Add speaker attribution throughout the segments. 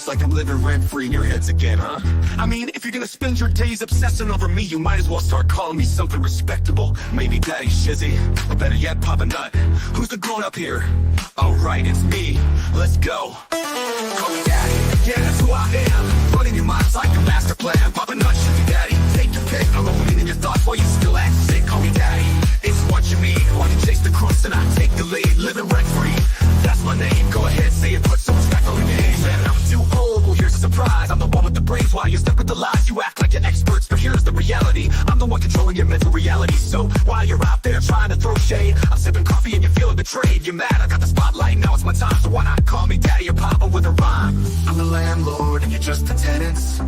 Speaker 1: Looks like I'm living rent-free in your heads again, huh? I mean, if you're gonna spend your days obsessing over me, you might as well start calling me something respectable. Maybe Daddy Shizzy, or better yet, Papa Nut. Who's the grown-up here? Alright, it's me. Let's go. Call me Daddy, yeah, that's who I am. Running your mind's like a master plan. Papa Nut, Shizzy Daddy, take your pick. I'm owning in your thoughts while you still act sick. Call me Daddy, it's what you mean. Why you chase the crust and I take the lead? Living rent-free, that's my name. Go ahead, say it, put some respect on your name. Man, I'm too old, well here's a surprise. I'm the one with the brains while you're stuck with the lies. You act like you're experts, but here's the reality. I'm the one controlling your mental reality. So while you're out there trying to throw shade, I'm sipping coffee and you're feeling betrayed. You're mad, I got the spotlight, now it's my time. So why not call me Daddy or Papa with a rhyme? I'm the landlord and you're just the tenants,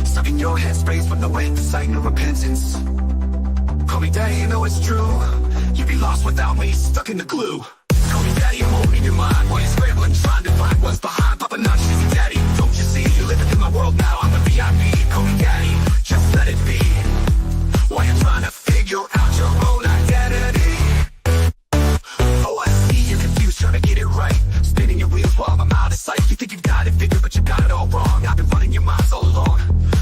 Speaker 1: stuck in your headspace with no insight, no repentance. Call me Daddy, you know it's true. You'd be lost without me, stuck in the glue. Call me Daddy, I'm holding your mind while you're scrambling, trying to find what's behind. Papa Nut, Shizzy Daddy, don't you see? You're living in my world now, I'm the VIP. Call me Daddy, just let it be. While you're trying to figure out your own identity. Oh, I see you're confused, trying to get it right. Spinning your wheels while I'm out of sight. You think you've got it figured, but you got it all wrong. I've been running your minds all along.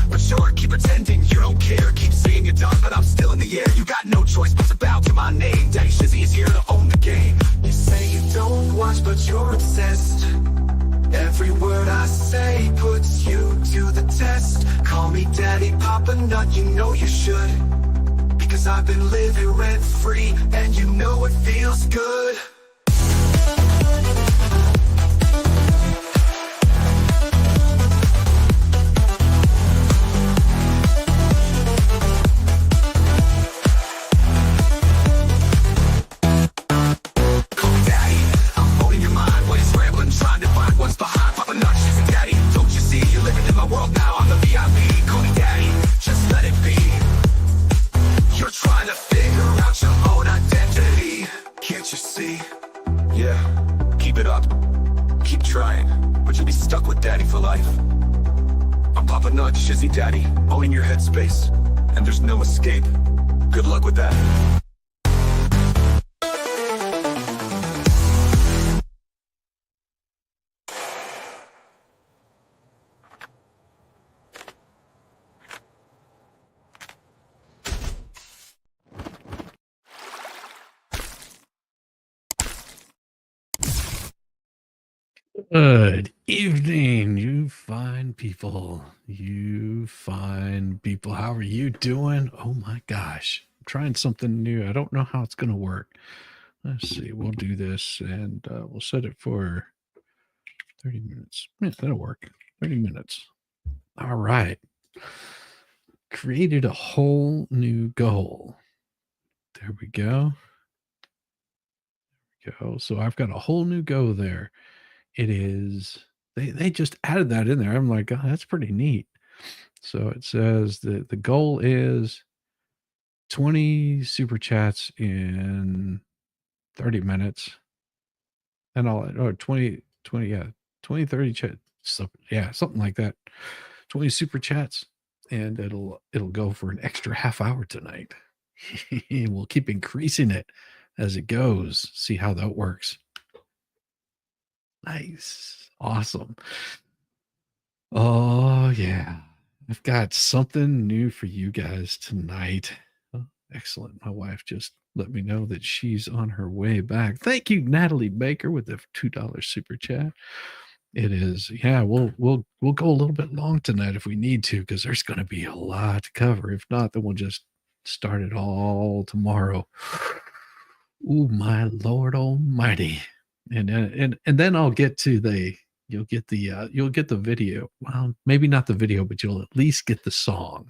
Speaker 1: But sure, keep pretending you don't care. Keep saying you're done, but I'm still in the air. You got no choice but to bow to my name. Daddy Shizzy is here to own the game. You say you don't watch, but you're obsessed. Every word I say puts you to the test. Call me Daddy, Papa Nut, you know you should. Because I've been living rent-free, and you know it feels good. Shizzy Daddy, owning your headspace, and there's no escape. Good luck with that.
Speaker 2: Good evening, you fine people. You fine people. How are you doing? Oh my gosh. I'm trying something new. I don't know how it's going to work. Let's see. We'll do this and we'll set it for 30 minutes. Yeah, that'll work. 30 minutes. All right. Created a whole new goal. There we go. There we go. So I've got a whole new go there. It is, they just added that in there. I'm like, oh, that's pretty neat. So it says that the goal is 20 super chats in 30 minutes. And I'll, or 20, yeah, 20, 30 chat. So, yeah, something like that. 20 super chats. And it'll go for an extra half hour tonight. We'll keep increasing it as it goes. See how that works. Nice. Awesome. Oh, yeah. I've got something new for you guys tonight. Oh, excellent. My wife just let me know that she's on her way back. Thank you, Natalie Baker, with the $2 super chat. It is, yeah, we'll go a little bit long tonight if we need to, because there's going to be a lot to cover. If not, then we'll just start it all tomorrow. Oh, my Lord Almighty. And then I'll get to you'll get the video. Well, maybe not the video, but you'll at least get the song.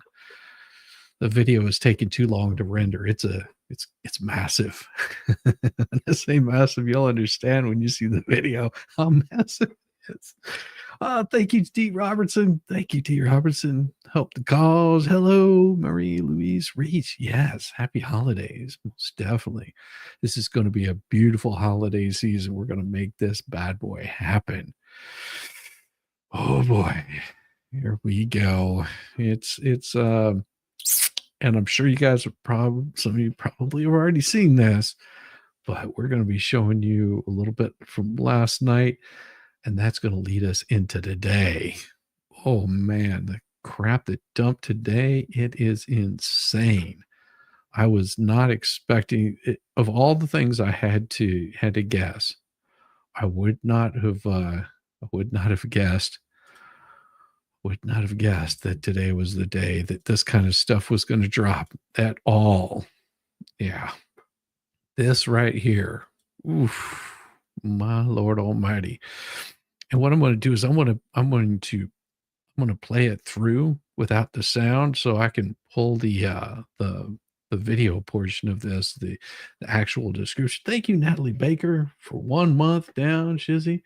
Speaker 2: The video is taking too long to render. It's massive. When I say massive, you'll understand when you see the video how massive it is. Thank you, D. Robertson. Thank you, D. Robertson. Help the cause. Hello, Marie Louise Reach. Yes, happy holidays. Most definitely. This is going to be a beautiful holiday season. We're going to make this bad boy happen. Oh boy. Here we go. It's and I'm sure you guys are some of you probably have already seen this, but we're going to be showing you a little bit from last night. And that's going to lead us into today. Oh man, the crap that dumped today, it is insane. I was not expecting it, of all the things I had to guess. I would not have guessed that today was the day that this kind of stuff was going to drop at all. Yeah. This right here. Oof. My Lord Almighty. And what I'm going to do is I'm going to play it through without the sound so I can pull the video portion of this, the actual description. Thank you, Natalie Baker, for 1 month down, Shizzy.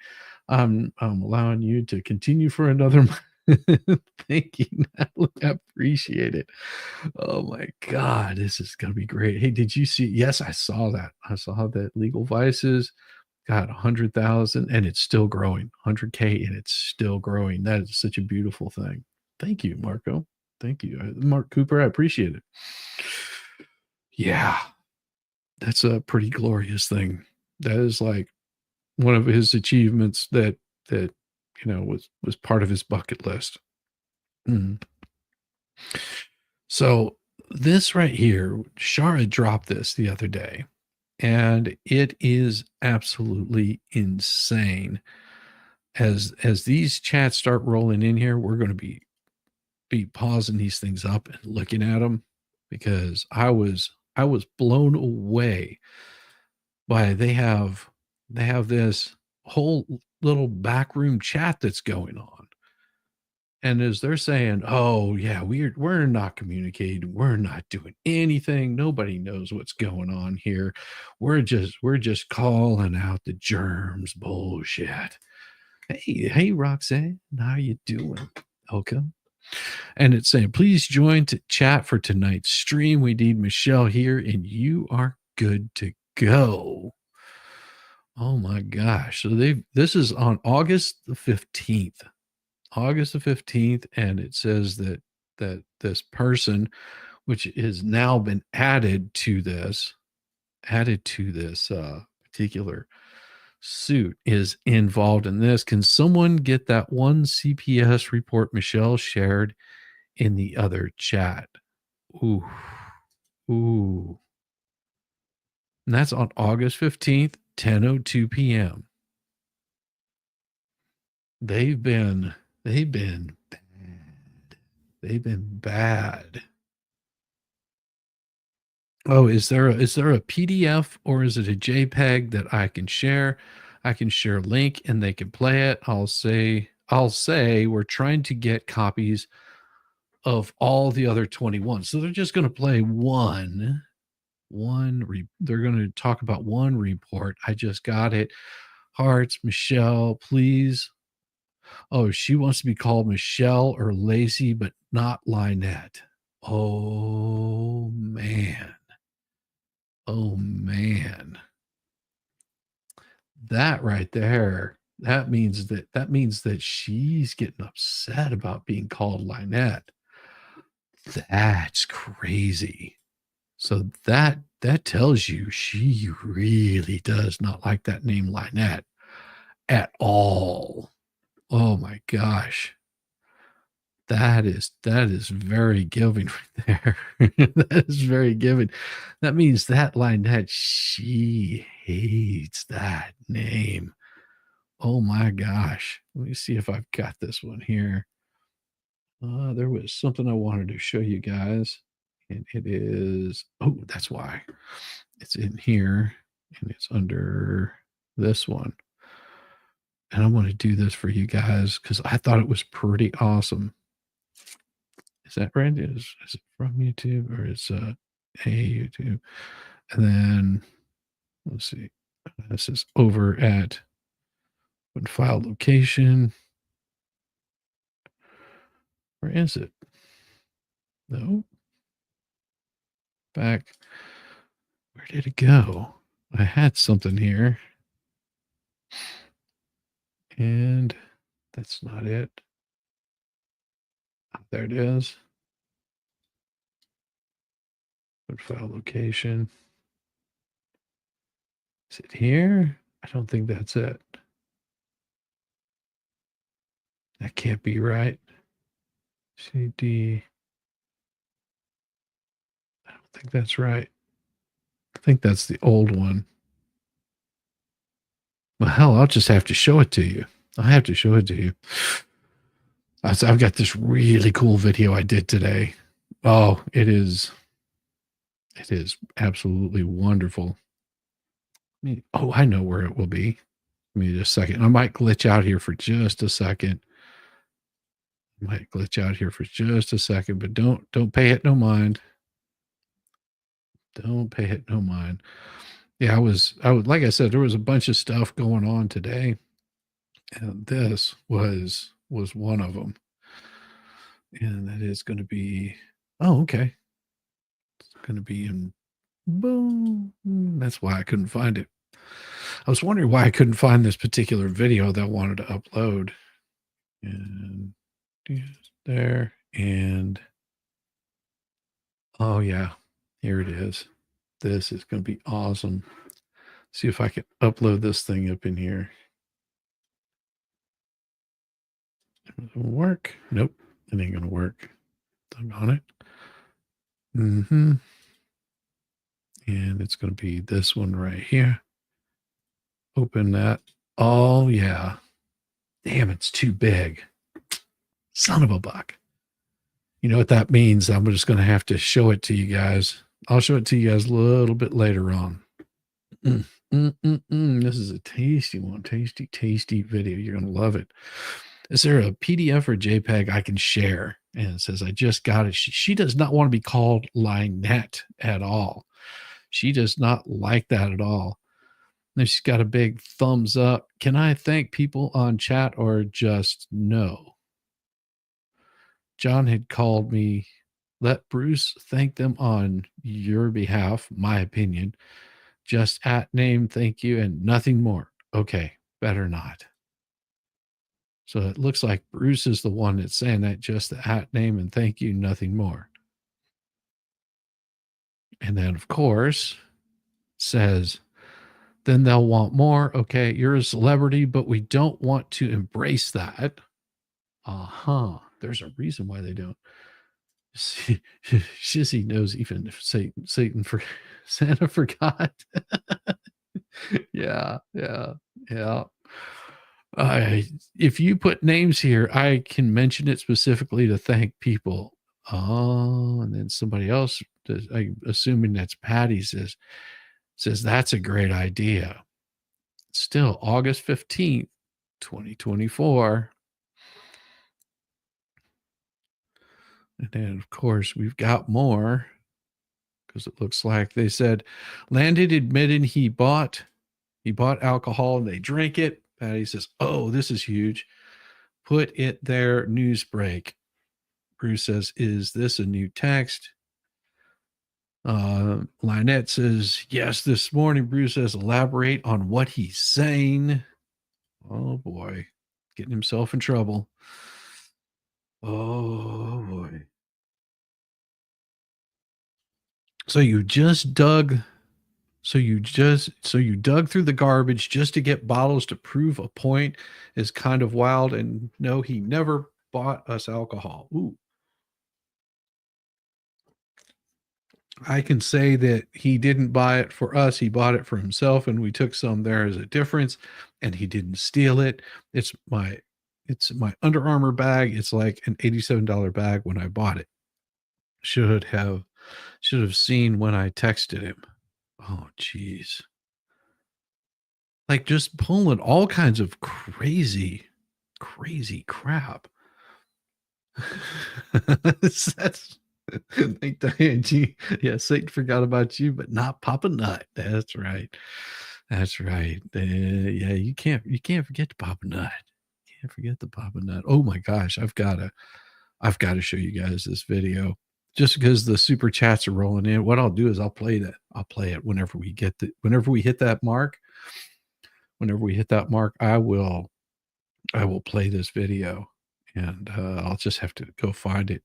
Speaker 2: I'm allowing you to continue for another month. Thank you, Natalie. I appreciate it. Oh my God, this is gonna be great. Hey, did you see? Yes, I saw that. I saw that Legal Vices got 100,000 and it's still growing. 100K and it's still growing. That is such a beautiful thing. Thank you, Marco. Thank you, Mark Cooper. I appreciate it. Yeah, that's a pretty glorious thing. That is like one of his achievements that was part of his bucket list. Mm. So this right here, Shara dropped this the other day, and it is absolutely insane. As these chats start rolling in here, we're going to be pausing these things up and looking at them because I was blown away by they have this whole little backroom chat that's going on. And as they're saying, "Oh yeah, we're not communicating, we're not doing anything. Nobody knows what's going on here. We're just calling out the germs bullshit." Hey, Roxanne, how you doing? Welcome. And it's saying, please join to chat for tonight's stream. We need Michelle here, and you are good to go. Oh my gosh. So this is on August the 15th. August the 15th, and it says that this person, which has now been added to this particular suit, is involved in this. Can someone get that one CPS report Michelle shared in the other chat? Ooh. Ooh. And that's on August 15th, 10:02 p.m. They've been bad. They've been bad. Oh, is there a PDF or is it a JPEG that I can share? I can share a link and they can play it. I'll say we're trying to get copies of all the other 21. So they're just going to play they're going to talk about one report. I just got it. Hearts, Michelle, please. Oh, she wants to be called Michelle or Lacey, but not Lynette. Oh man. Oh man. That right there, that means that she's getting upset about being called Lynette. That's crazy. So that tells you she really does not like that name Lynette at all. Oh my gosh. That is very giving right there. That is very giving. That means that Lynette, she hates that name. Oh my gosh. Let me see if I've got this one here. There was something I wanted to show you guys, and it is, oh, that's why. It's in here, and it's under this one. And I want to do this for you guys because I thought it was pretty awesome. Is that right? Is it from YouTube or it's a YouTube? And then let's see. This is over at what file location. Where is it? No. Back. Where did it go? I had something here. And that's not it. There it is. What file location? Is it here? I don't think that's it. That can't be right. CD. I don't think that's right. I think that's the old one. Well, hell, I'll just have to show it to you. I have to show it to you. I've got this really cool video I did today. Oh, it is absolutely wonderful. Oh, I know where it will be. Give me just a second. I might glitch out here for just a second. But don't pay it no mind. Don't pay it no mind. Yeah, I was like I said, there was a bunch of stuff going on today, and this was one of them. And that is going to be, oh, okay. It's going to be in boom. That's why I couldn't find it. I was wondering why I couldn't find this particular video that I wanted to upload. And there. And oh, yeah, here it is. This is going to be awesome. See if I can upload this thing up in here. It won't work. Nope, it ain't going to work. I'm on it. Mm-hmm. And it's going to be this one right here. Open that. Oh, yeah. Damn, it's too big. Son of a buck. You know what that means? I'm just going to have to show it to you guys. I'll show it to you guys a little bit later on. This is a tasty one. Tasty video. You're going to love it. Is there a PDF or JPEG I can share? And it says, I just got it. She does not want to be called Lynette at all. She does not like that at all. And she's got a big thumbs up. Can I thank people on chat or just no? John had called me. Let Bruce thank them on your behalf, my opinion. Just at name, thank you, and nothing more. Okay, better not. So it looks like Bruce is the one that's saying that, just the at name and thank you, nothing more. And then, of course, says, then they'll want more. Okay, you're a celebrity, but we don't want to embrace that. There's a reason why they don't. Shizzy knows even if Santa forgot. Yeah. If you put names here, I can mention it specifically to thank people. Oh, and then somebody else, I'm assuming that's Patty, says that's a great idea. Still August 15th, 2024. And then, of course, we've got more, because it looks like they said Landon admitted he bought alcohol and they drank it. Patty says, oh, this is huge. Put it there, news break. Bruce says, is this a new text? Lynette says, yes, this morning. Bruce says, elaborate on what he's saying. Oh, boy. Getting himself in trouble. Oh, boy. So you dug through the garbage just to get bottles to prove a point is kind of wild. And no, he never bought us alcohol. Ooh. I can say that he didn't buy it for us. He bought it for himself, and we took some there as a difference, and he didn't steal it. It's my Under Armour bag. It's like an $87 bag when I bought it. Should have seen when I texted him. Oh, geez. Like, just pulling all kinds of crazy crap. That's Thank Diane G. Yeah, Satan forgot about you, but not Papa Nut. That's right. Yeah, you can't forget the Papa Nut. Can't forget the Papa Nut. Oh my gosh, I've got to show you guys this video. Just because the super chats are rolling in, what I'll do is I'll play it whenever we hit that mark. Whenever we hit that mark, I will play this video, and I'll just have to go find it.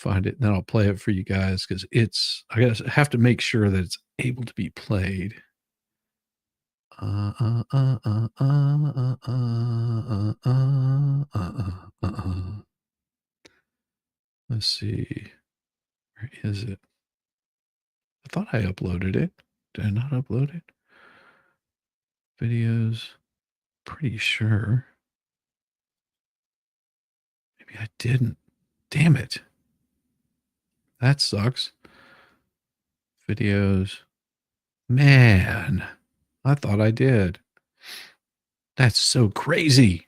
Speaker 2: And then I'll play it for you guys, because I have to make sure that it's able to be played. see. Where is it? I thought I uploaded it. Did I not upload it? Videos. Pretty sure. Maybe I didn't. Damn it. That sucks. Videos. Man, I thought I did. That's so crazy.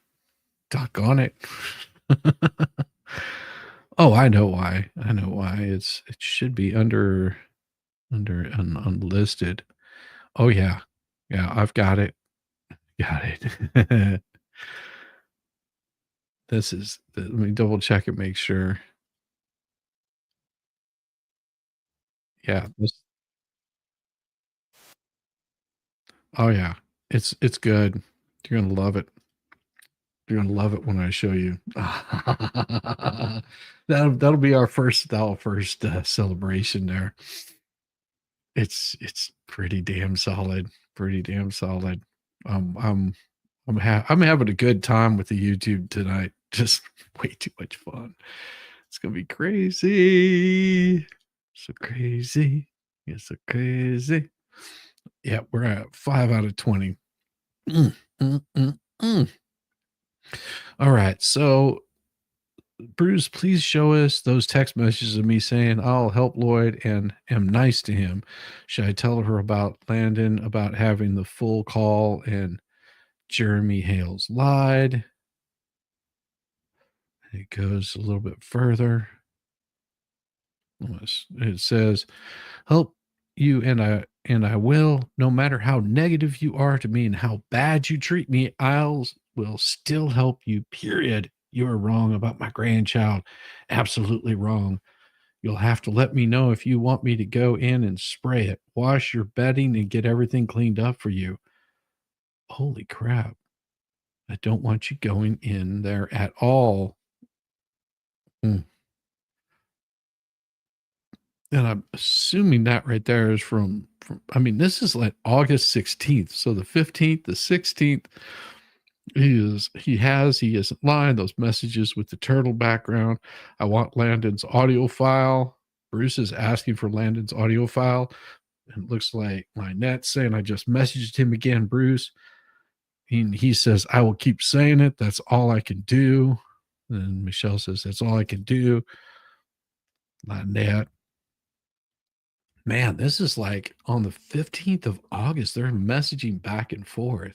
Speaker 2: Doggone it. Oh, I know why. I know why. It should be under unlisted. Oh yeah. Yeah, I've got it. Got it. Let me double check and make sure. Yeah, oh yeah. It's good. You're gonna love it. You're gonna love it when I show you. That'll be our first celebration there. It's pretty damn solid. Pretty damn solid. Um, I'm I'm having a good time with the YouTube tonight. Just way too much fun. It's gonna be crazy. So crazy. It's so crazy. Yeah, we're at 5 out of 20. Mm, mm, mm, mm. All right. So Bruce, please show us those text messages of me saying I'll help Lloyd and am nice to him. Should I tell her about Landon, about having the full call and Jeremy Hales lied? It goes a little bit further. It says, help you and I will, no matter how negative you are to me and how bad you treat me, will still help you, period. You are wrong about my grandchild. Absolutely wrong. You'll have to let me know if you want me to go in and spray it, wash your bedding, and get everything cleaned up for you. Holy crap. I don't want you going in there at all. Mm. And I'm assuming that right there is from I mean, this is like August 16th. So the 15th, the 16th, he isn't lying. Those messages with the turtle background. I want Landon's audio file. Bruce is asking for Landon's audio file. And it looks like my net saying I just messaged him again, Bruce. He says, I will keep saying it. That's all I can do. And Michelle says, that's all I can do. My net. Man, this is like on the 15th of August. They're messaging back and forth.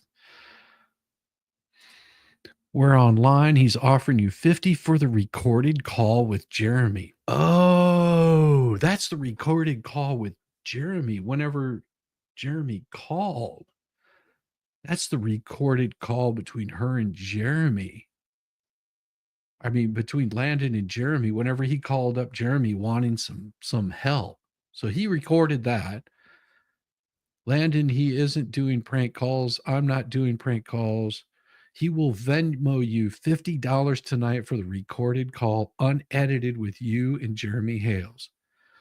Speaker 2: We're online. He's offering you 50 for the recorded call with Jeremy. Oh, that's the recorded call with Jeremy whenever Jeremy called. That's the recorded call between her and Jeremy. I mean, between Landon and Jeremy, whenever he called up Jeremy wanting some help. So he recorded that. Landon, he isn't doing prank calls. I'm not doing prank calls. He will Venmo you $50 tonight for the recorded call, unedited with you and Jeremy Hales.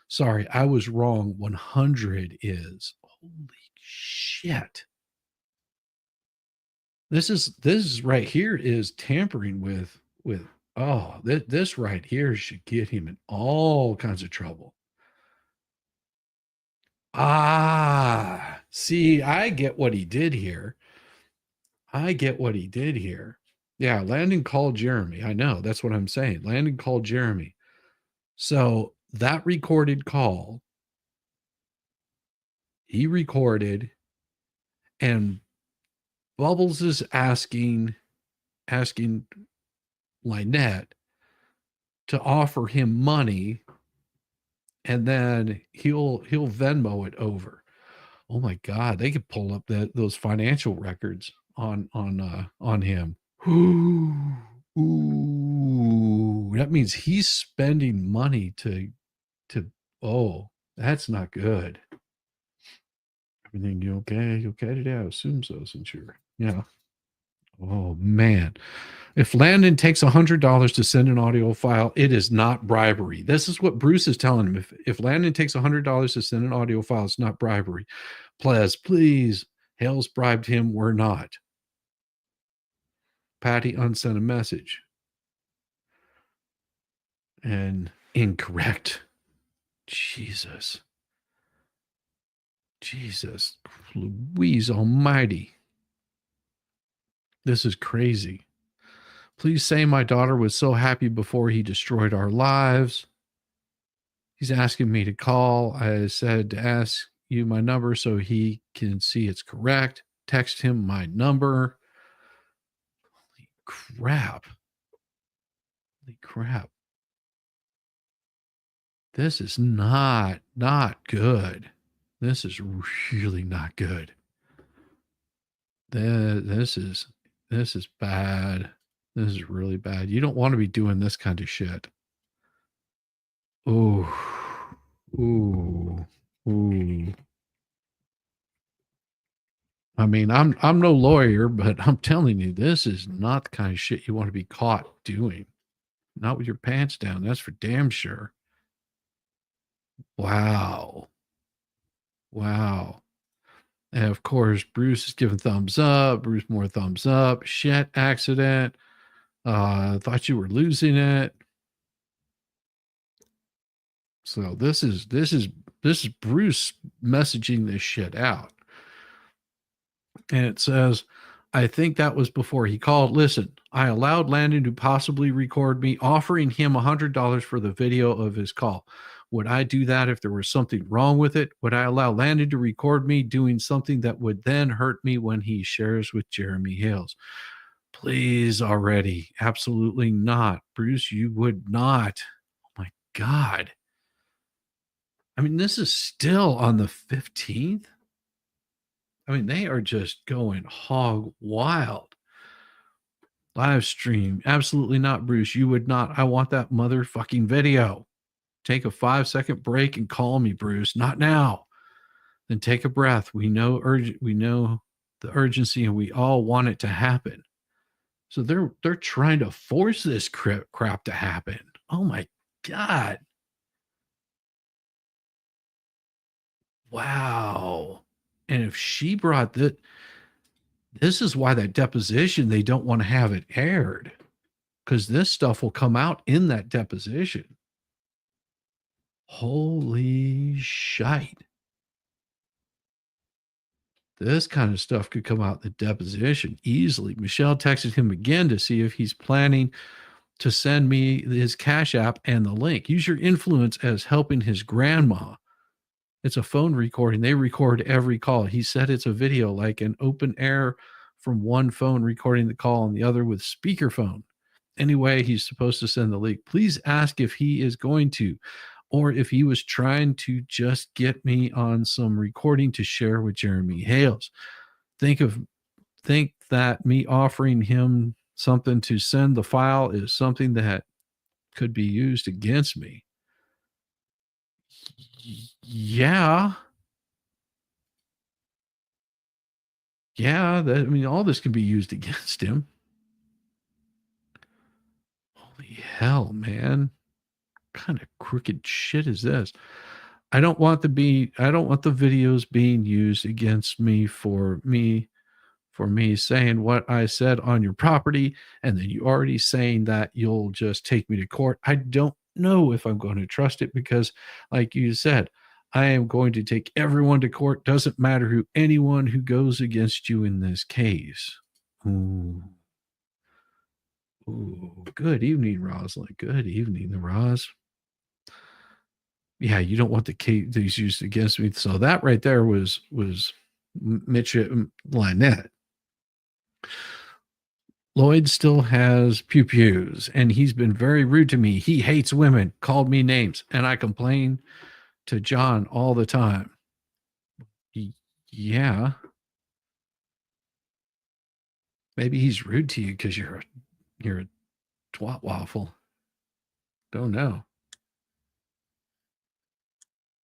Speaker 2: Sorry, I was wrong. 100 is. Holy shit. This is right here is tampering with this right here should get him in all kinds of trouble. See, I get what he did here. Yeah, Landon called Jeremy. I know. That's what I'm saying. Landon called Jeremy. So that recorded call, he recorded, and Bubbles is asking Lynette to offer him money, and then he'll Venmo it over. Oh my God, they could pull up those financial records on him. Ooh, that means he's spending money to oh, that's not good. Everything you okay? You okay today? I assume so, since you're yeah. Oh man. If Landon takes $100 to send an audio file, it is not bribery. This is what Bruce is telling him. If Landon takes $100 to send an audio file, it's not bribery. Please. Hales bribed him. We're not. Patty unsent a message. And incorrect. Jesus Louise Almighty. This is crazy. Please say my daughter was so happy before he destroyed our lives. He's asking me to call. I said to ask you my number so he can see it's correct. Text him my number. Holy crap. Holy crap. This is not good. This is really not good. This is bad. This is really bad. You don't want to be doing this kind of shit. Ooh. Ooh. Ooh. I mean, I'm no lawyer, but I'm telling you, this is not the kind of shit you want to be caught doing. Not with your pants down. That's for damn sure. Wow. Wow. And of course, Bruce is giving thumbs up. Bruce more thumbs up. Shit, accident. Thought you were losing it. So this is Bruce messaging this shit out. And it says, I think that was before he called. Listen, I allowed Landon to possibly record me, offering him $100 for the video of his call. Would I do that if there was something wrong with it? Would I allow Landon to record me doing something that would then hurt me when he shares with Jeremy Hales? Please already. Absolutely not. Bruce, you would not. Oh my God. I mean, this is still on the 15th. I mean, they are just going hog wild. Live stream. Absolutely not, Bruce. You would not. I want that motherfucking video. Take a 5-second break and call me, Bruce. Not now. Then take a breath. We know the urgency and we all want it to happen. So they're trying to force this crap to happen. Oh my God. Wow. And if she brought that, this is why that deposition, they don't want to have it aired, because this stuff will come out in that deposition. Holy shite. This kind of stuff could come out in the deposition easily. Michelle texted him again to see if he's planning to send me his Cash App and the link. Use your influence as helping his grandma. It's a phone recording. They record every call. He said it's a video, like an open air from one phone recording the call and the other with speakerphone. Anyway, he's supposed to send the link. Please ask if he is going to, or if he was trying to just get me on some recording to share with Jeremy Hales. Think that me offering him something to send the file is something that could be used against me. Yeah. Yeah, I mean, all this can be used against him. Holy hell, man. What kind of crooked shit is this? I don't want the videos being used against me for me saying what I said on your property, and then you already saying that you'll just take me to court. I don't know if I'm going to trust it, because like you said, I am going to take everyone to court. Doesn't matter anyone who goes against you in this case. Ooh. Ooh. Good evening, Rosalind. Good evening, Roz. Yeah, you don't want the case these used against me. So that right there was Mitch Lynette. Lloyd still has pew-pews, and he's been very rude to me. He hates women, called me names, and I complain to John all the time. Yeah. Maybe he's rude to you because you're a twat waffle. Don't know.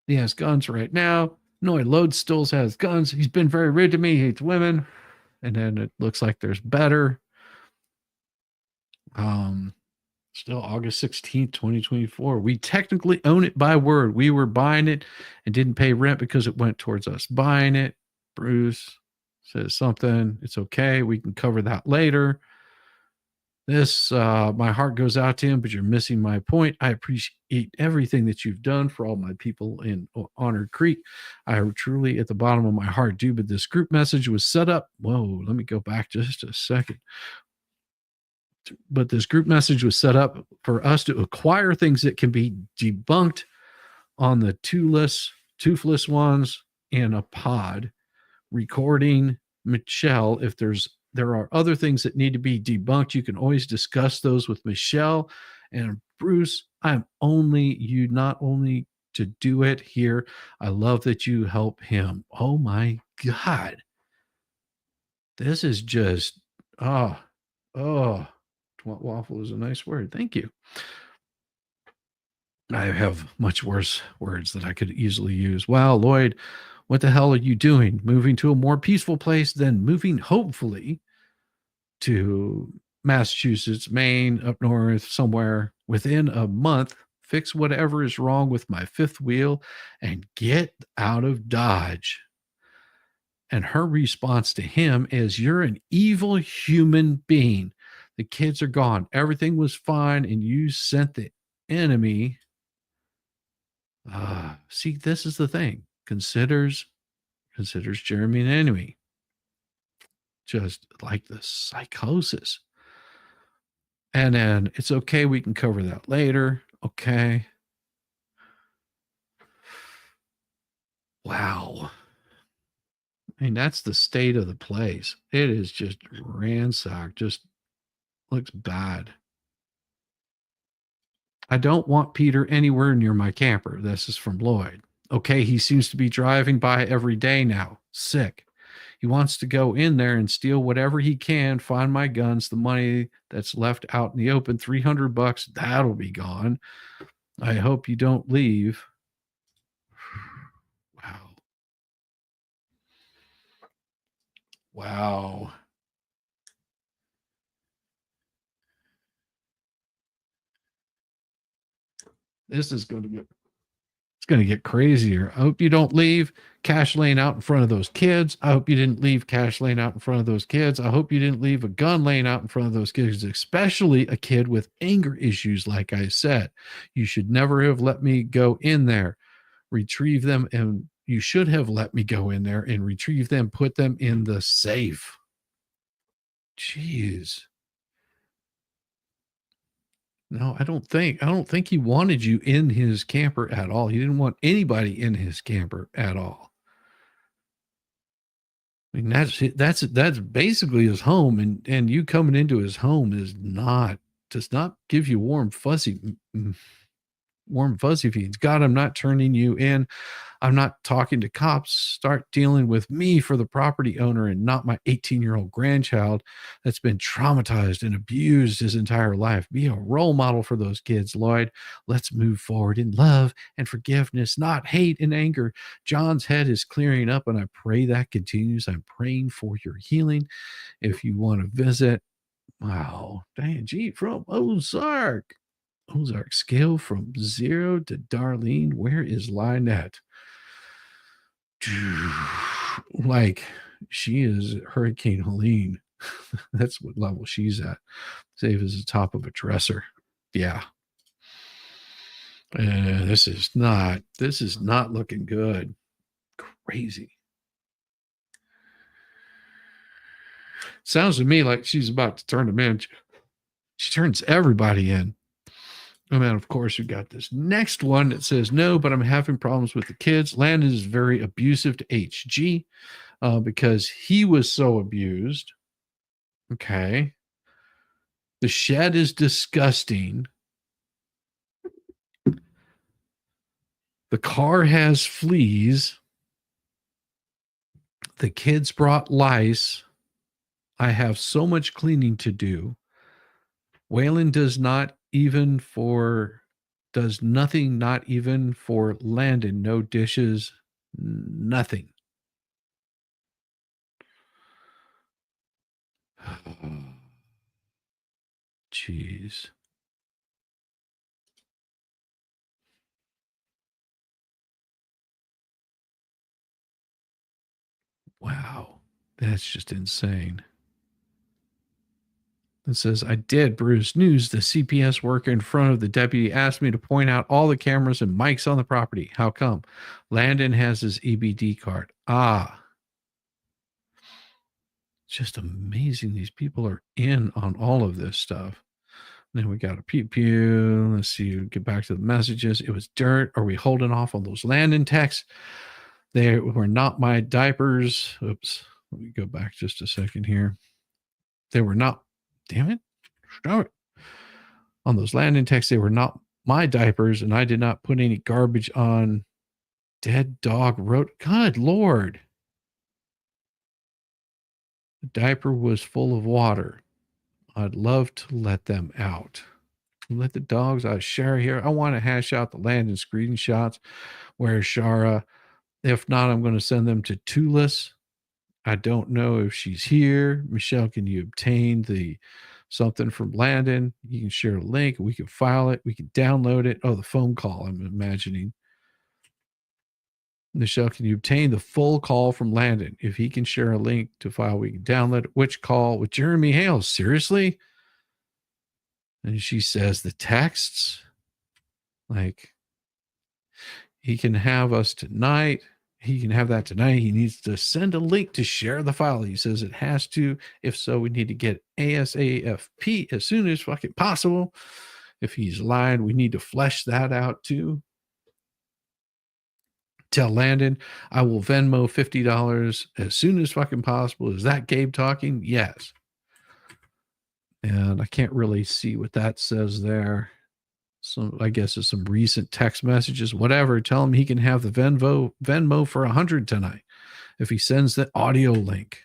Speaker 2: He has guns right now. No, Lloyd still has guns. He's been very rude to me. He hates women. And then it looks like there's better. Still August 16th, 2024. We technically own it by word. We were buying it and didn't pay rent because it went towards us buying it. Bruce says something. It's okay. We can cover that later. This, my heart goes out to him, but you're missing my point. I appreciate everything that you've done for all my people in Honored Creek. I truly, at the bottom of my heart, do. But this group message was set up. Whoa, let me go back just a second. But this group message was set up for us to acquire things that can be debunked on the toothless ones in a pod, recording Michelle. If there are other things that need to be debunked, you can always discuss those with Michelle and Bruce. I'm only you, not only to do it here. I love that you help him. Oh my God. This is just, oh, oh, waffle is a nice word. Thank you. I have much worse words that I could easily use. Wow, Lloyd, what the hell are you doing? Moving to a more peaceful place, then moving, hopefully, to Massachusetts, Maine, up north, somewhere within a month. Fix whatever is wrong with my fifth wheel and get out of Dodge. And her response to him is, you're an evil human being. The kids are gone. Everything was fine, and you sent the enemy. See, this is the thing. Considers Jeremy an enemy. Just like the psychosis. And then it's okay. We can cover that later. Okay. Wow. I mean, that's the state of the place. It is just ransacked. Just looks bad. I don't want Peter anywhere near my camper. This is from Lloyd. Okay, he seems to be driving by every day now. Sick. He wants to go in there and steal whatever he can, find my guns, the money that's left out in the open, $300, that'll be gone. I hope you don't leave. Wow. Wow. This is going to get It's going to get crazier. I hope you don't leave cash laying out in front of those kids. I hope you didn't leave cash laying out in front of those kids. I hope you didn't leave a gun laying out in front of those kids, especially a kid with anger issues. Like I said, you should never have let me go in there, retrieve them. And you should have let me go in there and retrieve them, put them in the safe. Jeez. No, I don't think he wanted you in his camper at all. He didn't want anybody in his camper at all. I mean, that's basically his home, and you coming into his home does not give you warm fuzzy feelings. God, I'm not turning you in. I'm not talking to cops. Start dealing with me for the property owner and not my 18-year-old grandchild that's been traumatized and abused his entire life. Be a role model for those kids, Lloyd. Let's move forward in love and forgiveness, not hate and anger. John's head is clearing up, and I pray that continues. I'm praying for your healing. If you want to visit, wow, Diane G from Ozark scale from 0 to Darlene. Where is Lynette? Like, she is Hurricane Helene. That's what level she's at. Save as the top of a dresser. Yeah. This is not looking good. Crazy. Sounds to me like she's about to turn them in. She turns everybody in. And then, of course, you got this next one that says, no, but I'm having problems with the kids. Landon is very abusive to HG because he was so abused. Okay. The shed is disgusting. The car has fleas. The kids brought lice. I have so much cleaning to do. Waylon does nothing, not even for Landon. No dishes, nothing. Jeez. Wow. That's just insane. It says, I did, Bruce. News. The CPS worker in front of the deputy asked me to point out all the cameras and mics on the property. How come? Landon has his EBD card. Ah. It's just amazing. These people are in on all of this stuff. Then we got a pew pew. Let's see. Get back to the messages. It was dirt. Are we holding off on those Landon texts? They were not my diapers. Oops. Let me go back just a second here. They were not. Damn it. Stop it. On those Landon texts, they were not my diapers, and I did not put any garbage on. Dead dog wrote. Good Lord. The diaper was full of water. I'd love to let them out. Let the dogs out. Shara here. I want to hash out the Landon screenshots. Where's Shara? If not, I'm going to send them to Tulis. I don't know if she's here. Michelle, can you obtain the something from Landon? You can share a link. We can file it. We can download it. Oh, the phone call, I'm imagining. Michelle, can you obtain the full call from Landon? If he can share a link to file, we can download it. Which call? With Jeremy Hales? Seriously? And she says the texts, like, he can have us tonight. He can have that tonight. He needs to send a link to share the file. He says it has to. If so, we need to get ASAFP as soon as fucking possible. If he's lying, we need to flesh that out too. Tell Landon, I will Venmo $50 as soon as fucking possible. Is that Gabe talking? Yes. And I can't really see what that says there. So I guess it's some recent text messages, whatever. Tell him he can have the Venmo for 100 tonight if he sends the audio link.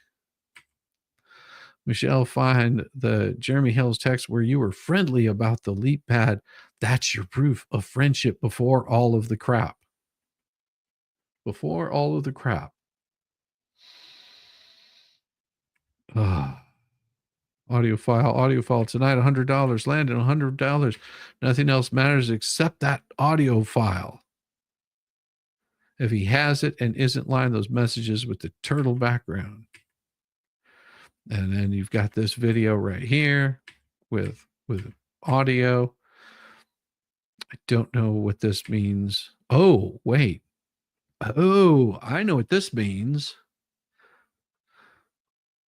Speaker 2: Michelle, find the Jeremy Hales text where you were friendly about the leap pad. That's your proof of friendship before all of the crap. Before all of the crap. Audio file tonight, $100. Landon, $100. Nothing else matters except that audio file. If he has it and isn't lying, those messages with the turtle background. And then you've got this video right here with audio. I don't know what this means. Oh, wait. Oh, I know what this means.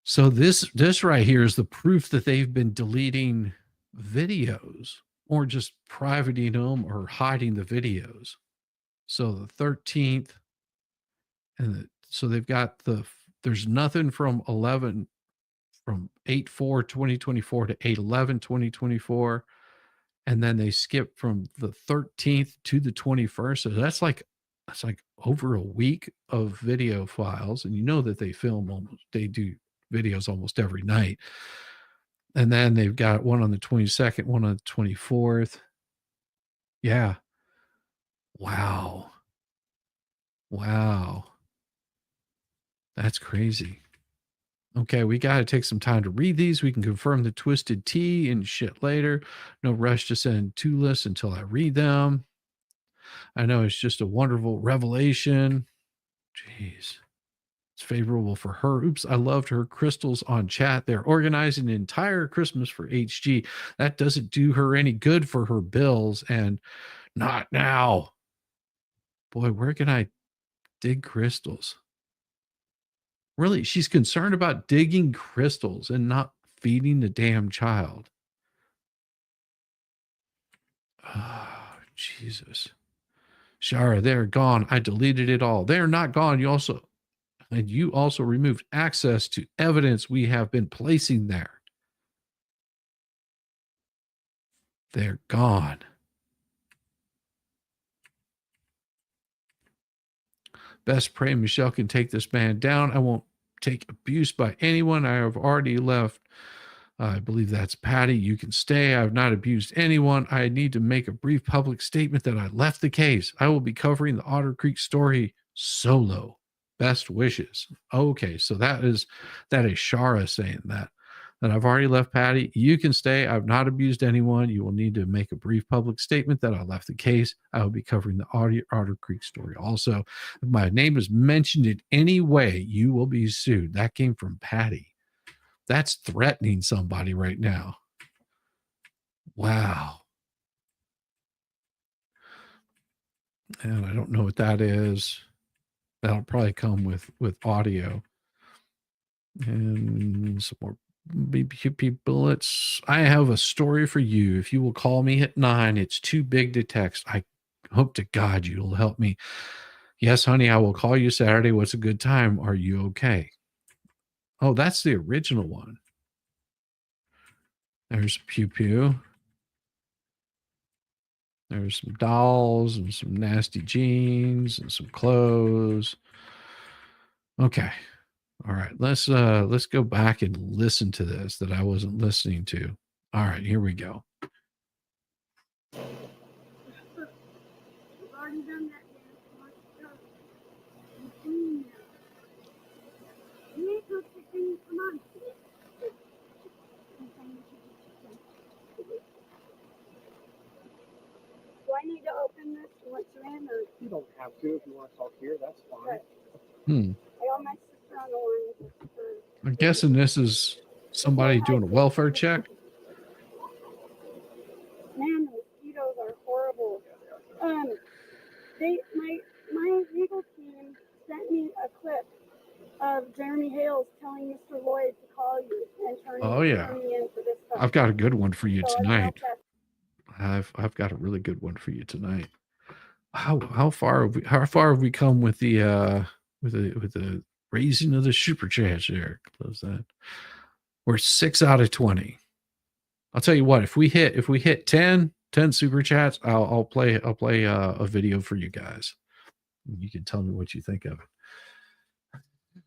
Speaker 2: So this right here is the proof that they've been deleting videos or just privating them or hiding the videos. So the 13th, and so they've got there's nothing from 8/4/2024 to 8/11/2024. And then they skip from the 13th to the 21st. So that's like over a week of video files. And you know that they do videos almost every night. And then they've got one on the 22nd, one on the 24th. Yeah. Wow. That's crazy. Okay, we got to take some time to read these. We can confirm the twisted T and shit later. No rush to send two lists until I read them. I know it's just a wonderful revelation. Jeez. It's favorable for her. Oops, I loved her crystals on chat. They're organizing an entire Christmas for HG. That doesn't do her any good for her bills, and not now. Boy, where can I dig crystals? Really, she's concerned about digging crystals and not feeding the damn child. Oh, Jesus. Shara, they're gone. I deleted it all. They're not gone. You also removed access to evidence we have been placing there. They're gone. Best pray Michelle can take this man down. I won't take abuse by anyone. I have already left. I believe that's Patty. You can stay. I have not abused anyone. I need to make a brief public statement that I left the case. I will be covering the Otter Creek story solo. Best wishes. Okay, so that is Shara saying that I've already left Patty. You can stay. I've not abused anyone. You will need to make a brief public statement that I left the case. I will be covering the Otter Creek story. Also, if my name is mentioned in any way, you will be sued. That came from Patty. That's threatening somebody right now. Wow. And I don't know what that is. That'll probably come with audio. And some more BPP bullets. I have a story for you. If you will call me at 9, it's too big to text. I hope to God you'll help me. Yes, honey, I will call you Saturday. What's a good time? Are you okay? Oh, that's the original one. There's Pew Pew. There's some dolls and some nasty jeans and some clothes. Okay. All right. Let's go back and listen to this that I wasn't listening to. All right, here we go.
Speaker 3: Do I need to open this once you're in, or
Speaker 4: You don't have to if you want to talk here. That's fine.
Speaker 3: okay.
Speaker 2: Hmm.
Speaker 3: I got my sister on the line.
Speaker 2: I'm guessing this is somebody doing a welfare check.
Speaker 3: Man, the mosquitoes are horrible. My legal team sent me a clip of Jeremy Hales telling Mr. Lloyd to call you and turn me in for this stuff.
Speaker 2: I've got a good one for you
Speaker 3: So I don't know
Speaker 2: tonight.
Speaker 3: if that's-
Speaker 2: I've got a really good one for you tonight. How far have we come with the raising of the super chats there? Close that. We're 6 out of 20. I'll tell you what, if we hit 10 super chats, I'll play a video for you guys. You can tell me what you think of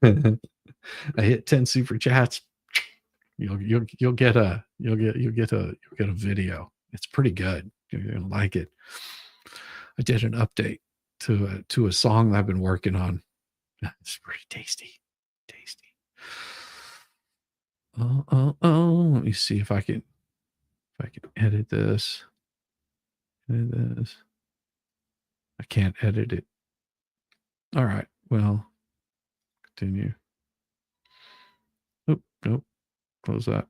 Speaker 2: it. I hit 10 super chats. You'll get a video. It's pretty good. You're gonna like it. I did an update to a song I've been working on. It's pretty tasty. Oh. Let me see if I can edit this. I can't edit it. All right. Well, continue. Nope. Close that.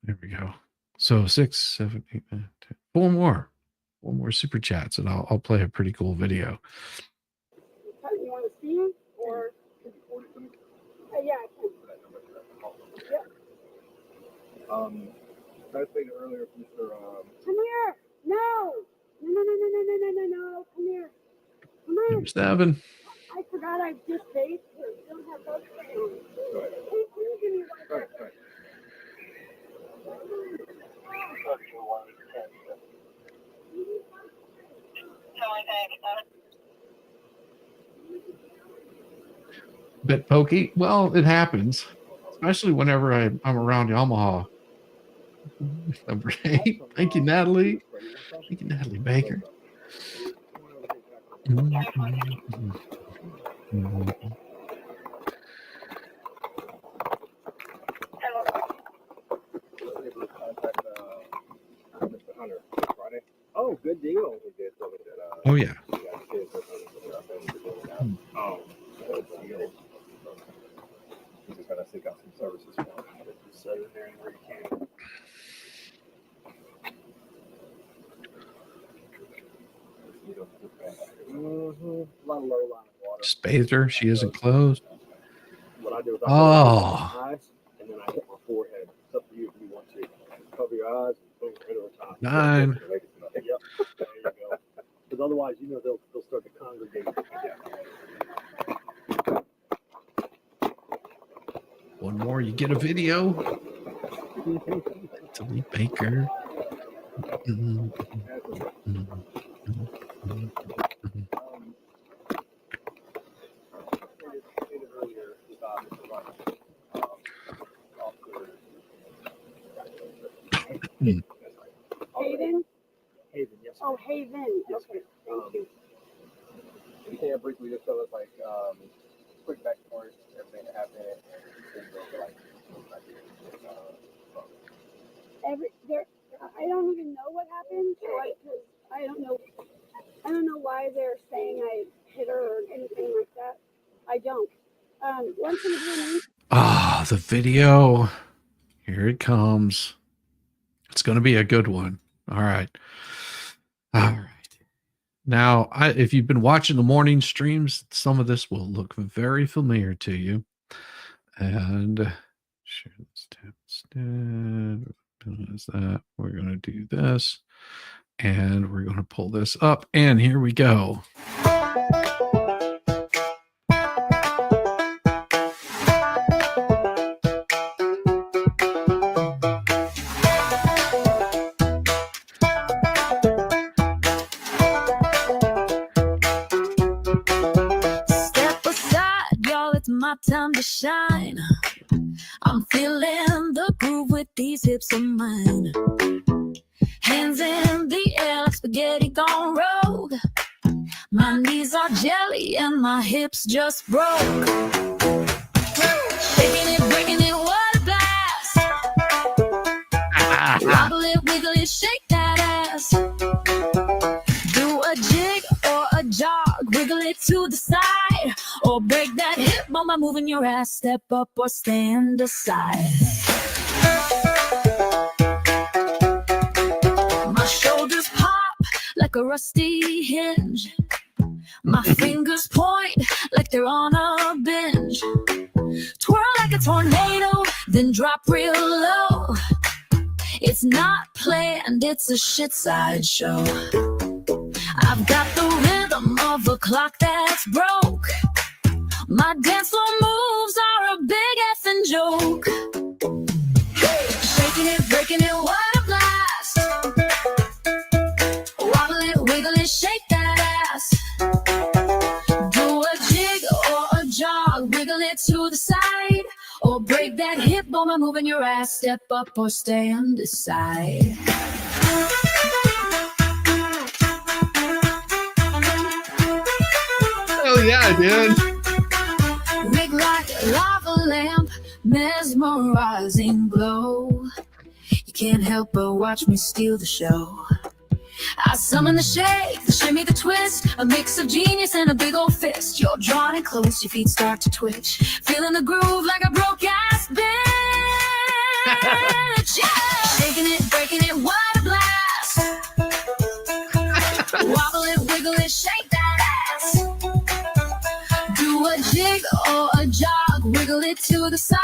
Speaker 2: There we go. So 6, 7, 8, 9, 10. Four more super chats, and I'll play a pretty cool video.
Speaker 3: You want to see it, or yeah, I can. Yep.
Speaker 4: I was saying earlier, Mr.
Speaker 3: Come here! No! No! Come here! Come on!
Speaker 2: Number 7.
Speaker 3: I forgot I just saved her. You don't have those things. Hey, can you give me one of those?
Speaker 2: Bit pokey. Well, it happens, especially whenever I'm around Yamaha. Number 8. Thank you, Natalie. Thank you, Natalie Baker.
Speaker 4: Oh, good deal.
Speaker 2: Oh yeah.
Speaker 4: Oh, good deal. You just gotta seek out some services for him. Just set it there where you can. A lot of low line water.
Speaker 2: Spathed her. She isn't closed.
Speaker 4: What I do is I
Speaker 2: Oh.
Speaker 4: my eyes, and then I hit my forehead. It's up to you if you want to. Cover your eyes and boom, right over top.
Speaker 2: 9.
Speaker 4: Yep, there you go. Because otherwise, they'll start to congregate.
Speaker 2: One more, you get a video. Natalie Baker.
Speaker 3: Haven?
Speaker 4: Haven, yes.
Speaker 3: Oh, Haven. Okay, thank you.
Speaker 4: You can briefly just tell us quick backstory, everything that happened,
Speaker 3: I don't even know what happened, so I don't know why they're saying I hit her or anything like that. I don't. Once in a blue moon.
Speaker 2: The video. Here it comes. It's going to be a good one. All right. All right. Now, if you've been watching the morning streams, some of this will look very familiar to you. And share this tab instead. Is that we're going to do this, and we're going to pull this up, and here we go.
Speaker 5: Step aside, y'all, it's my time to shine. I'm feeling the groove with these hips of mine. Hands in the air like spaghetti gone rogue. My knees are jelly and my hips just broke. Shaking it, breaking it, what a blast. Wobble it, wiggle it, shake that ass. Do a jig or a jog, wiggle it to the side, or break that hip bone by moving your ass. Step up or stand aside. My shoulders pop like a rusty hinge. My fingers point like they're on a binge. Twirl like a tornado, then drop real low. It's not planned, it's a shit sideshow. I've got the rhythm of a clock that's broke. My dance floor moves are a big effing joke. Shaking it, breaking it, what a blast. Wobble it, wiggle it, shake that ass. Do a jig or a jog, wiggle it to the side, or break that hip bone by moving your ass. Step up or stand aside.
Speaker 2: Oh yeah, dude.
Speaker 5: Rig like a lava lamp, mesmerizing glow. You can't help but watch me steal the show. I summon the shake, the shimmy, the twist, a mix of genius and a big old fist. You're drawn in close, your feet start to twitch, feeling the groove like a broke ass bitch. Yeah. Shaking it, breaking it, what a blast. Wobble it, wiggle it, shake that ass. Do a jig or a jog, wiggle it to the side,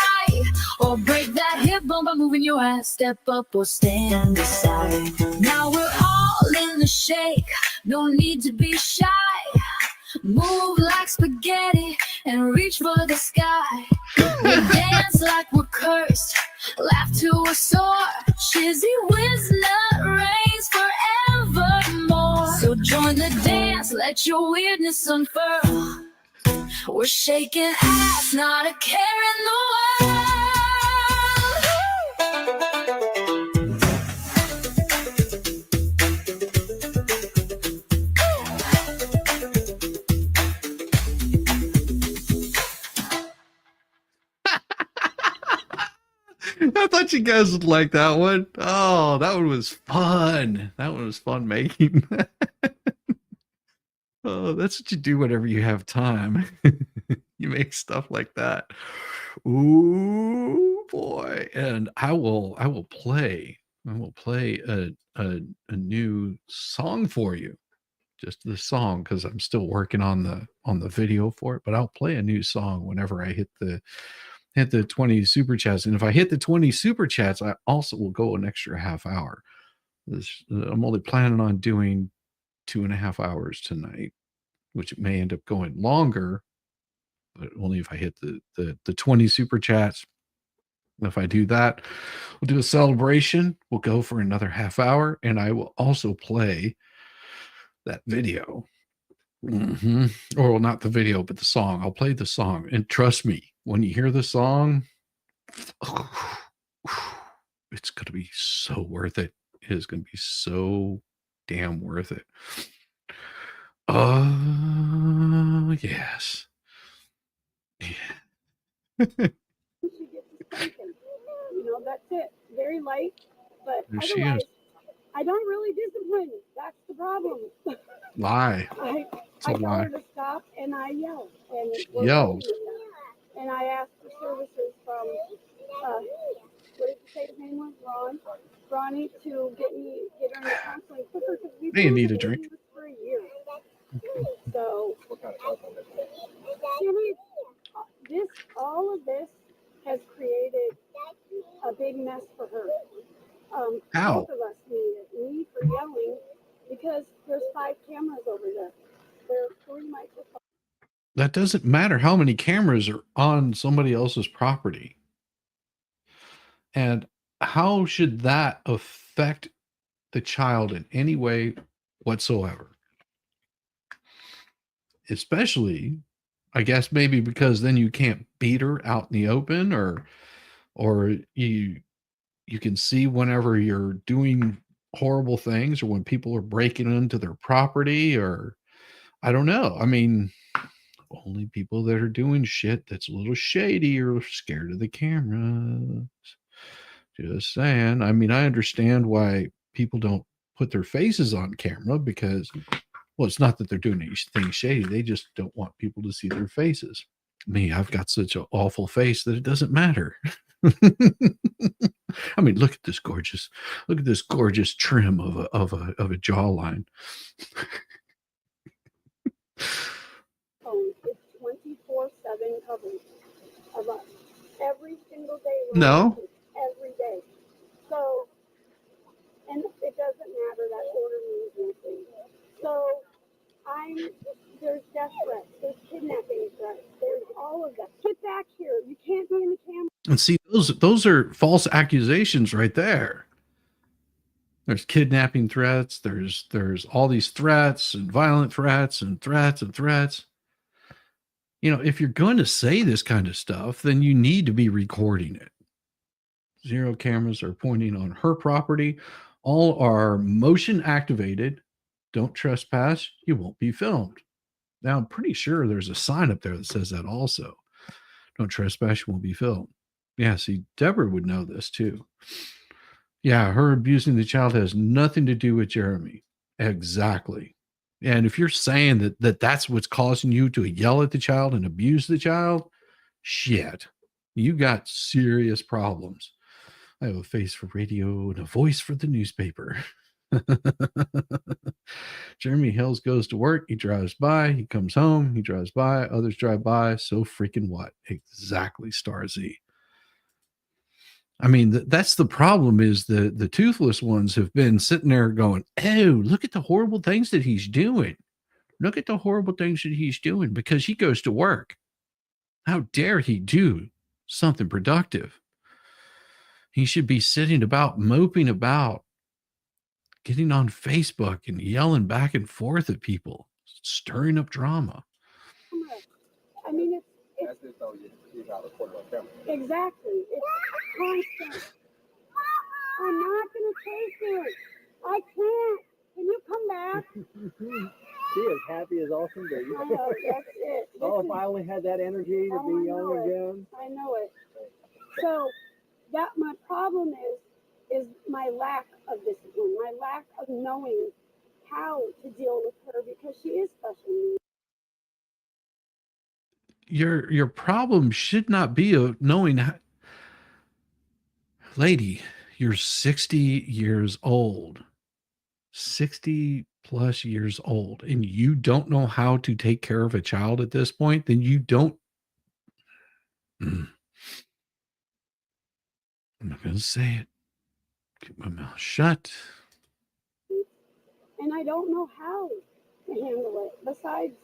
Speaker 5: or break that hip bone by moving your ass. Step up or stand aside. Now we're all in the shake, no need to be shy. Move like spaghetti and reach for the sky. We dance like we're cursed, laugh to a sore. Shizzy whiz nut reigns forevermore. So join the dance, let your weirdness unfurl. We're shaking ass, not a care in the world.
Speaker 2: I thought you guys would like that one. Oh, that one was fun. That one was fun making. Oh, that's what you do whenever you have time. You make stuff like that. Ooh, boy. And I will play a new song for you. Just the song, because I'm still working on the video for it, but I'll play a new song whenever I hit the 20 super chats. And if I hit the 20 super chats, I also will go an extra half hour. I'm only planning on doing 2.5 hours tonight, which may end up going longer, but only if I hit the 20 super chats. If I do that, we'll do a celebration. We'll go for another half hour, and I will also play that video. Or well, not the video, but the song. I'll play the song. And trust me, when you hear the song, it's going to be so worth it. It is going to be so damn worth it. Oh, yes. Yeah.
Speaker 3: She gets a spanking. You know, that's it. Very light, but
Speaker 2: There she
Speaker 3: otherwise,
Speaker 2: is.
Speaker 3: I don't really discipline. That's the problem.
Speaker 2: Lie.
Speaker 3: I
Speaker 2: It's a
Speaker 3: tell
Speaker 2: lie.
Speaker 3: her to stop, and I yell. And
Speaker 2: She yells.
Speaker 3: And I ask for services from what did you say his name was? Ronnie, to get her into counseling quicker because we've
Speaker 2: Hey,
Speaker 3: been
Speaker 2: need a
Speaker 3: waiting
Speaker 2: drink?
Speaker 3: this for a year. So,
Speaker 4: What kind of telephone is it?
Speaker 3: Jimmy, all of this has created a big mess for her.
Speaker 2: How?
Speaker 3: Both of us need it. Me for yelling because there's 5 cameras over there. There are 3 microphones.
Speaker 2: That doesn't matter how many cameras are on somebody else's property. And how should that affect the child in any way whatsoever? Especially, I guess maybe because then you can't beat her out in the open, or you can see whenever you're doing horrible things or when people are breaking into their property, or I don't know. I mean, only people that are doing shit that's a little shady are scared of the cameras. Just saying. I mean, I understand why people don't put their faces on camera because, well, it's not that they're doing anything shady. They just don't want people to see their faces. Me, I've got such an awful face that it doesn't matter. I mean, look at this gorgeous trim of a jawline.
Speaker 3: It's 24/7 coverage of us every single day.
Speaker 2: No.
Speaker 3: Every day. So, and it doesn't matter, that order means nothing. So, there's death threats, there's kidnapping threats, there's all of that. Get back here. You can't be in the camera.
Speaker 2: And see, those are false accusations right there. There's kidnapping threats. There's all these threats and violent threats and threats and threats. You know, if you're going to say this kind of stuff, then you need to be recording it. 0 cameras are pointing on her property. All are motion activated. Don't trespass. You won't be filmed. Now, I'm pretty sure there's a sign up there that says that also. Don't trespass. You won't be filmed. Yeah, see, Deborah would know this too. Yeah, her abusing the child has nothing to do with Jeremy. Exactly. And if you're saying that's what's causing you to yell at the child and abuse the child, shit, you got serious problems. I have a face for radio and a voice for the newspaper. Jeremy Hales goes to work. He drives by. He comes home. He drives by. Others drive by. So freaking what? Exactly, Star Z. I mean, that's the problem is the toothless ones have been sitting there going, oh, look at the horrible things that he's doing. Look at the horrible things that he's doing because he goes to work. How dare he do something productive? He should be sitting about, moping about, getting on Facebook and yelling back and forth at people, stirring up drama.
Speaker 3: I mean, it's
Speaker 4: As if though you're not recording on camera.
Speaker 3: exactly. It's constant. I'm not going to chase you. I can't. Can you come back?
Speaker 6: She is happy as all can be.
Speaker 3: I know, that's it.
Speaker 6: Oh, if I only had that energy to be young again.
Speaker 3: I know it. So that my problem is my lack of discipline, my lack of knowing how to deal with her because she is special needs.
Speaker 2: Your problem should not be knowing how. Lady, you're 60 years old. 60 plus years old, and you don't know how to take care of a child at this point, then you don't. I'm not going to say it. Keep my mouth shut.
Speaker 3: And I don't know how to handle it besides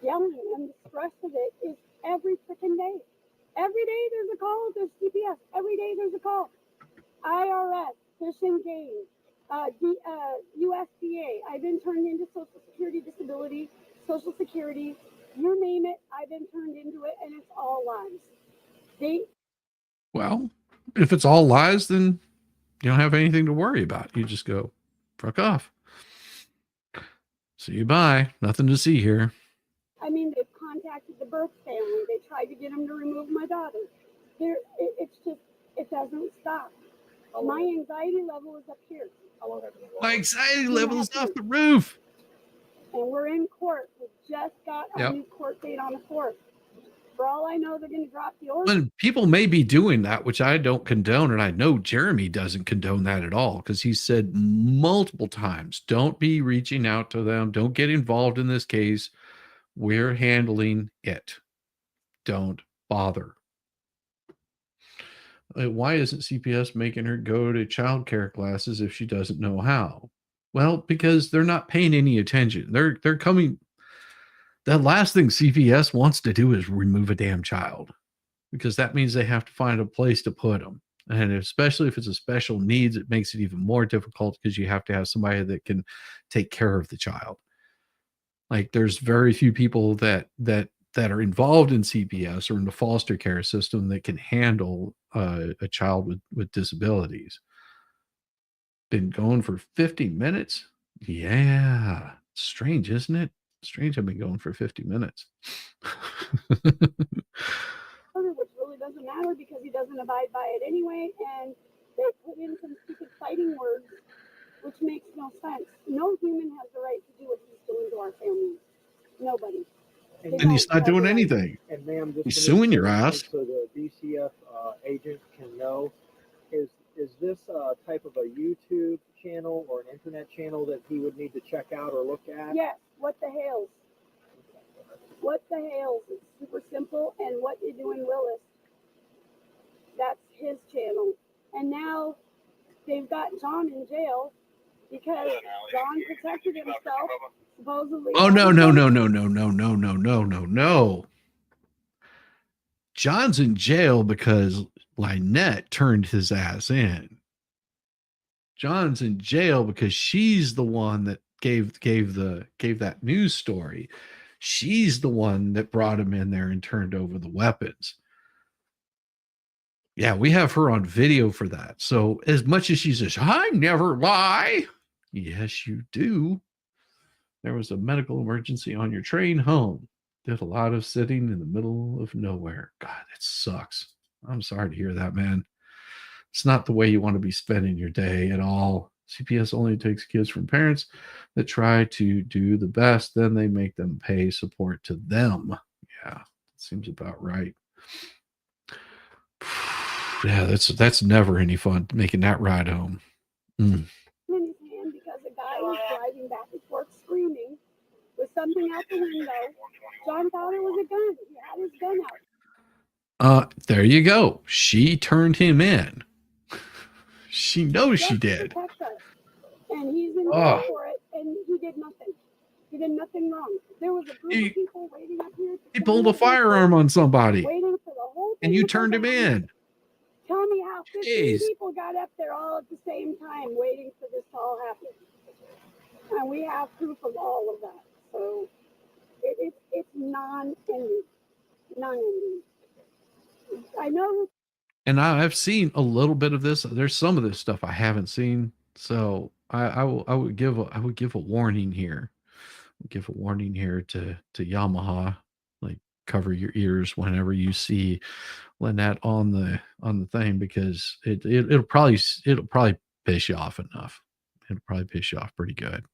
Speaker 3: yelling, and the stress of it is every freaking day. Every day there's a call, there's CPS. Every day there's a call. IRS, Fish and Game, USDA. I've been turned into Social Security Disability, Social Security, you name it, I've been turned into it, and it's all lies.
Speaker 2: Well, if it's all lies, then you don't have anything to worry about. You just go, fuck off. See you bye. Nothing to see here.
Speaker 3: I mean, they've contacted the birth family. They tried to get them to remove my daughter. It's just, it doesn't stop. My anxiety level is up here.
Speaker 2: My anxiety level is off the roof.
Speaker 3: And we're in court. We just got a new court date on the 4th For all I know, they're going to drop the order.
Speaker 2: And people may be doing that, which I don't condone. And I know Jeremy doesn't condone that at all, because he said multiple times, don't be reaching out to them. Don't get involved in this case. We're handling it. Don't bother. Why isn't CPS making her go to childcare classes if she doesn't know how? Well, because they're not paying any attention. They're coming. The last thing CPS wants to do is remove a damn child, because that means they have to find a place to put them. And especially if it's a special needs, it makes it even more difficult, because you have to have somebody that can take care of the child. Like, there's very few people that are involved in CPS or in the foster care system that can handle a child with disabilities. Been going for 50 minutes? Yeah. Strange, isn't it? Strange I've been going for 50 minutes.
Speaker 3: Which really doesn't matter because he doesn't abide by it anyway, and they put in some stupid fighting words, which makes no sense. No human has the right to do what he's doing to our families. Nobody.
Speaker 2: And he's not doing anything.
Speaker 6: And ma'am, just
Speaker 2: He's
Speaker 6: to make
Speaker 2: suing your
Speaker 6: sure,
Speaker 2: ass.
Speaker 6: so the DCF agent can know, is this type of a YouTube channel or an internet channel that he would need to check out or look at?
Speaker 3: Yes, WhatTheHales. WhatTheHales. It's super simple, and What You Doing Willis. That's his channel. And now they've got John in jail because John protected himself, supposedly.
Speaker 2: Oh, no. John's in jail because Lynette turned his ass in. John's in jail because she's the one that gave that news story. She's the one that brought him in there and turned over the weapons. Yeah, we have her on video for that. So as much as she says, I never lie. Yes, you do. There was a medical emergency on your train home. Did a lot of sitting in the middle of nowhere. God, that sucks. I'm sorry to hear that, man. It's not the way you want to be spending your day at all. CPS only takes kids from parents that try to do the best. Then they make them pay support to them. Yeah, seems about right. Yeah, that's never any fun, making that ride home.
Speaker 3: In his hand because a guy was driving back and forth screaming with something out the window. John thought it was a gun. He had his gun out.
Speaker 2: There you go. She turned him in. She knows she did.
Speaker 3: And he's in jail for it, and he did nothing. He did nothing wrong. There was a group of people waiting up here.
Speaker 2: He pulled a firearm on somebody.
Speaker 3: Waiting for the whole thing.
Speaker 2: And you turned him in.
Speaker 3: Tell me how 15 people got up there all at the same time waiting for this to all happen. And we have proof of all of that. So it's non-ending. Non-ending. I know.
Speaker 2: And I've seen a little bit of this. There's some of this stuff I haven't seen. So I would give a warning here. Give a warning here to Yamaha. Like, cover your ears whenever you see Lynette on the thing, because it'll probably piss you off enough. It'll probably piss you off pretty good.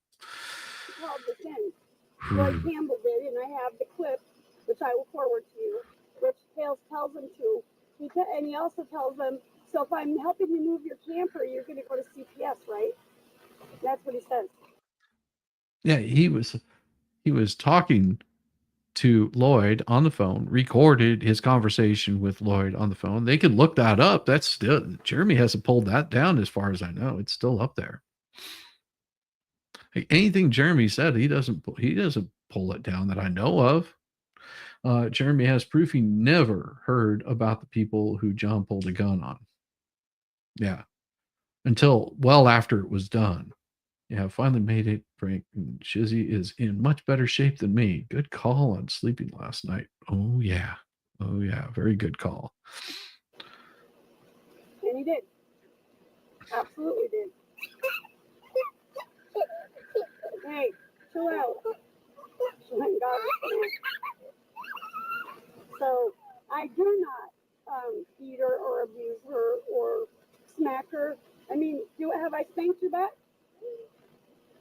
Speaker 3: Called this in. Lloyd Campbell did, and I have the clip, which I will forward to you, which Hales tells him to. And he also tells them, so if I'm helping you move your camper, you're going to go to CPS, right? That's what he says.
Speaker 2: Yeah, he was talking to Lloyd on the phone, recorded his conversation with Lloyd on the phone. They could look that up. That's still, Jeremy hasn't pulled that down as far as I know. It's still up there. Anything Jeremy said, he doesn't pull it down that I know of. Jeremy has proof he never heard about the people who John pulled a gun on. Yeah. Until well after it was done. Yeah, finally made it, Frank. Shizzy is in much better shape than me. Good call on sleeping last night. Oh, yeah. Oh, yeah. Very good call.
Speaker 3: And he did. Absolutely did. Hey, chill out. So I do not beat her or abuse her or smack her. I mean, have I spanked your butt?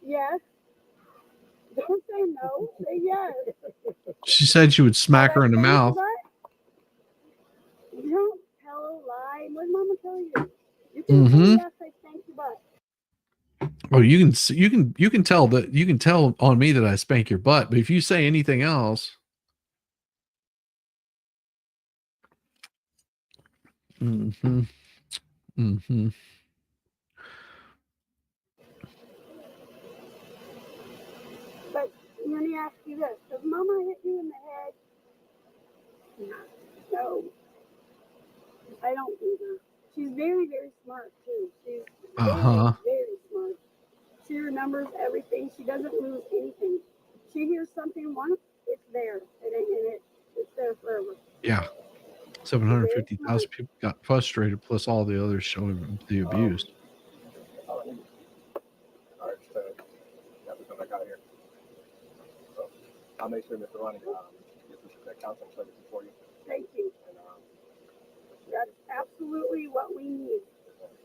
Speaker 3: Yes. Don't say no. Say yes.
Speaker 2: She said she would smack her in the mouth.
Speaker 3: tell you. You can say yes, I spank your butt.
Speaker 2: Oh, you can tell on me that I spank your butt, but if you say anything else, mm-hmm.
Speaker 3: But let me ask you this: does Mama hit you in the head? No, I don't either. She's very, very smart too. She's very, very smart. She remembers everything. She doesn't lose anything. She hears something once, it's there, and it's there forever.
Speaker 2: Yeah. 750,000 people got frustrated, plus all the others showing the abuse.
Speaker 4: All right, so that's what I got here. So I'll make sure Mr. Ronnie gets the counseling services for you.
Speaker 3: Thank you. And, that's absolutely what we need.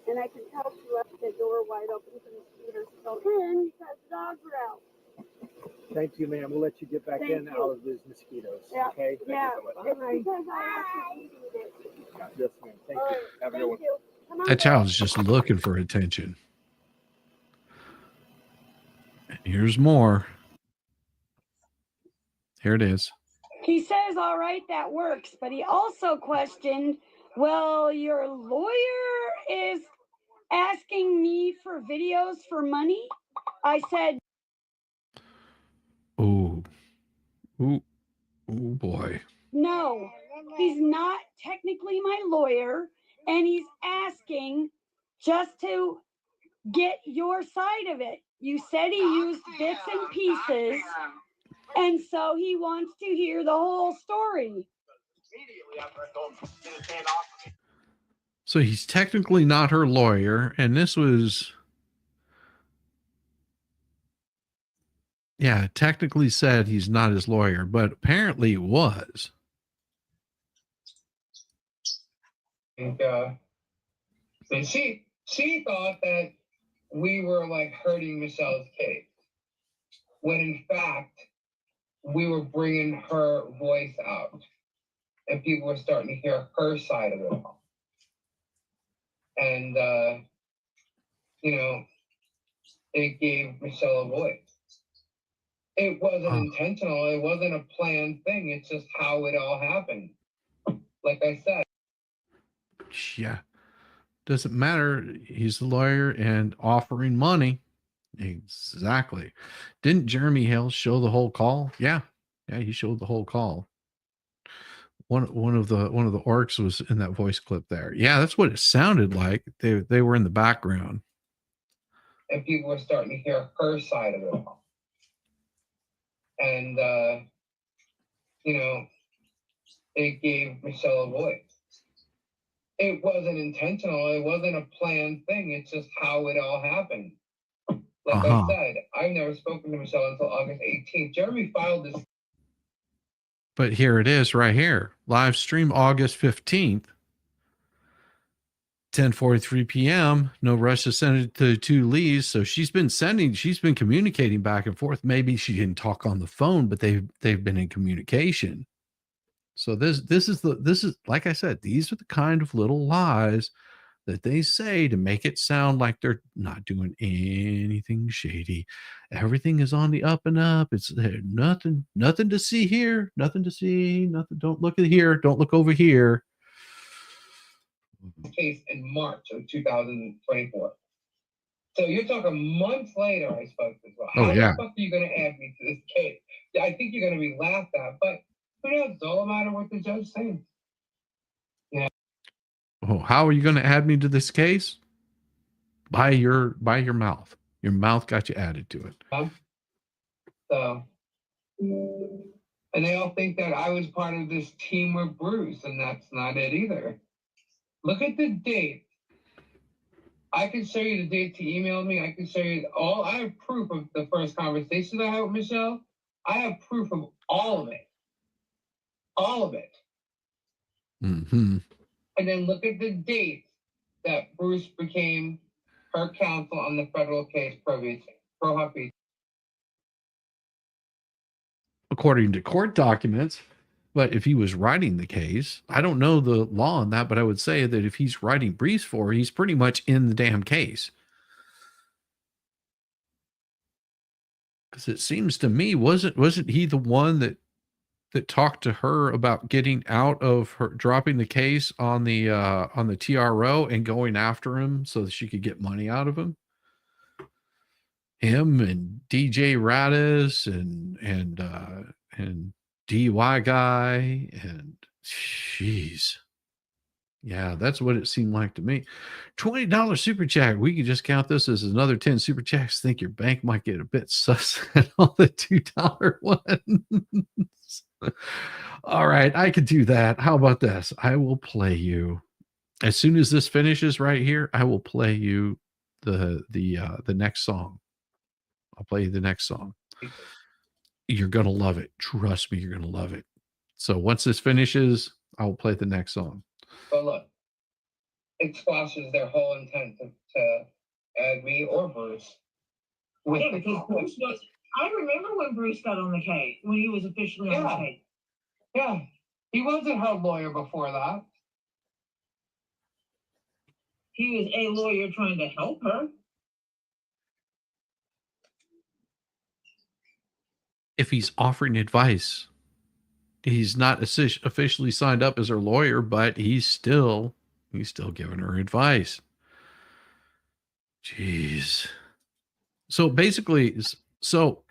Speaker 3: And I can tell she left the door wide open for the mosquitoes to go in because the dogs are out.
Speaker 6: Thank you, ma'am. We'll let you get back in out of those mosquitoes.
Speaker 3: Yeah.
Speaker 6: Okay?
Speaker 3: Yeah. It's because I have to feed it.
Speaker 6: Yes, ma'am. Thank you.
Speaker 4: Have a good one.
Speaker 3: Come on,
Speaker 2: That child's just looking for attention. And here's more. Here it is.
Speaker 3: He says, all right, that works. But he also questioned, well, your lawyer is asking me for videos for money. I said,
Speaker 2: Oh boy.
Speaker 3: no, he's not technically my lawyer. And he's asking just to get your side of it. You said he used bits and pieces. And so he wants to hear the whole story.
Speaker 2: So he's technically not her lawyer, and this was, yeah, technically said he's not his lawyer, but apparently it was.
Speaker 7: And she thought that we were like hurting Michelle's case, when in fact we were bringing her voice out, and people were starting to hear her side of it all. And it gave Michelle a voice. It wasn't intentional. It wasn't a planned thing. It's just how it all happened. Like I said.
Speaker 2: Yeah. Doesn't matter. He's the lawyer and offering money. Exactly. Didn't Jeremy Hales show the whole call? Yeah. Yeah, he showed the whole call. One of the orcs was in that voice clip there. Yeah, that's what it sounded like. They were in the background.
Speaker 7: And people were starting to hear her side of it all. And it gave Michelle a voice. It wasn't intentional. It wasn't a planned thing. It's just how it all happened. Like I said, I've never spoken to Michelle until August 18th. Jeremy filed this.
Speaker 2: But here it is right here. Live stream August 15th, 10:43 p.m. No rush to send it to two Lees. So she's been communicating back and forth. Maybe she didn't talk on the phone, but they've been in communication. So this is like I said, these are the kind of little lies that they say to make it sound like they're not doing anything shady. Everything is on the up and up. It's nothing to see here, nothing to see, nothing. Don't look at here. Don't look over here.
Speaker 7: Case in March of 2024. So you're talking months later, I spoke as well. How the fuck are you going to add me to this case? I think you're going to be laughed at, but who knows? It's all a matter of what the judge says. Yeah.
Speaker 2: Oh, how are you going to add me to this case? By your mouth. Your mouth got you added to it.
Speaker 7: So, and they all think that I was part of this team with Bruce, and that's not it either. Look at the date. I can show you the dates he emailed me. I can show you all. I have proof of the first conversations I had with Michelle. I have proof of all of it. All of it.
Speaker 2: Mm-hmm.
Speaker 7: And then look at the date that Bruce became her counsel on the federal case pro Huffy.
Speaker 2: According to court documents, But if he was writing the case, I don't know the law on that, but I would say that if he's writing briefs for, he's pretty much in the damn case. Because it seems to me, wasn't he the one that talked to her about getting out of her, dropping the case on the TRO and going after him so that she could get money out of him? Him and DJ Radis and DY guy, and jeez. Yeah, that's what it seemed like to me. $20 super chat. We could just count this as another 10 super chats. Think your bank might get a bit sus at all the $2 ones. All right, I could do that. How about this? I will play you as soon as this finishes right here. I will play you the next song. I'll play you the next song. You're gonna love it. Trust me, you're gonna love it. So once this finishes, I will play the next song.
Speaker 7: But look, it squashes their whole intent to add me or Bruce.
Speaker 8: Yeah, because Bruce was. I remember when Bruce got on the case, when he was officially on the case.
Speaker 7: Yeah, he wasn't her lawyer before that.
Speaker 8: He was a lawyer trying to help her.
Speaker 2: If he's offering advice, he's not officially signed up as her lawyer, but he's still giving her advice. Jeez. So basically, so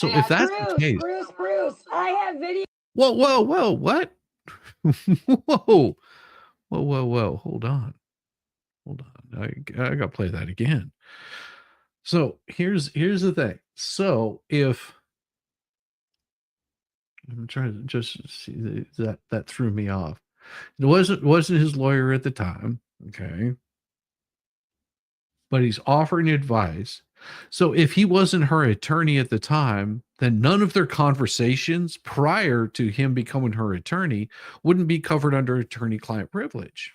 Speaker 2: if that's the case,
Speaker 3: Bruce, I have video.
Speaker 2: whoa, what? whoa. Hold on. I gotta play that again. So here's the thing. So if I'm trying to just see that threw me off. It wasn't his lawyer at the time, okay? But he's offering advice. So if he wasn't her attorney at the time, then none of their conversations prior to him becoming her attorney wouldn't be covered under attorney-client privilege.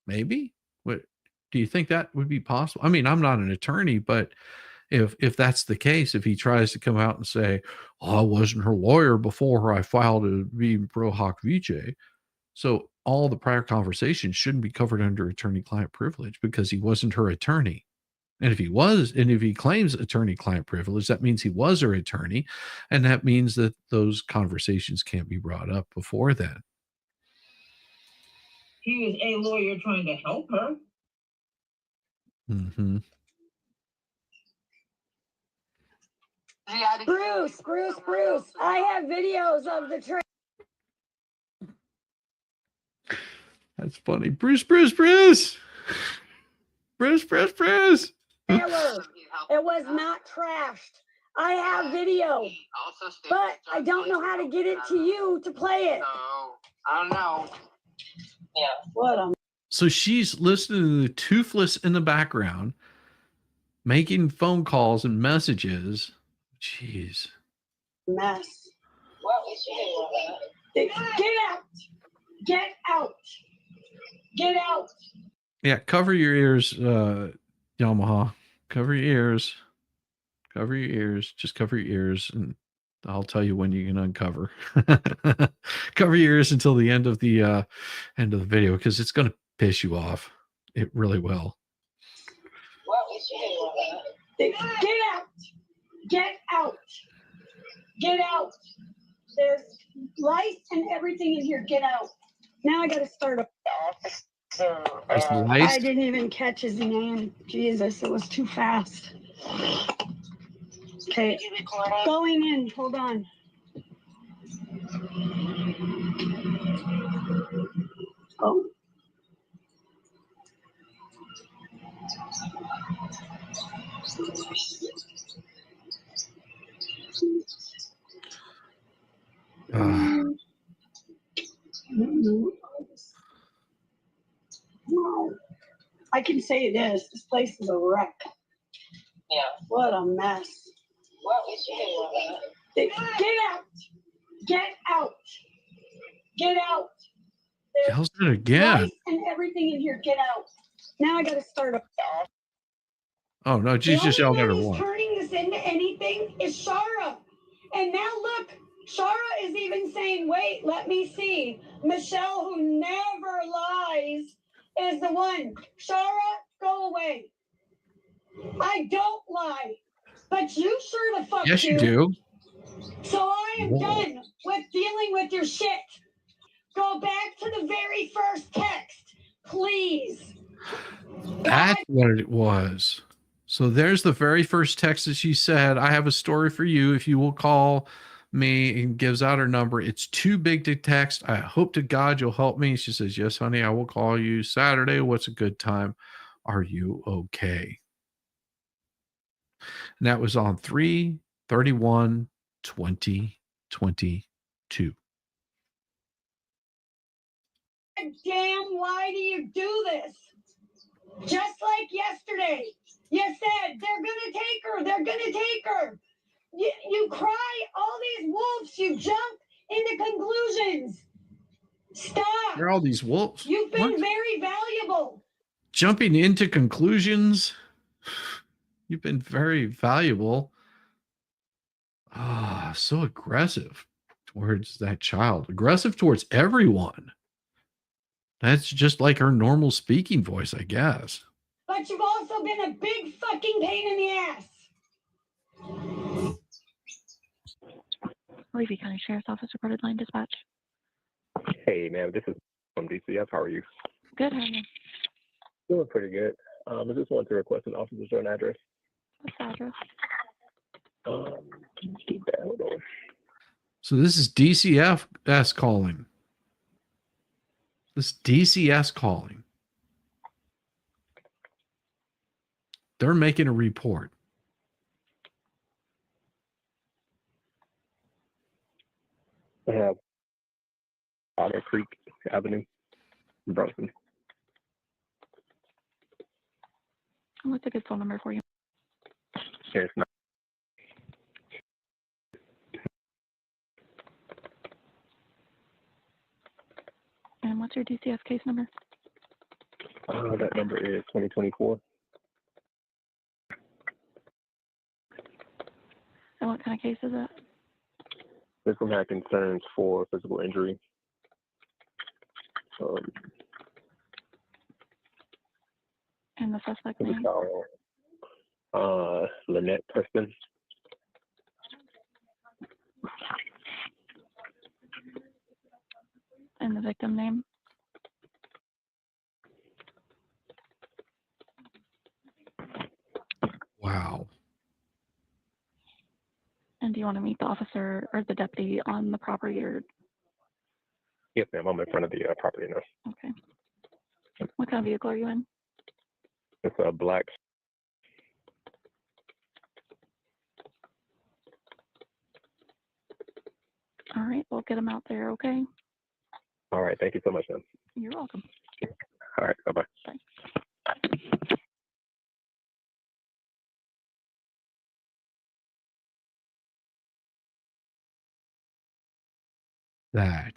Speaker 2: Maybe? What do you think that would be possible? I mean, I'm not an attorney, but if that's the case, if he tries to come out and say, "Oh, I wasn't her lawyer before I filed a be pro hoc vice," so all the prior conversations shouldn't be covered under attorney-client privilege because he wasn't her attorney. And if he was, and if he claims attorney-client privilege, that means he was her attorney, and that means that those conversations can't be brought up before then.
Speaker 8: He was a lawyer trying to help her.
Speaker 2: Mm-hmm.
Speaker 3: Bruce, I have videos of the train.
Speaker 2: That's funny. Bruce.
Speaker 3: It was not trashed. I have video, but I don't know how to get it to you to play it.
Speaker 7: I don't know.
Speaker 8: Yeah. What?
Speaker 2: So she's listening to the Toothless in the background, making phone calls and messages. Jeez.
Speaker 3: Mess.
Speaker 8: What was she doing?
Speaker 3: Get out.
Speaker 2: Yeah, cover your ears, Yamaha. Cover your ears. Just cover your ears, and I'll tell you when you can uncover. Cover your ears until the end of the video, because it's going to piss you off. It really will.
Speaker 8: What was she doing?
Speaker 3: Get out. There's lice and everything in here. Get out. Now I got to start up. I didn't even catch his name. Jesus, it was too fast. Okay, going in. Hold on. Oh. No. I can say this place is a wreck.
Speaker 8: Yeah.
Speaker 3: What a mess.
Speaker 8: What was she doing?
Speaker 3: Get out.
Speaker 2: Yells it again.
Speaker 3: Lice and everything in here. Get out. Now I got to start up.
Speaker 2: Oh no, she's just yelled at her once.
Speaker 3: Turning this into anything is Shara. And now look, Shara is even saying, wait, let me see. Michelle, who never lies, is the one. Shara, go away. I don't lie, but you sure the fuck
Speaker 2: Yes, you do.
Speaker 3: So I am
Speaker 2: Whoa.
Speaker 3: done with dealing with your shit. Go back to the very first text, please.
Speaker 2: That's what it was. So there's the very first text that she said, I have a story for you if you will call me, and gives out her number. It's too big to text. I hope to God you'll help me. She says, yes, honey, I will call you Saturday. What's a good time? Are you okay? And that was on 3/31/2022.
Speaker 3: Damn, why do you do this? Just like yesterday, you said they're gonna take her, they're gonna take her. You cry all these wolves, you jump into conclusions. Stop.
Speaker 2: There are all these wolves.
Speaker 3: You've been
Speaker 2: What?
Speaker 3: very valuable.
Speaker 2: Jumping into conclusions. You've been very valuable. Ah, so aggressive towards that child, aggressive towards everyone. That's just like her normal speaking voice, I guess.
Speaker 3: But you've also been a big fucking pain in the ass.
Speaker 9: Levy County Sheriff's Office reported line dispatch.
Speaker 4: Hey, man, this is from DCF. How are you?
Speaker 9: Good, how are you?
Speaker 4: Doing pretty good. I just wanted to request an officer's own address.
Speaker 9: What's the address?
Speaker 4: Hold on.
Speaker 2: So this is DCFS calling. This DCS calling. They're making a report.
Speaker 4: I have Otter Creek Avenue, Brunson.
Speaker 9: What's a good phone number for you?
Speaker 4: Here, it's not.
Speaker 9: And what's your DCF case number?
Speaker 4: That number is 2024.
Speaker 9: And what kind of case is it?
Speaker 4: This one had concerns for physical injury.
Speaker 9: And the suspect
Speaker 4: It
Speaker 9: name?
Speaker 4: was Lynette Preston.
Speaker 9: And the victim name?
Speaker 2: Wow.
Speaker 9: And do you want to meet the officer or the deputy on the property or?
Speaker 4: Yes, ma'am. I'm in front of the property now.
Speaker 9: Okay. What kind of vehicle are you in?
Speaker 4: It's a black.
Speaker 9: All right, we'll get him out there, okay?
Speaker 4: All right. Thank you so much, ma'am.
Speaker 9: You're welcome.
Speaker 4: All right. Bye-bye.
Speaker 9: Bye.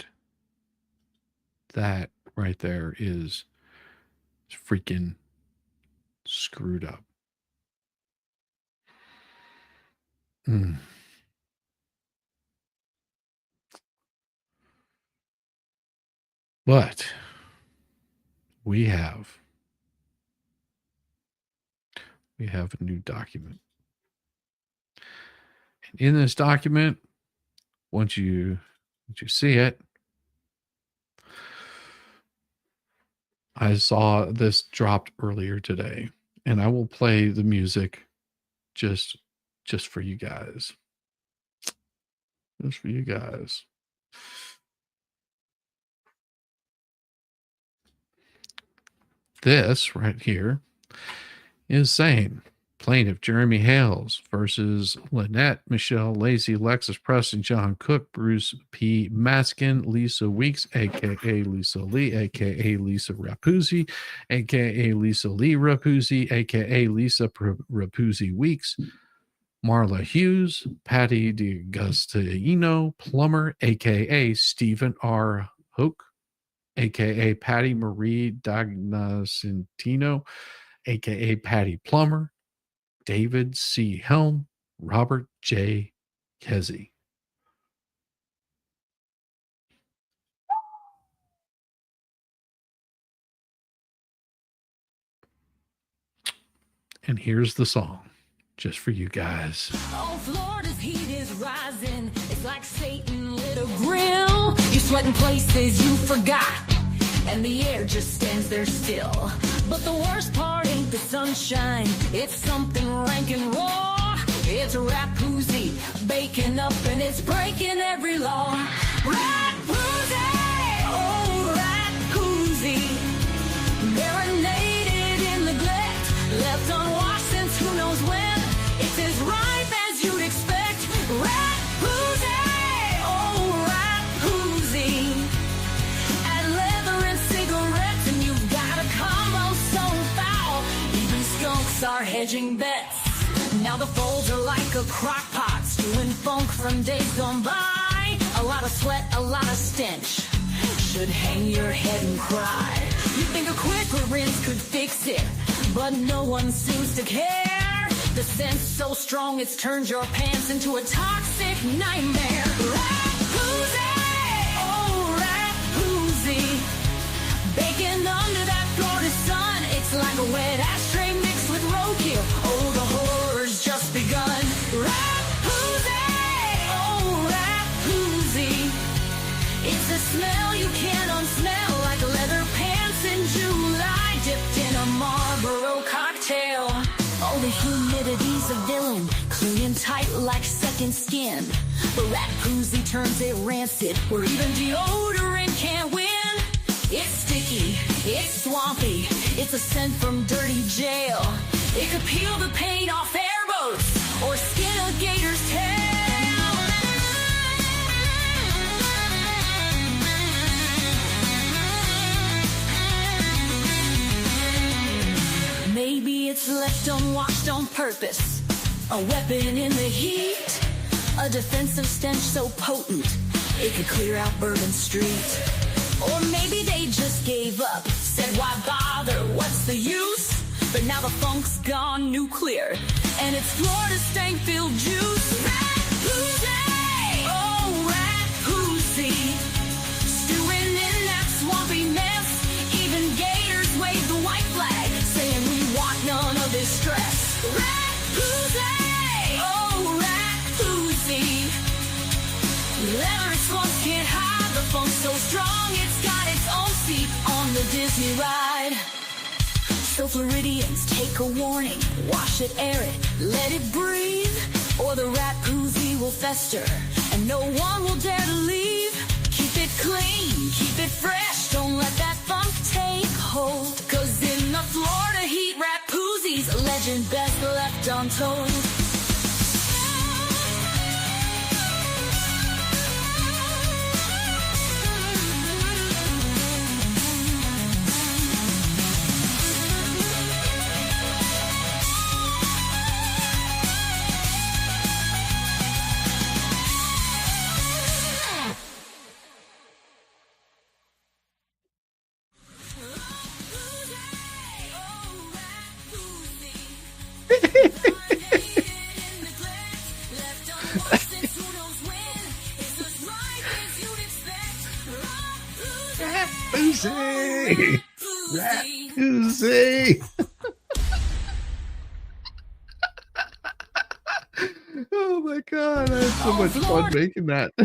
Speaker 2: That right there is freaking screwed up. Mm. But we have a new document. And in this document, once you see it, I saw this dropped earlier today, and I will play the music just for you guys. Just for you guys. This right here is saying plaintiff Jeremy Hales versus Lynette Michelle Lacey, Lexus Preston, John Cook, Bruce P. Maskin, Lisa Weeks, aka Lisa Lee, aka Lisa Rapuzzi, aka Lisa Lee Rapuzzi, aka Lisa Rapuzzi Weeks, Marla Hughes, Patty DiGustino Plummer, aka Stephen R. Hoke, aka Patty Marie Dagnasentino, aka Patty Plummer, David C. Helm, Robert J. Kesey. And here's the song just for you guys.
Speaker 5: Oh, Florida's heat is rising. It's like Satan lit a grill. You sweat in places you forgot, and the air just stands there still. But the worst part ain't the sunshine. It's something rank and raw. It's a Rapuzzi baking up, and it's breaking every law. Rapuzzi, oh Rapuzzi, marinated in neglect, left unwashed since who knows when. It's as ripe as you'd expect. Rapuzzi, oh Rapuzzi, add leather and cigarettes, and you've got a combo so foul, even skunks are hedging bets. Now the folds are like a crock pot, stewing funk from days gone by. A lot of sweat, a lot of stench, should hang your head and cry. You think a quick rinse could fix it, but no one seems to care. The scent's so strong it's turned your pants into a toxic nightmare. Rapuzzi, oh Rapuzzi, baking under that Florida sun. It's like a wet ashtray mixed with roadkill. Oh, the horror's just begun. Rapuzzi, oh Rapuzzi, it's a smell you can't unsmell, like leather pants in July, dipped in a Marlboro cocktail. Oh, the humidity's a villain, clinging tight like second skin. But Rapuzzi turns it rancid, where even deodorant can't win. It's sticky, it's swampy, it's a scent from dirty jail. It could peel the paint off airboats, or skin a gator's tail. Maybe it's left unwashed on purpose, a weapon in the heat, a defensive stench so potent it could clear out Bourbon Street. Or maybe they just gave up, said why bother, what's the use? But now the funk's gone nuclear, and it's Florida stank-filled juice. Rapuzzi, oh Rapuzzi, stewing in that swampy mess. Even gators wave the white flag, saying we want none of this stress. Rapuzzi, oh Rapuzzi, leather swamps can't hide the funk so strong it's got its own seat on the Disney ride. So Floridians, take a warning, wash it, air it, let it breathe, or the Rapuzzi will fester, and no one will dare to leave. Keep it clean, keep it fresh, don't let that funk take hold, 'cause in the Florida heat, Rapuzzi's a legend best left untold.
Speaker 2: Rapuzzi! Rapuzzi! Oh my god, I had so much fun making that. I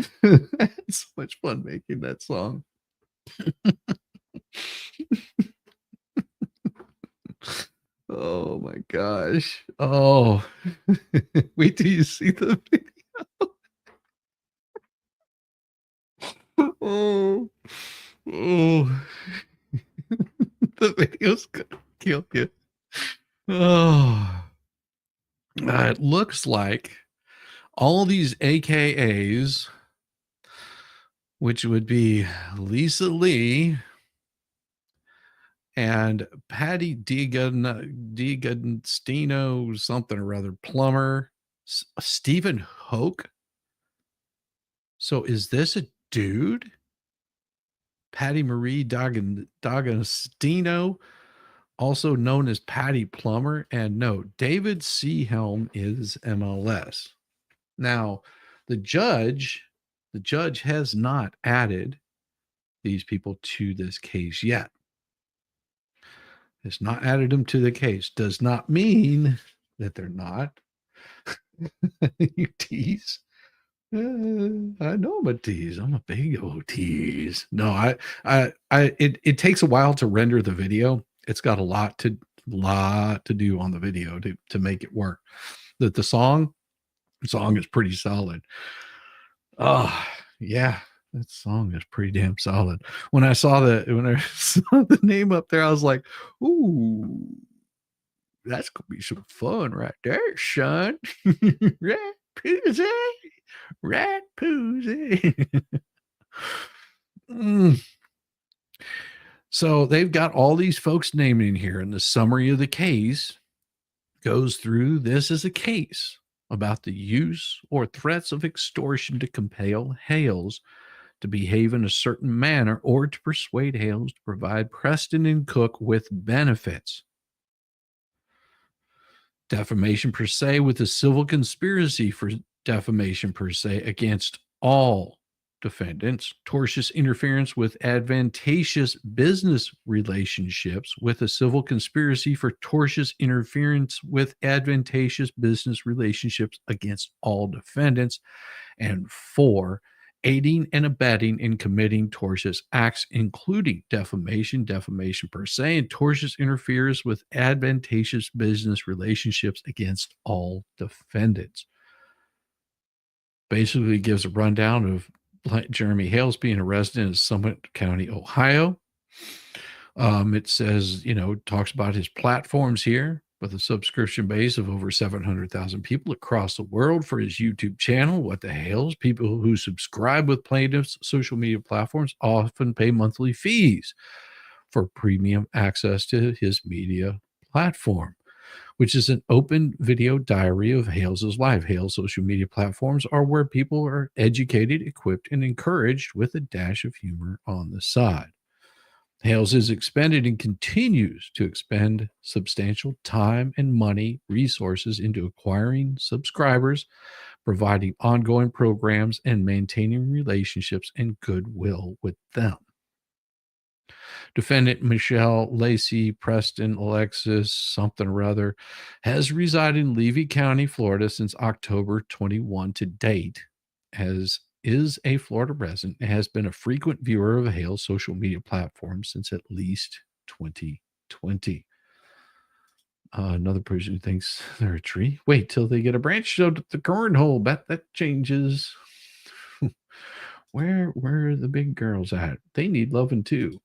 Speaker 2: had so much fun making that song. Oh my gosh. Oh, wait till you see the video. Oh, oh, the video's gonna kill you. Oh, it looks like all these AKAs, which would be Lisa Lee and Patty D'Agostino, something or other, plumber, Stephen Hoke. So is this a dude? Patty Marie D'Agostino, also known as Patty Plummer. And no, David Seahelm is MLS. Now, the judge has not added these people to this case yet. Has not added them to the case. Does not mean that they're not. You tease. I know I'm a tease. I'm a big old tease. No, it takes a while to render the video. It's got a lot to do on the video to make it work. The song is pretty solid. Oh, yeah. That song is pretty damn solid. When I saw the name up there, I was like, ooh, that's gonna be some fun right there, son. Rat Poozy. Rat Poozy. So they've got all these folks named in here, and the summary of the case goes through this as a case about the use or threats of extortion to compel Hales to behave in a certain manner or to persuade Hales to provide Preston and Cook with benefits. Defamation per se with a civil conspiracy for defamation per se against all defendants, tortious interference with advantageous business relationships with a civil conspiracy for tortious interference with advantageous business relationships against all defendants, and 4, aiding and abetting in committing tortious acts, including defamation, defamation per se, and tortious interference with advantageous business relationships against all defendants. Basically gives a rundown of Jeremy Hales being a resident of Summit County, Ohio. It says, talks about his platforms here with a subscription base of over 700,000 people across the world for his YouTube channel, WhatTheHales. People who subscribe with plaintiffs' social media platforms often pay monthly fees for premium access to his media platform, which is an open video diary of Hales' life. Hales' social media platforms are where people are educated, equipped, and encouraged with a dash of humor on the side. Hales has expended and continues to expend substantial time and money, resources into acquiring subscribers, providing ongoing programs, and maintaining relationships and goodwill with them. Defendant Michelle Lacey Preston Alexis something or other has resided in Levy County, Florida since October 21 to date, is a Florida resident and has been a frequent viewer of Hale's social media platforms since at least 2020. Another person who thinks they're a tree. Wait till they get a branch showed at the cornhole. Bet that changes. Where are the big girls at? They need loving too.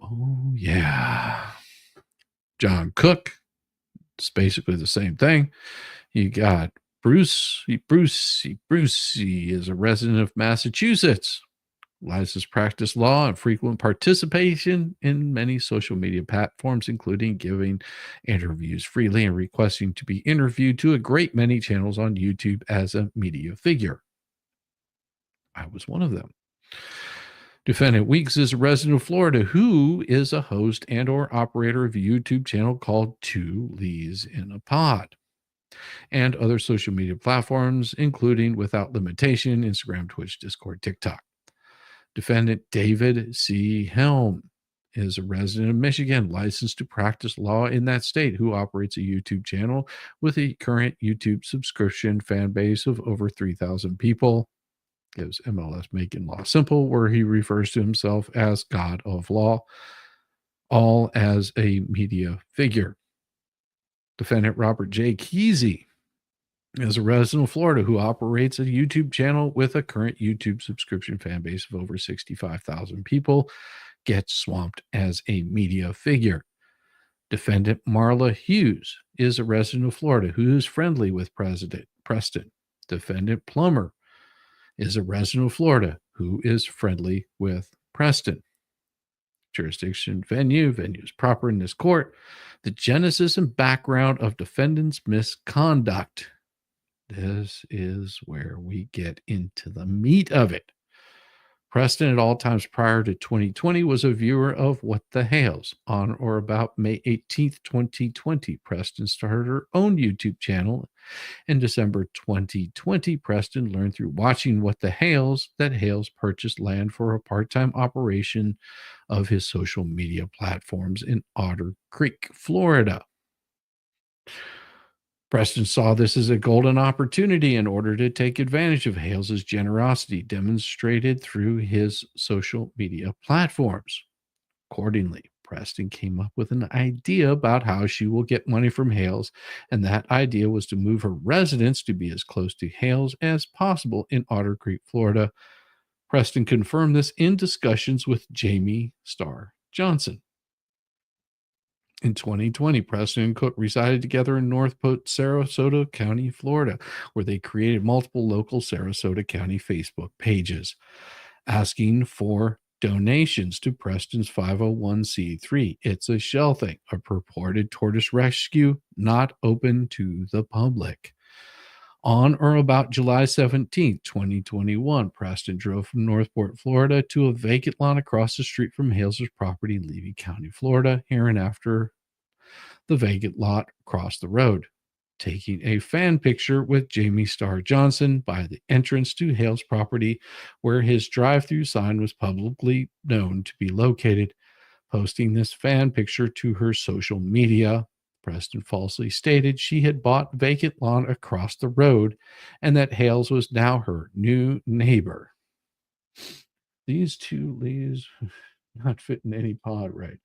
Speaker 2: Oh, yeah. John Cook. It's basically the same thing. You got Bruce. He is a resident of Massachusetts. Licensed practice law and frequent participation in many social media platforms, including giving interviews freely and requesting to be interviewed to a great many channels on YouTube as a media figure. I was one of them. Defendant Weeks is a resident of Florida who is a host and or operator of a YouTube channel called Two Lees in a Pod and other social media platforms, including without limitation, Instagram, Twitch, Discord, TikTok. Defendant David C. Helm is a resident of Michigan, licensed to practice law in that state, who operates a YouTube channel with a current YouTube subscription fan base of over 3,000 people. Gives MLS Making Law Simple, where he refers to himself as God of Law, all as a media figure. Defendant Robert J. Kesey is a resident of Florida who operates a YouTube channel with a current YouTube subscription fan base of over 65,000 people, gets swamped as a media figure. Defendant Marla Hughes is a resident of Florida who is friendly with President Preston. Defendant Plummer is a resident of Florida who is friendly with Preston. Jurisdiction, venue is proper in this court. The genesis and background of defendant's misconduct. This is where we get into the meat of it. Preston, at all times prior to 2020, was a viewer of What the Hales. On or about May 18th, 2020, Preston started her own YouTube channel. In December 2020, Preston learned through watching What the Hales that Hales purchased land for a part-time operation of his social media platforms in Otter Creek, Florida. Preston saw this as a golden opportunity in order to take advantage of Hales's generosity demonstrated through his social media platforms. Accordingly, Preston came up with an idea about how she will get money from Hales, and that idea was to move her residence to be as close to Hales as possible in Otter Creek, Florida. Preston confirmed this in discussions with Jamie Starr Johnson. In 2020, Preston and Cook resided together in North Sarasota County, Florida, where they created multiple local Sarasota County Facebook pages, asking for donations to Preston's 501c3. It's a shell thing, a purported tortoise rescue not open to the public. On or about July 17, 2021, Preston drove from Northport, Florida to a vacant lot across the street from Hales's property in Levy County, Florida, hereinafter the vacant lot across the road, taking a fan picture with Jamie Starr Johnson by the entrance to Hale's property where his drive-through sign was publicly known to be located. Posting this fan picture to her social media, Preston falsely stated she had bought vacant lawn across the road and that Hales was now her new neighbor. These two leaves not fit in any pod, right?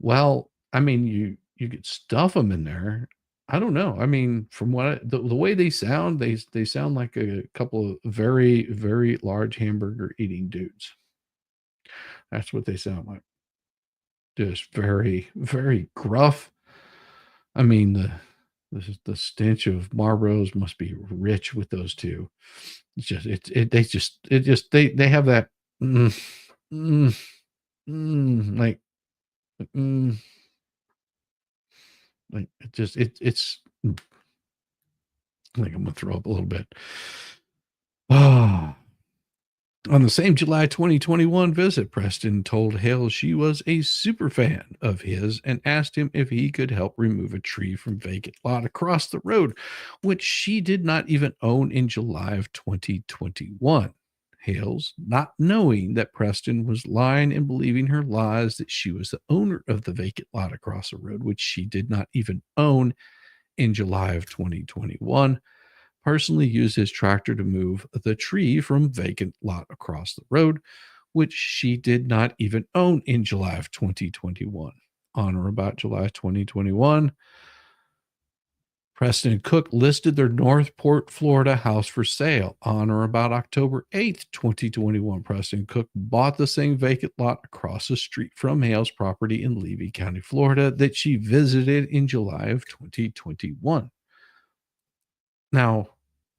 Speaker 2: Well, I mean, you could stuff them in there. I don't know. I mean, from what the way they sound, they sound like a couple of very, very large hamburger eating dudes. That's what they sound like. Just very, very gruff. I mean, the stench of Marlboros must be rich with those two. It's just they have that like it's like I'm gonna throw up a little bit. On the same July 2021 visit, Preston told Hales she was a super fan of his and asked him if he could help remove a tree from vacant lot across the road, which she did not even own in July of 2021. Hales, not knowing that Preston was lying and believing her lies that she was the owner of the vacant lot across the road, which she did not even own in July of 2021, personally used his tractor to move the tree from vacant lot across the road, which she did not even own in July of 2021. On or about July 2021, Preston and Cook listed their Northport, Florida house for sale. On or about October 8th, 2021, Preston and Cook bought the same vacant lot across the street from Hale's property in Levy County, Florida, that she visited in July of 2021. Now,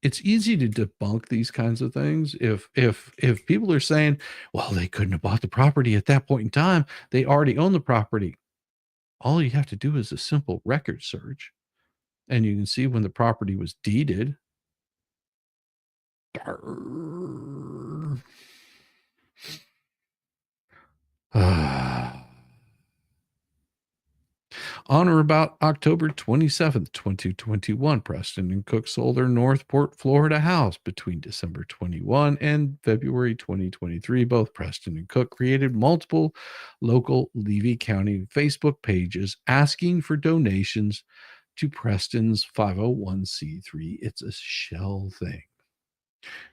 Speaker 2: it's easy to debunk these kinds of things if people are saying, well, they couldn't have bought the property at that point in time. They already own the property. All you have to do is a simple record search, and you can see when the property was deeded. On or about October 27th, 2021, Preston and Cook sold their Northport, Florida house. Between December 21 and February 2023, both Preston and Cook created multiple local Levy County Facebook pages asking for donations to Preston's 501c3. It's a shell thing.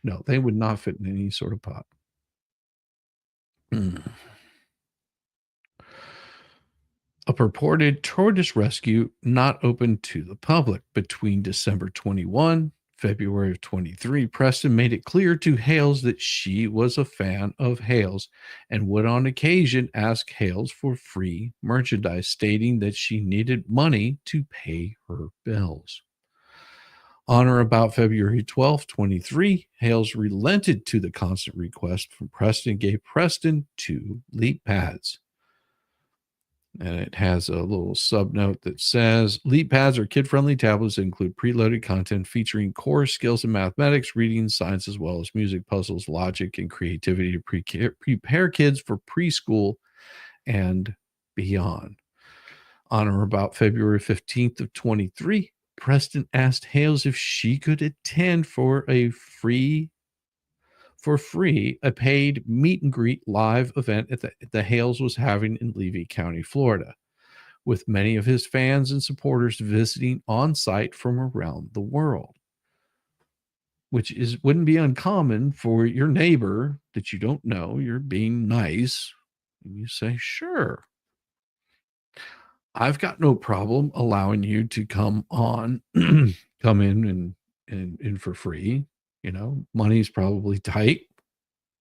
Speaker 2: No, they would not fit in any sort of pot. A purported tortoise rescue not open to the public. Between December 21, February of 23, Preston made it clear to Hales that she was a fan of Hales and would on occasion ask Hales for free merchandise, stating that she needed money to pay her bills. On or about February 12, 23, Hales relented to the constant request from Preston and gave Preston 2 leap pads. And it has a little subnote that says LeapPads are kid-friendly tablets that include preloaded content featuring core skills in mathematics, reading, science, as well as music, puzzles, logic, and creativity to prepare kids for preschool and beyond. On or about February 15th of 23, Preston asked Hales if she could attend for free a paid meet and greet live event at the Hales was having in Levy County, Florida, with many of his fans and supporters visiting on site from around the world, which wouldn't be uncommon for your neighbor that you don't know. You're being nice, and you say, "Sure, I've got no problem allowing you to come on, come in and for free. You know, money's probably tight.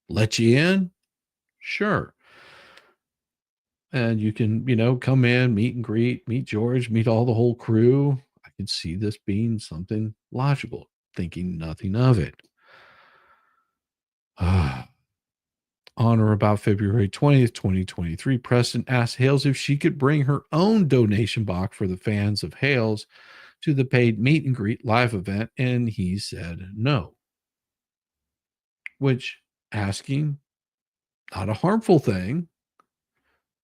Speaker 2: Let you in, sure." And you can, come in, meet and greet, meet George, meet all the whole crew. I could see this being something logical, thinking nothing of it. On or about February 20th, 2023, Preston asked Hales if she could bring her own donation box for the fans of Hales to the paid meet and greet live event, and he said no. Which, asking, not a harmful thing,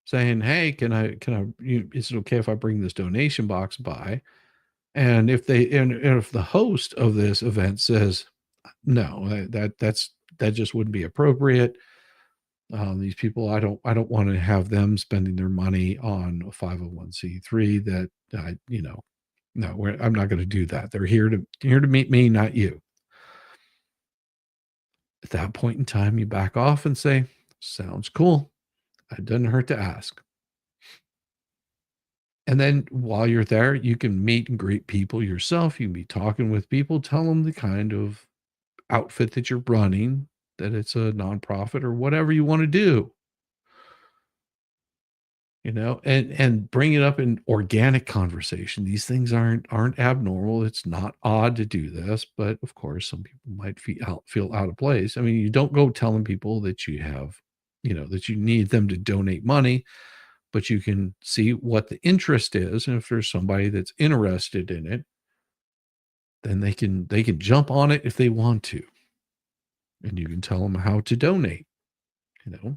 Speaker 2: saying, "Hey, is it okay if I bring this donation box by?" And if if the host of this event says no, that just wouldn't be appropriate. These people, I don't want to have them spending their money on a 501c3 that no, I'm not going to do that. They're here to meet me, not you. At that point in time, you back off and say, "Sounds cool. It doesn't hurt to ask." And then while you're there, you can meet and greet people yourself. You can be talking with people, tell them the kind of outfit that you're running, that it's a nonprofit or whatever you want to do, and bring it up in organic conversation. These things aren't abnormal. It's not odd to do this, but of course, some people might feel out of place. I mean, you don't go telling people that you have, that you need them to donate money, but you can see what the interest is. And if there's somebody that's interested in it, then they can jump on it if they want to. And you can tell them how to donate,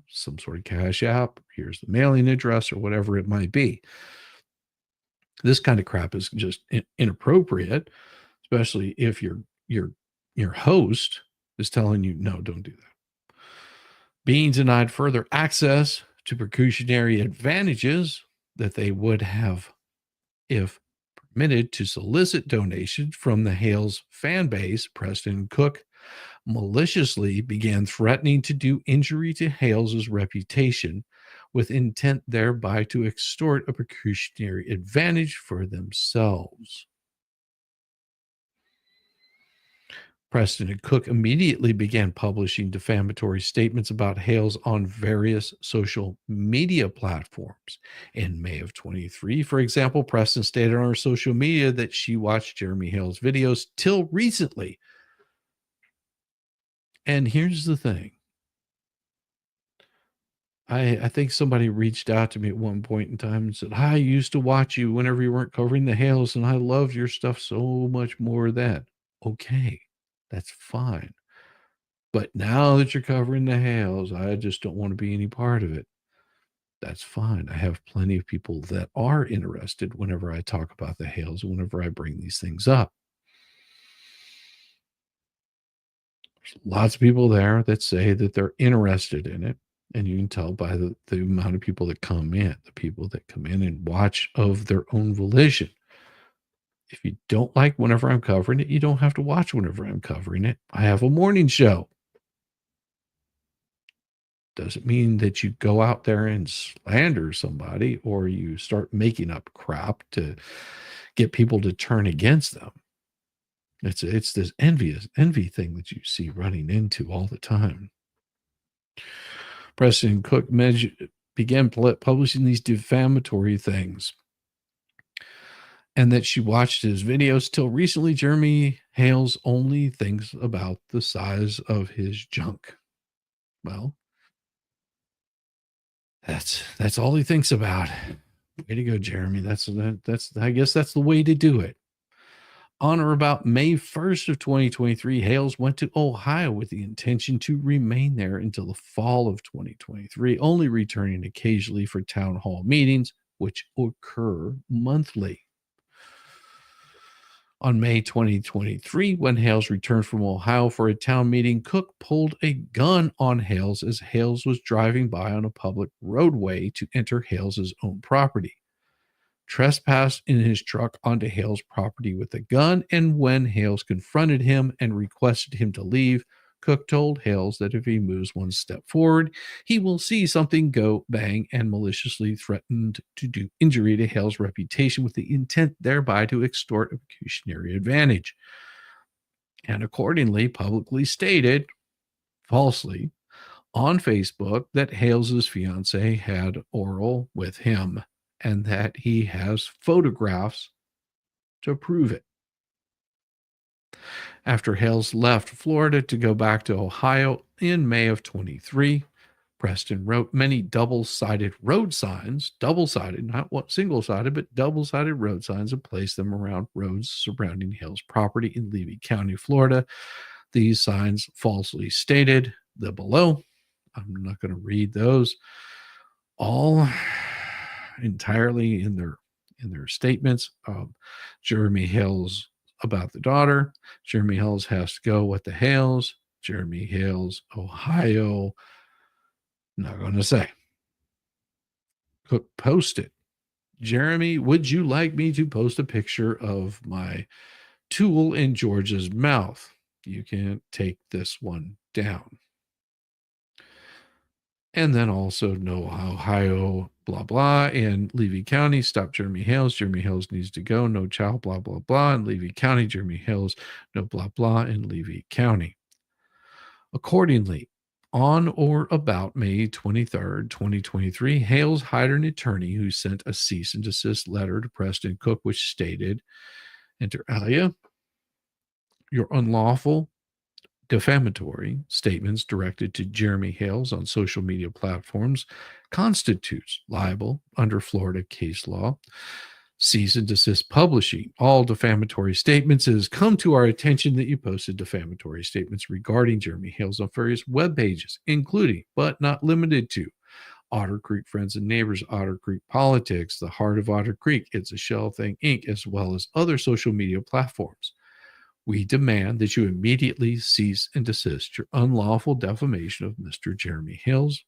Speaker 2: some sort of cash app, here's the mailing address or whatever it might be. This kind of crap is just inappropriate, especially if your host is telling you, "No, don't do that." Being denied further access to precautionary advantages that they would have if permitted to solicit donations from the Hales fan base, Preston Cook maliciously began threatening to do injury to Hales's reputation with intent thereby to extort a pecuniary advantage for themselves. Preston and Cook immediately began publishing defamatory statements about Hales on various social media platforms. In May of 23, for example, Preston stated on her social media that she watched Jeremy Hales' videos till recently. And here's the thing. I think somebody reached out to me at one point in time and said, "I used to watch you whenever you weren't covering the Hales, and I loved your stuff so much more then." Okay, that's fine. But now that you're covering the Hales, I just don't want to be any part of it. That's fine. I have plenty of people that are interested whenever I talk about the Hales, whenever I bring these things up. There's lots of people there that say that they're interested in it. And you can tell by the amount of people that come in, the people that come in and watch of their own volition. If you don't like whenever I'm covering it, you don't have to watch whenever I'm covering it. I have a morning show. Doesn't mean that you go out there and slander somebody or you start making up crap to get people to turn against them. It's this envy thing that you see running into all the time. Preston Cook began publishing these defamatory things, and that she watched his videos till recently. Jeremy Hales only thinks about the size of his junk. Well, that's all he thinks about. Way to go, Jeremy. That's I guess that's the way to do it. On or about May 1st of 2023, Hales went to Ohio with the intention to remain there until the fall of 2023, only returning occasionally for town hall meetings, which occur monthly. On May 2023, when Hales returned from Ohio for a town meeting, Cook pulled a gun on Hales as Hales was driving by on a public roadway to enter Hales's own property. Trespassed in his truck onto Hales' property with a gun, and when Hales confronted him and requested him to leave, Cook told Hales that if he moves one step forward, he will see something go bang, and maliciously threatened to do injury to Hales' reputation with the intent thereby to extort a pecuniary advantage. And accordingly, publicly stated, falsely, on Facebook that Hales's fiance had oral with him and that he has photographs to prove it. After Hales left Florida to go back to Ohio in May of 23, Preston wrote many double-sided road signs, double-sided, not what single-sided, but double-sided road signs, and placed them around roads surrounding Hales' property in Levy County, Florida. These signs falsely stated the below. I'm not going to read those all entirely in their statements. Jeremy Hales about the daughter. Jeremy Hales has to go. What the Hales? Jeremy Hales, Ohio. Not going to say. Cook posted. Jeremy, would you like me to post a picture of my tool in George's mouth? You can take this one down. And then also no Ohio, blah, blah, and Levy County, stop Jeremy Hales. Jeremy Hales needs to go. No child, blah, blah, blah, in Levy County. Jeremy Hales, no blah, blah, in Levy County. Accordingly, on or about May 23rd, 2023, Hales hired an attorney who sent a cease and desist letter to Preston Cook, which stated, inter alia, your unlawful defamatory statements directed to Jeremy Hales on social media platforms constitutes libel under Florida case law. Cease and desist publishing all defamatory statements. It has come to our attention that you posted defamatory statements regarding Jeremy Hales on various web pages, including, but not limited to, Otter Creek Friends and Neighbors, Otter Creek Politics, The Heart of Otter Creek, It's a Shell Thing, Inc., as well as other social media platforms. We demand that you immediately cease and desist your unlawful defamation of Mr. Jeremy Hales,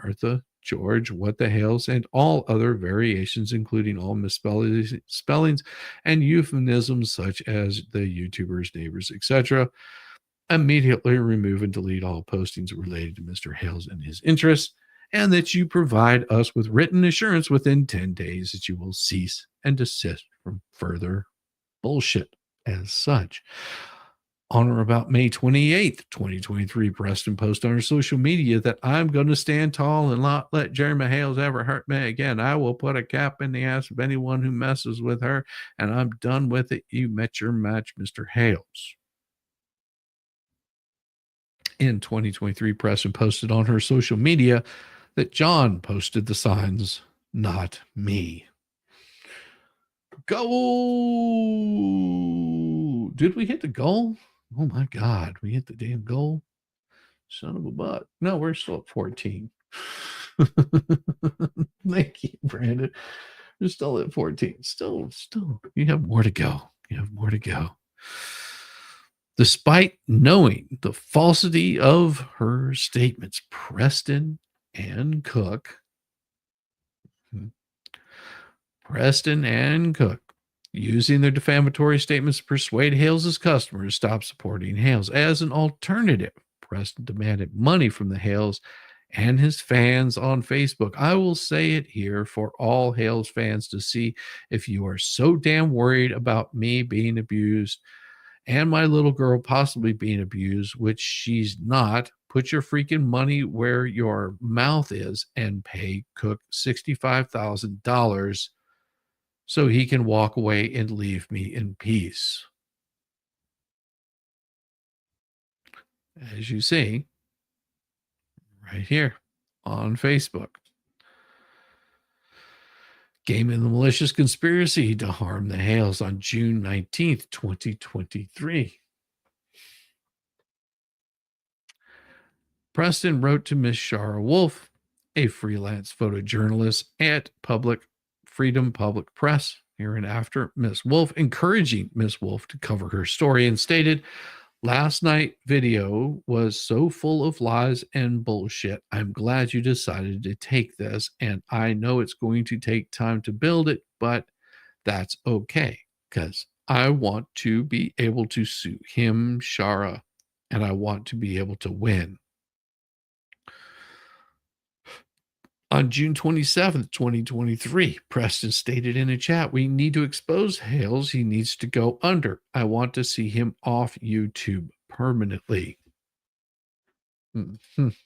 Speaker 2: Martha, George, WhatTheHales, and all other variations, including all misspellings and euphemisms such as the YouTubers, neighbors, etc. Immediately remove and delete all postings related to Mr. Hales and his interests, and that you provide us with written assurance within 10 days that you will cease and desist from further bullshit. As such, on or about May 28th, 2023, Preston posted on her social media that I'm going to stand tall and not let Jeremy Hales ever hurt me again. I will put a cap in the ass of anyone who messes with her, and I'm done with it. You met your match, Mr. Hales. In 2023, Preston posted on her social media that John posted the signs, not me. Goal! Did we hit the goal? Oh my God, we hit the damn goal. Son of a buck. No, we're still at 14. Thank you, Brandon. We're still at 14. Still, you have more to go. You have more to go. Despite knowing the falsity of her statements, Preston and Cook using their defamatory statements to persuade Hales' customers to stop supporting Hales. As an alternative, Preston demanded money from the Hales and his fans on Facebook. I will say it here for all Hales fans to see. If you are so damn worried about me being abused and my little girl possibly being abused, which she's not, put your freaking money where your mouth is and pay Cook $65,000 so he can walk away and leave me in peace. As you see, right here on Facebook. Game in the malicious conspiracy to harm the Hales on June 19th, 2023. Preston wrote to Miss Shara Wolf, a freelance photojournalist at Freedom Public Press, hereinafter Miss Wolf, encouraging Miss Wolf to cover her story, and stated, "Last night video was so full of lies and bullshit. I'm glad you decided to take this, and I know it's going to take time to build it, but that's okay, because I want to be able to sue him, Shara, and I want to be able to win." On June 27th, 2023, Preston stated in a chat, "We need to expose Hales. He needs to go under. I want to see him off YouTube permanently." Mhm.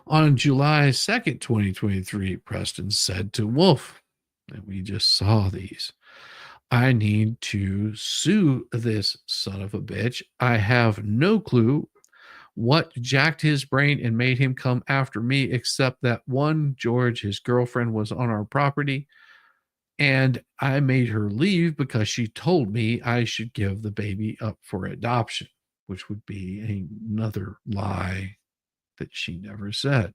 Speaker 2: On July 2nd, 2023, Preston said to Wolf, and we just saw these, "I need to sue this son of a bitch. I have no clue what jacked his brain and made him come after me, except that one, George, his girlfriend, was on our property, and I made her leave because she told me I should give the baby up for adoption," which would be another lie that she never said.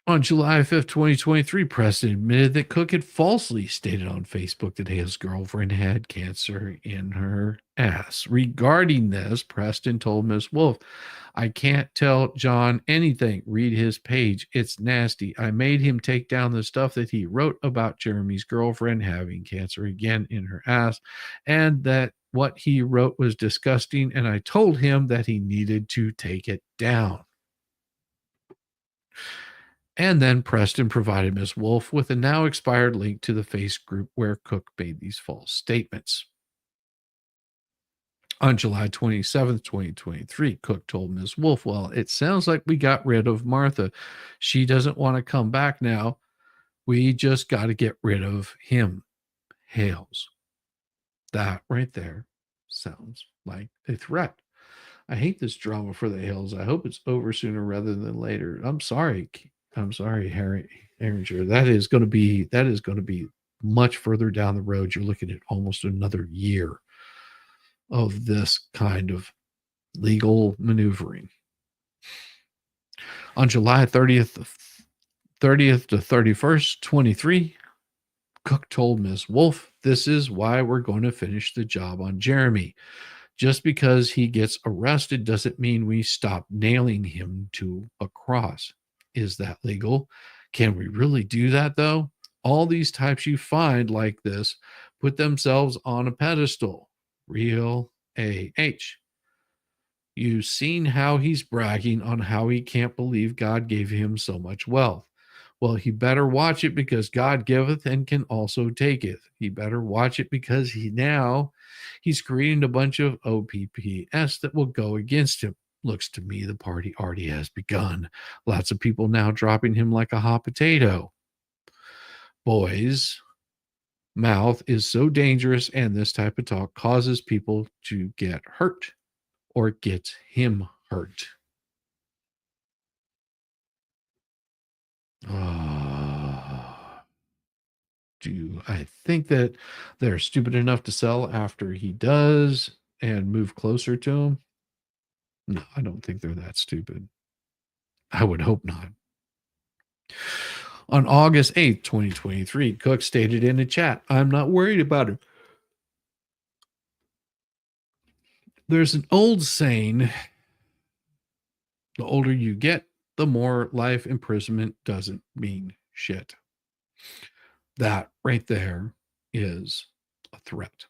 Speaker 2: On July 5th, 2023, Preston admitted that Cook had falsely stated on Facebook that his girlfriend had cancer in her ass. Regarding this, Preston told Miss Wolf, "I can't tell John anything. Read his page. It's nasty. I made him take down the stuff that he wrote about Jeremy's girlfriend having cancer again in her ass, and that what he wrote was disgusting, and I told him that he needed to take it down." And then Preston provided Ms. Wolf with a now expired link to the face group where Cook made these false statements. On July 27th, 2023, Cook told Ms. Wolf, "Well, it sounds like we got rid of Martha. She doesn't want to come back now. We just got to get rid of him, Hales." That right there sounds like a threat. I hate this drama for the Hales. I hope it's over sooner rather than later. I'm sorry. Harry Erringer. That is going to be much further down the road. You're looking at almost another year of this kind of legal maneuvering. On July 30th to 31st, 23, Cook told Ms. Wolf, "This is why we're going to finish the job on Jeremy. Just because he gets arrested doesn't mean we stop nailing him to a cross. Is that legal? Can we really do that, though? All these types you find like this put themselves on a pedestal. Real AH. You've seen how he's bragging on how he can't believe God gave him so much wealth. Well, he better watch it, because God giveth and can also taketh. He better watch it, because he's creating a bunch of OPPS that will go against him. Looks to me the party already has begun. Lots of people now dropping him like a hot potato. Boys, mouth is so dangerous, and this type of talk causes people to get hurt or gets him hurt." Do I think that they're stupid enough to sell after he does and move closer to him? No, I don't think they're that stupid. I would hope not. On August 8th, 2023, Cook stated in a chat, "I'm not worried about him. There's an old saying, the older you get, the more life imprisonment doesn't mean shit." That right there is a threat.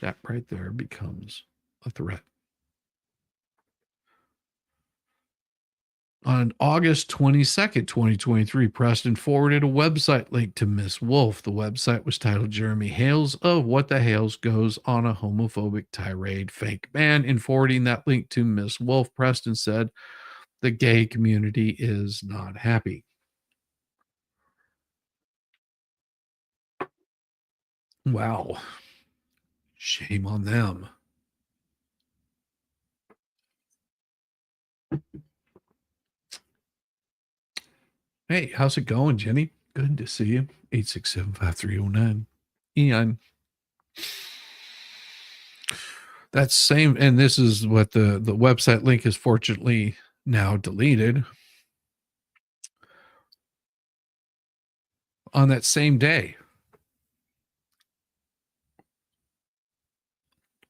Speaker 2: That right there becomes a threat. On August 22nd, 2023, Preston forwarded a website link to Miss Wolf. The website was titled "Jeremy Hales of WhatTheHales Goes on a Homophobic Tirade Fake Man." In forwarding that link to Miss Wolf, Preston said, "The gay community is not happy." Wow. Shame on them. Hey, how's it going, Jenny? Good to see you. 867-5309. Eon. That's same, and this is what the website link is fortunately now deleted. On that same day,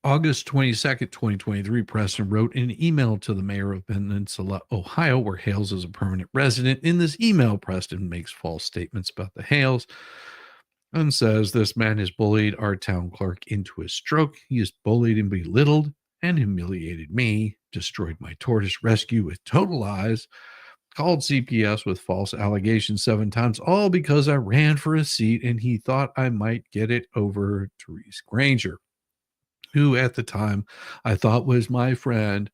Speaker 2: August 22nd, 2023, Preston wrote an email to the mayor of Peninsula, Ohio, where Hales is a permanent resident. In this email, Preston makes false statements about the Hales and says this man has bullied our town clerk into a stroke. He has bullied and belittled and humiliated me, destroyed my tortoise rescue with total lies, called CPS with false allegations 7 times, all because I ran for a seat and he thought I might get it over Therese Granger, who at the time I thought was my friend,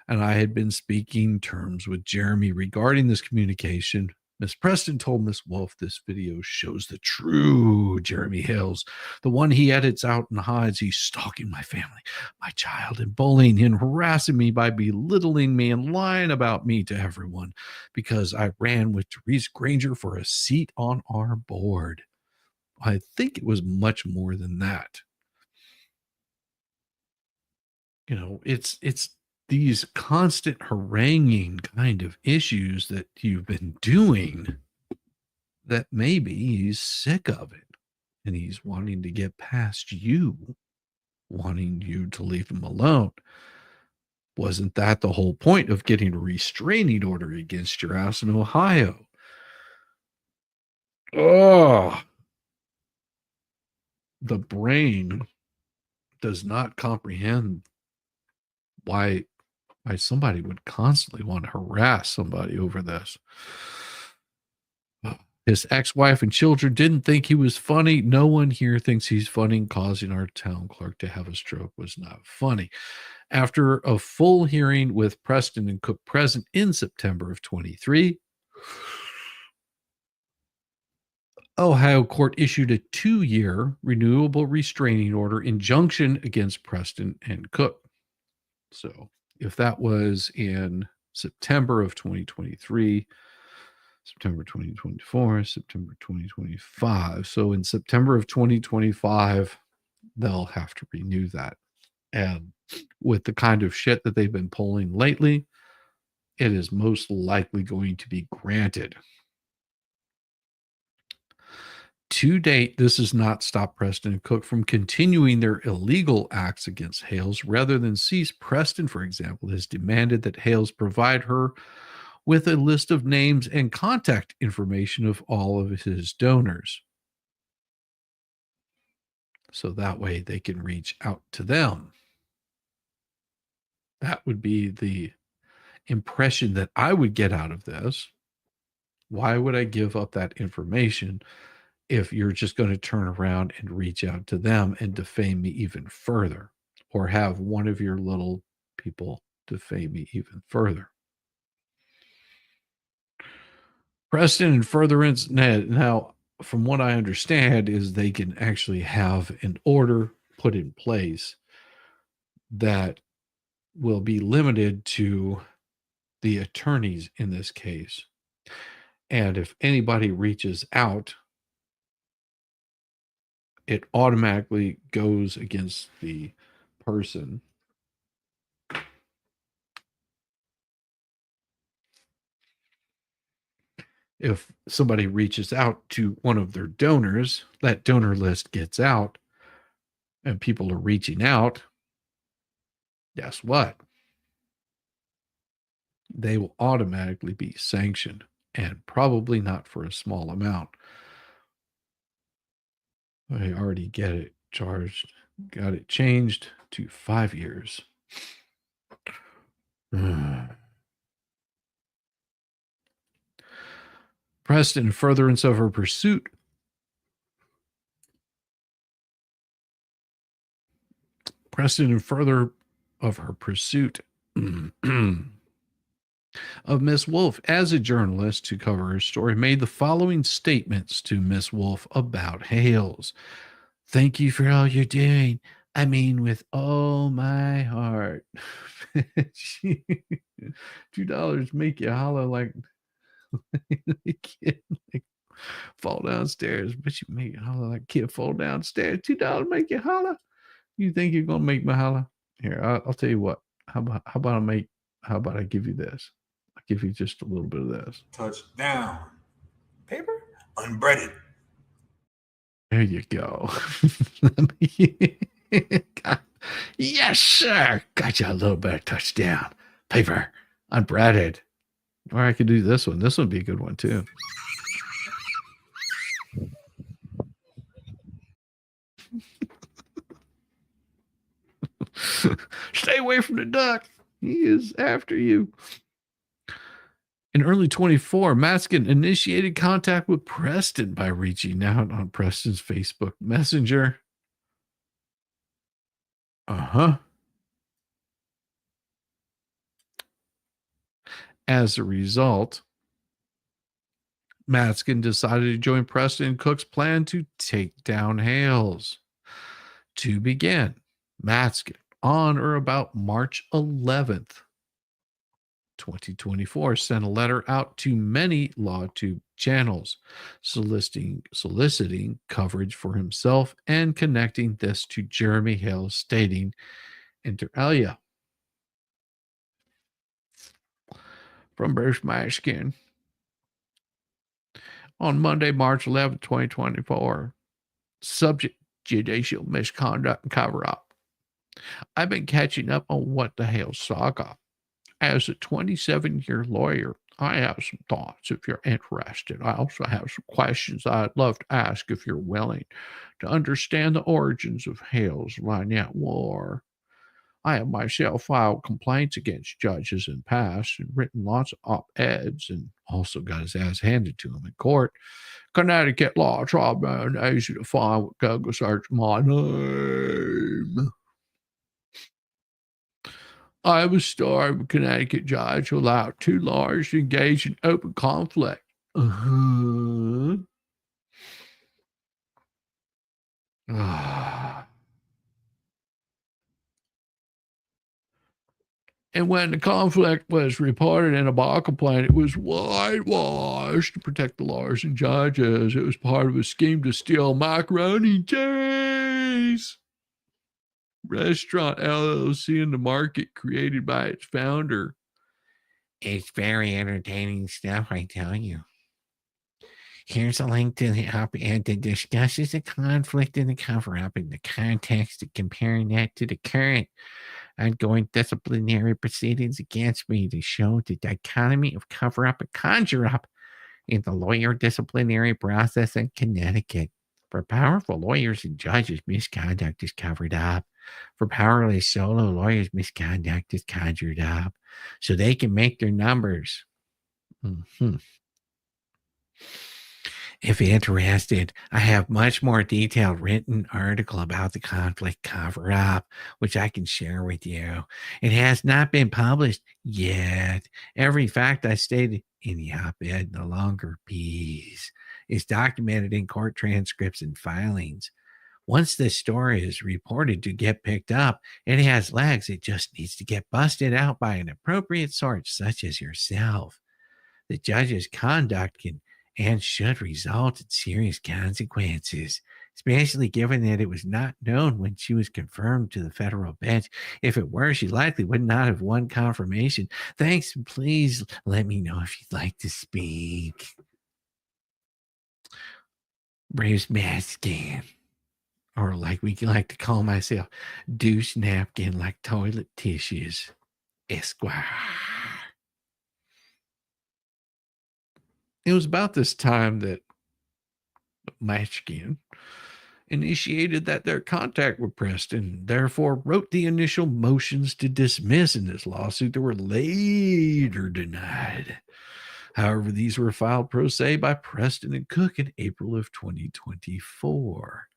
Speaker 2: and I had been speaking terms with Jeremy regarding this communication. Miss Preston told Miss Wolf this video shows the true Jeremy Hales, the one he edits out and hides. He's stalking my family, my child, and bullying and harassing me by belittling me and lying about me to everyone because I ran with Therese Granger for a seat on our board. I think it was much more than that. You know, it's these constant haranguing kind of issues that you've been doing that maybe he's sick of it and he's wanting to get past you, wanting you to leave him alone. Wasn't that the whole point of getting a restraining order against your ass in Ohio? Oh, the brain does not comprehend why somebody would constantly want to harass somebody over this. His ex-wife and children didn't think he was funny. No one here thinks he's funny. Causing our town clerk to have a stroke was not funny. After a full hearing with Preston and Cook present in September of 23, Ohio court issued a 2-year renewable restraining order injunction against Preston and Cook. So if that was in September of 2023, September 2024, September 2025. So in September of 2025, they'll have to renew that. And with the kind of shit that they've been pulling lately, it is most likely going to be granted. To date, this has not stopped Preston and Cook from continuing their illegal acts against Hales. Rather than cease, Preston, for example, has demanded that Hales provide her with a list of names and contact information of all of his donors. So that way they can reach out to them. That would be the impression that I would get out of this. Why would I give up that information if you're just going to turn around and reach out to them and defame me even further, or have one of your little people defame me even further? Preston and furtherance. Now, from what I understand, is they can actually have an order put in place that will be limited to the attorneys in this case. And if anybody reaches out, it automatically goes against the person. If somebody reaches out to one of their donors, that donor list gets out and people are reaching out, guess what? They will automatically be sanctioned, and probably not for a small amount. I already get it charged, got it changed to 5 years. Preston, in furtherance of her pursuit, of Miss Wolf as a journalist to cover her story, made the following statements to Miss Wolf about Hales. Thank you for all you're doing. I mean, with all my heart. $2 make you holler like a kid, like fall downstairs, but you make it holler like a kid fall downstairs. $2 make you holler. You think you're gonna make me holler? Here, I'll tell you what. How about I give you this? I'll give you just a little bit of this.
Speaker 1: Touchdown. Paper? Unbreaded.
Speaker 2: There you go. Yes, sir. Got you a little bit of touchdown. Paper, unbreaded. Or I could do this one. This would be a good one too. Stay away from the duck. He is after you. In early 24, Maskin initiated contact with Preston by reaching out on Preston's Facebook Messenger. As a result, Maskin decided to join Preston and Cook's plan to take down Hales. To begin, Maskin, on or about March 11th, 2024, sent a letter out to many LawTube channels, soliciting coverage for himself and connecting this to Jeremy Hales, stating, inter alia, from Bruce Maskin. On Monday, March 11, 2024, subject judicial misconduct and cover-up. I've been catching up on WhatTheHales saga. As a 27-year lawyer, I have some thoughts if you're interested. I also have some questions I'd love to ask if you're willing to understand the origins of Hales' Lynette War. I have myself filed complaints against judges in the past and written lots of op-eds and also got his ass handed to him in court. Connecticut law trouble easy to find with Google search my name. I was starved of a Connecticut judge who allowed two lawyers to engage in open conflict. And when the conflict was reported in a bar complaint, it was whitewashed to protect the lawyers and judges. It was part of a scheme to steal macaroni and cheese. Restaurant LLC in the market created by its founder. It's very entertaining stuff, I tell you. Here's a link to the op-ed that discusses the conflict and the cover-up in the context of comparing that to the current ongoing disciplinary proceedings against me to show the dichotomy of cover-up and conjure-up in the lawyer disciplinary process in Connecticut. For powerful lawyers and judges, misconduct is covered up. For powerless solo lawyers, misconduct is conjured up so they can make their numbers. If interested, I have much more detailed written article about the conflict cover-up, which I can share with you. It has not been published yet. Every fact I stated in the op-ed, no longer piece, is documented in court transcripts and filings. Once this story is reported to get picked up, it has legs. It just needs to get busted out by an appropriate source, such as yourself. The judge's conduct can and should result in serious consequences, especially given that it was not known when she was confirmed to the federal bench. If it were, she likely would not have won confirmation. Thanks. Please let me know if you'd like to speak. Bruce Maskin, or like we like to call myself, douche napkin like toilet tissues, Esquire. It was about this time that Maskin initiated that their contact with Preston, therefore wrote the initial motions to dismiss in this lawsuit that were later denied. However, these were filed pro se by Preston and Cook in April of 2024.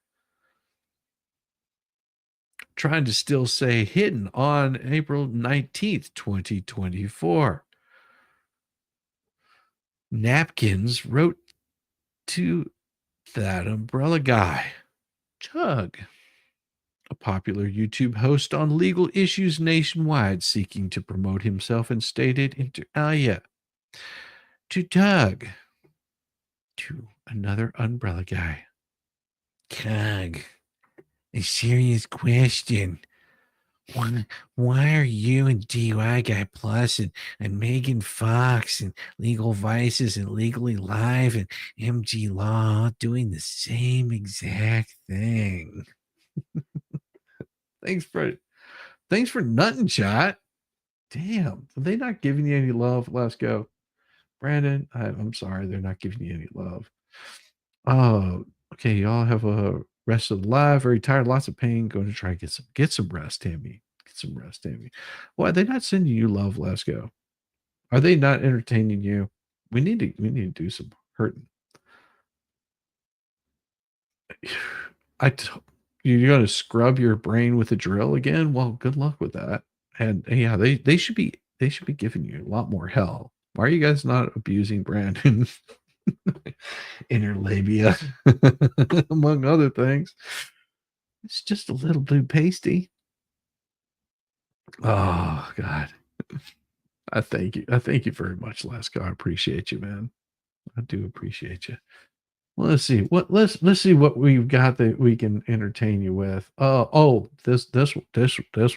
Speaker 2: Trying to still say hidden on April 19th, 2024. Napkins wrote to that umbrella guy, Chug. a popular YouTube host on legal issues nationwide, seeking to promote himself and stated inter alia. To Doug, to another umbrella guy. Doug, a serious question. Why are you and DUI Guy Plus and Megan Fox and Legal Vices and Legally Live and MG Law doing the same exact thing? Thanks for nutting, chat. Damn, are they not giving you any love? Let's go. Brandon, I'm sorry, they're not giving you any love. Oh, okay, y'all have a rest of the live. Very tired, lots of pain. Going to try to get some rest, Tammy. Get some rest, Tammy. Why are they not sending you love? Let's go. Are they not entertaining you? We need to do some hurting. You're going to scrub your brain with a drill again? Well, good luck with that. And yeah, they should be giving you a lot more hell. Why are you guys not abusing Brandon? Inner labia, among other things. It's just a little blue pasty. Oh God. I thank you. I thank you very much, Lasco. I appreciate you, man. I do appreciate you. Well, let's see let's see what we've got that we can entertain you with. This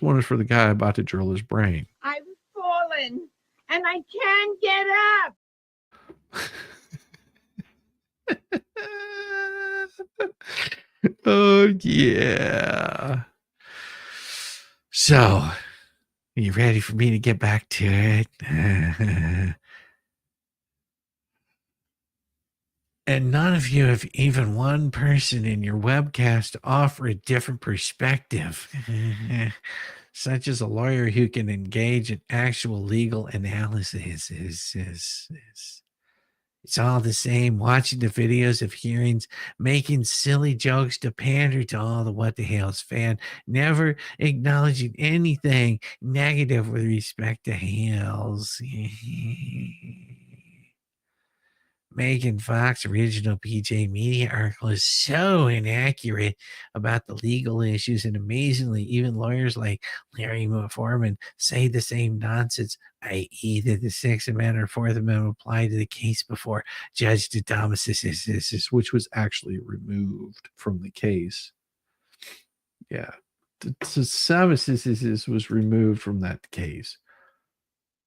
Speaker 2: one is for the guy about to drill his brain.
Speaker 10: I've fallen and I can't get up.
Speaker 2: Oh yeah. So, are you ready for me to get back to it? And none of you have even one person in your webcast to offer a different perspective, such as a lawyer who can engage in actual legal analysis. It's all the same, watching the videos of hearings, making silly jokes to pander to all the WhatTheHales fan, never acknowledging anything negative with respect to Hales. Megan Fox original PJ Media article is so inaccurate about the legal issues, and amazingly, even lawyers like Larry Foreman say the same nonsense, i.e., that the Sixth Amendment or Fourth Amendment apply to the case before Judge DeThomas, which was actually removed from the case. Yeah, DeThomas was removed from that case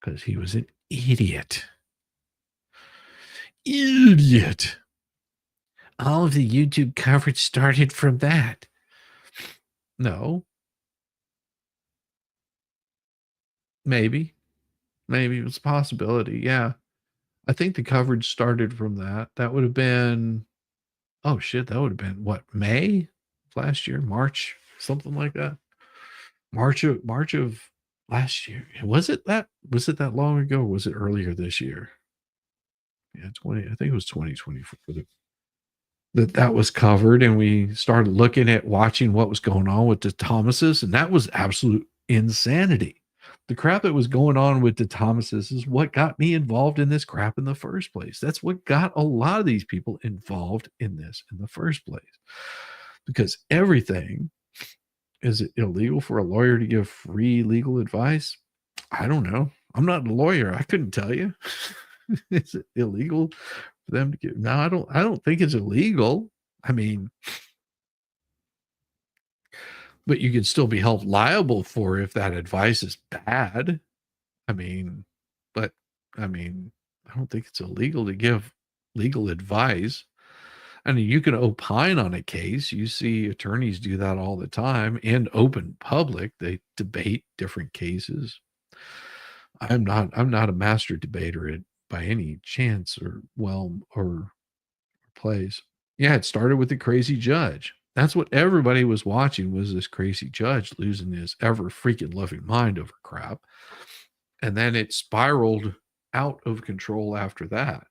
Speaker 2: because he was an idiot. All of the YouTube coverage started from that. No. Maybe it was a possibility. Yeah. I think the coverage started from that. That would have been, oh shit, that would have been what, May last year, March, something like that. March of last year. Was it that long ago? Or was it earlier this year? Yeah, I think it was 2024 that was covered, and we started looking at watching what was going on with the Thomases, and that was absolute insanity. The crap that was going on with the Thomases is what got me involved in this crap in the first place. That's what got a lot of these people involved in this in the first place, because everything is illegal for a lawyer to give free legal advice. I don't know. I'm not a lawyer. I couldn't tell you. Is it illegal for them to give? No, I don't think it's illegal. I mean, but you can still be held liable for if that advice is bad. I mean, I don't think it's illegal to give legal advice. I mean, you can opine on a case. You see attorneys do that all the time in open public. They debate different cases. I'm not a master debater by any chance or place. Yeah, it started with the crazy judge. That's what everybody was watching, was this crazy judge losing his ever freaking loving mind over crap. And then it spiraled out of control after that.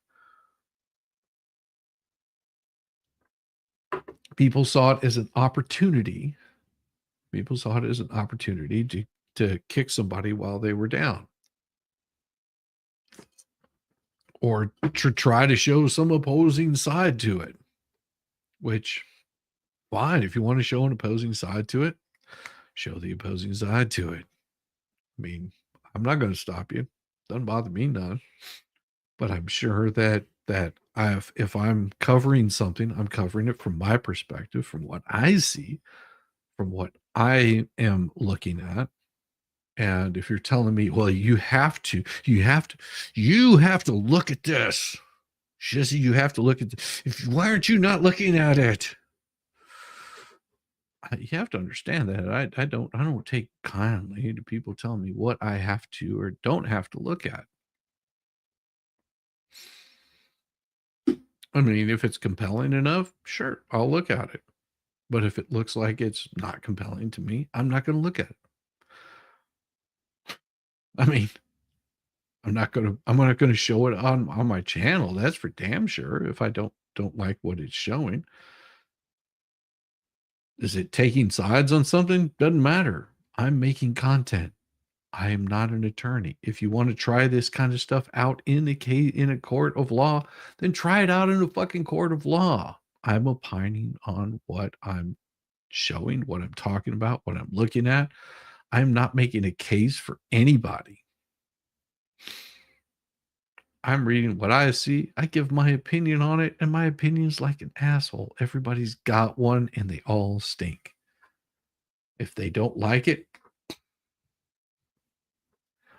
Speaker 2: People saw it as an opportunity. People saw it as an opportunity to kick somebody while they were down, or to try to show some opposing side to it, which, fine, if you want to show an opposing side to it, show the opposing side to it. I mean, I'm not going to stop you. Doesn't bother me none. But I'm sure that if I'm covering something, I'm covering it from my perspective, from what I see, from what I am looking at. And if you're telling me, well, you have to look at this. Jesse, you have to look at why aren't you not looking at it? You have to understand that I don't take kindly to people telling me what I have to or don't have to look at. I mean, if it's compelling enough, sure, I'll look at it. But if it looks like it's not compelling to me, I'm not going to look at it. I mean, I'm not going to show it on my channel. That's for damn sure. If I don't like what it's showing. Is it taking sides on something? Doesn't matter. I'm making content. I am not an attorney. If you want to try this kind of stuff out in a court of law, then try it out in a fucking court of law. I'm opining on what I'm showing, what I'm talking about, what I'm looking at. I'm not making a case for anybody. I'm reading what I see. I give my opinion on it, and my opinion's like an asshole. Everybody's got one, and they all stink. If they don't like it,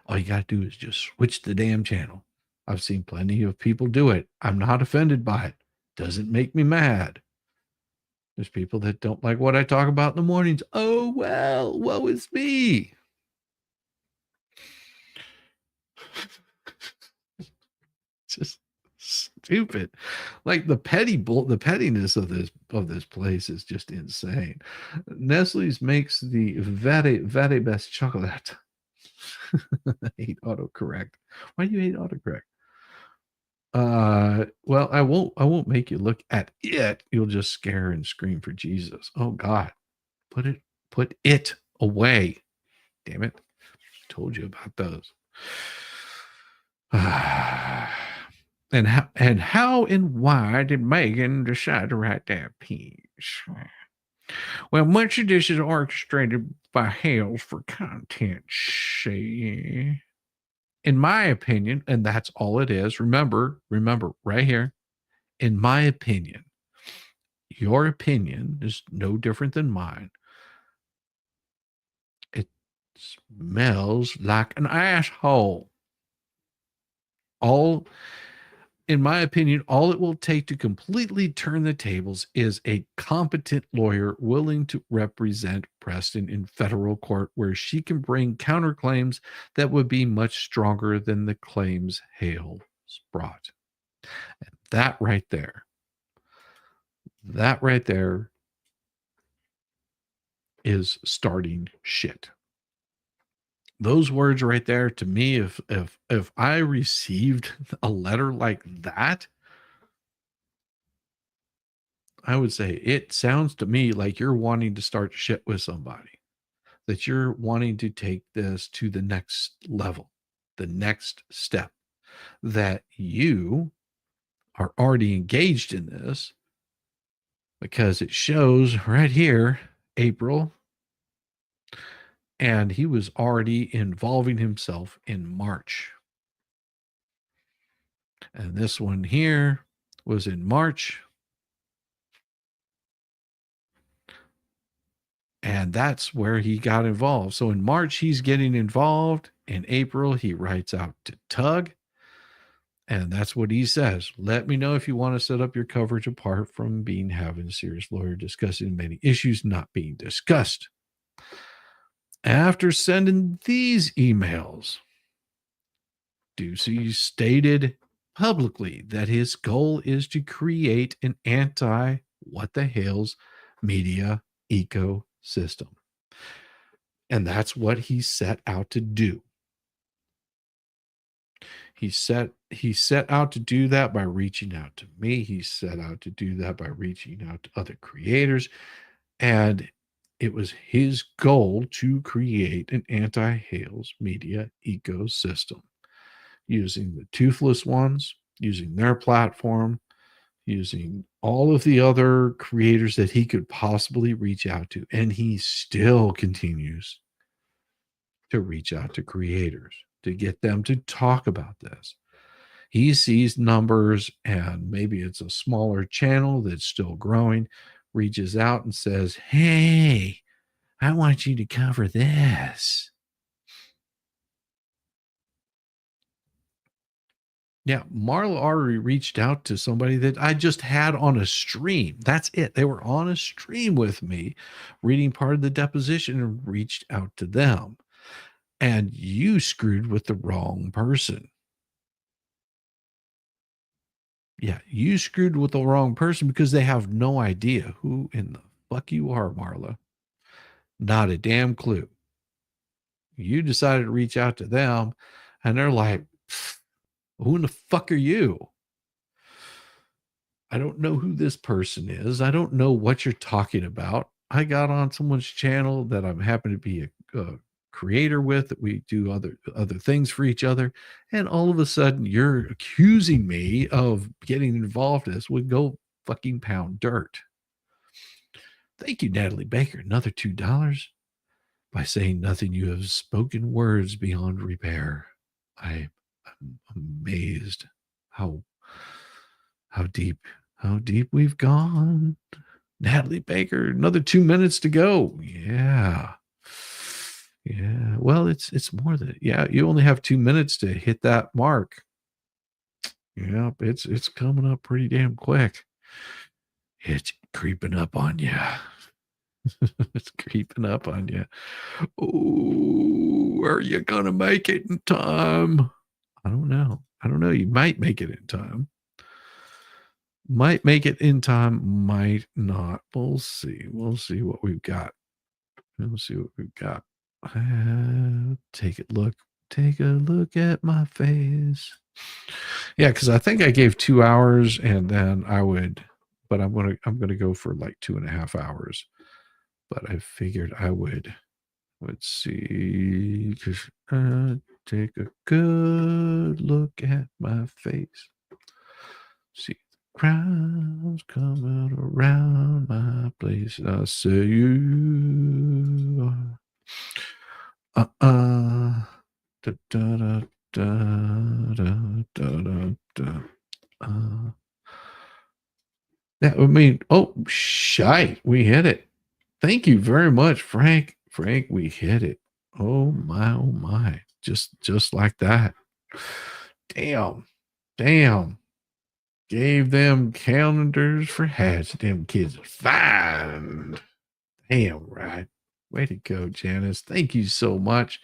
Speaker 2: all you got to do is just switch the damn channel. I've seen plenty of people do it. I'm not offended by it. Doesn't make me mad. There's people that don't like what I talk about in the mornings. Oh, well, woe is me. Just stupid. Like the pettiness of this place is just insane. Nestle's makes the very, very best chocolate. I hate autocorrect. Why do you hate autocorrect? Well, I won't make you look at it. You'll just scare and scream for Jesus. Oh God. Put it away. Damn it. I told you about those. And how and why did Megan decide to write that piece? Well, much of this is orchestrated by Hales for content. See, in my opinion, and that's all it is. Remember right here. In my opinion, your opinion is no different than mine. It smells like an asshole. In my opinion, all it will take to completely turn the tables is a competent lawyer willing to represent Preston in federal court, where she can bring counterclaims that would be much stronger than the claims Hales brought. And that right there is starting shit. Those words right there, to me, if I received a letter like that, I would say it sounds to me like you're wanting to start shit with somebody, that you're wanting to take this to the next level, the next step, that you are already engaged in this, because it shows right here, April, and he was already involving himself in March. And this one here was in March. And that's where he got involved. So in March, he's getting involved. In April, he writes out to Tug. And that's what he says. Let me know if you want to set up your coverage apart from having a serious lawyer discussing many issues not being discussed. After sending these emails, Ducey stated publicly that his goal is to create an anti-WhatTheHales media ecosystem. And that's what he set out to do. He set out to do that by reaching out to me. He set out to do that by reaching out to other creators. And it was his goal to create an anti-Hales media ecosystem, using the toothless ones, using their platform using all of the other creators that he could possibly reach out to. And he still continues to reach out to creators to get them to talk about this. He sees numbers, and maybe it's a smaller channel that's still growing, reaches out and says, hey, I want you to cover this. Yeah, Marla already reached out to somebody that I just had on a stream. That's it. They were on a stream with me, reading part of the deposition, and reached out to them. And you screwed with the wrong person. Yeah, you screwed with the wrong person because they have no idea who in the fuck you are, Marla. Not a damn clue. You decided to reach out to them, and they're like, who in the fuck are you? I don't know who this person is. I don't know what you're talking about. I got on someone's channel that I'm happy to be a creator with, that we do other things for each other, and all of a sudden you're accusing me of getting involved in this. Would go fucking pound dirt. Thank you, Natalie Baker. Another $2. By saying nothing, you have spoken words beyond repair. I'm amazed how deep we've gone. Natalie Baker, another 2 minutes to go. Yeah. Well, it's more than, you only have 2 minutes to hit that mark. Yeah, it's coming up pretty damn quick. It's creeping up on you. It's creeping up on you. Oh, are you gonna make it in time? I don't know. You might make it in time. Might make it in time, might not. We'll see. We'll see what we've got. Take a look at my face. Yeah, because I think I gave 2 hours, and then but I'm gonna go for like 2.5 hours. But I figured I would. Let's see. Take a good look at my face. See the crowds coming around my place. I say you are. Da, da, da, da, da, da, da. That would mean, oh, shite, we hit it. Thank you very much, Frank. Frank, we hit it. Oh my. Just like that. Damn. Gave them calendars for hats. Them kids are fine. Damn right. Way to go, Janice. Thank you so much.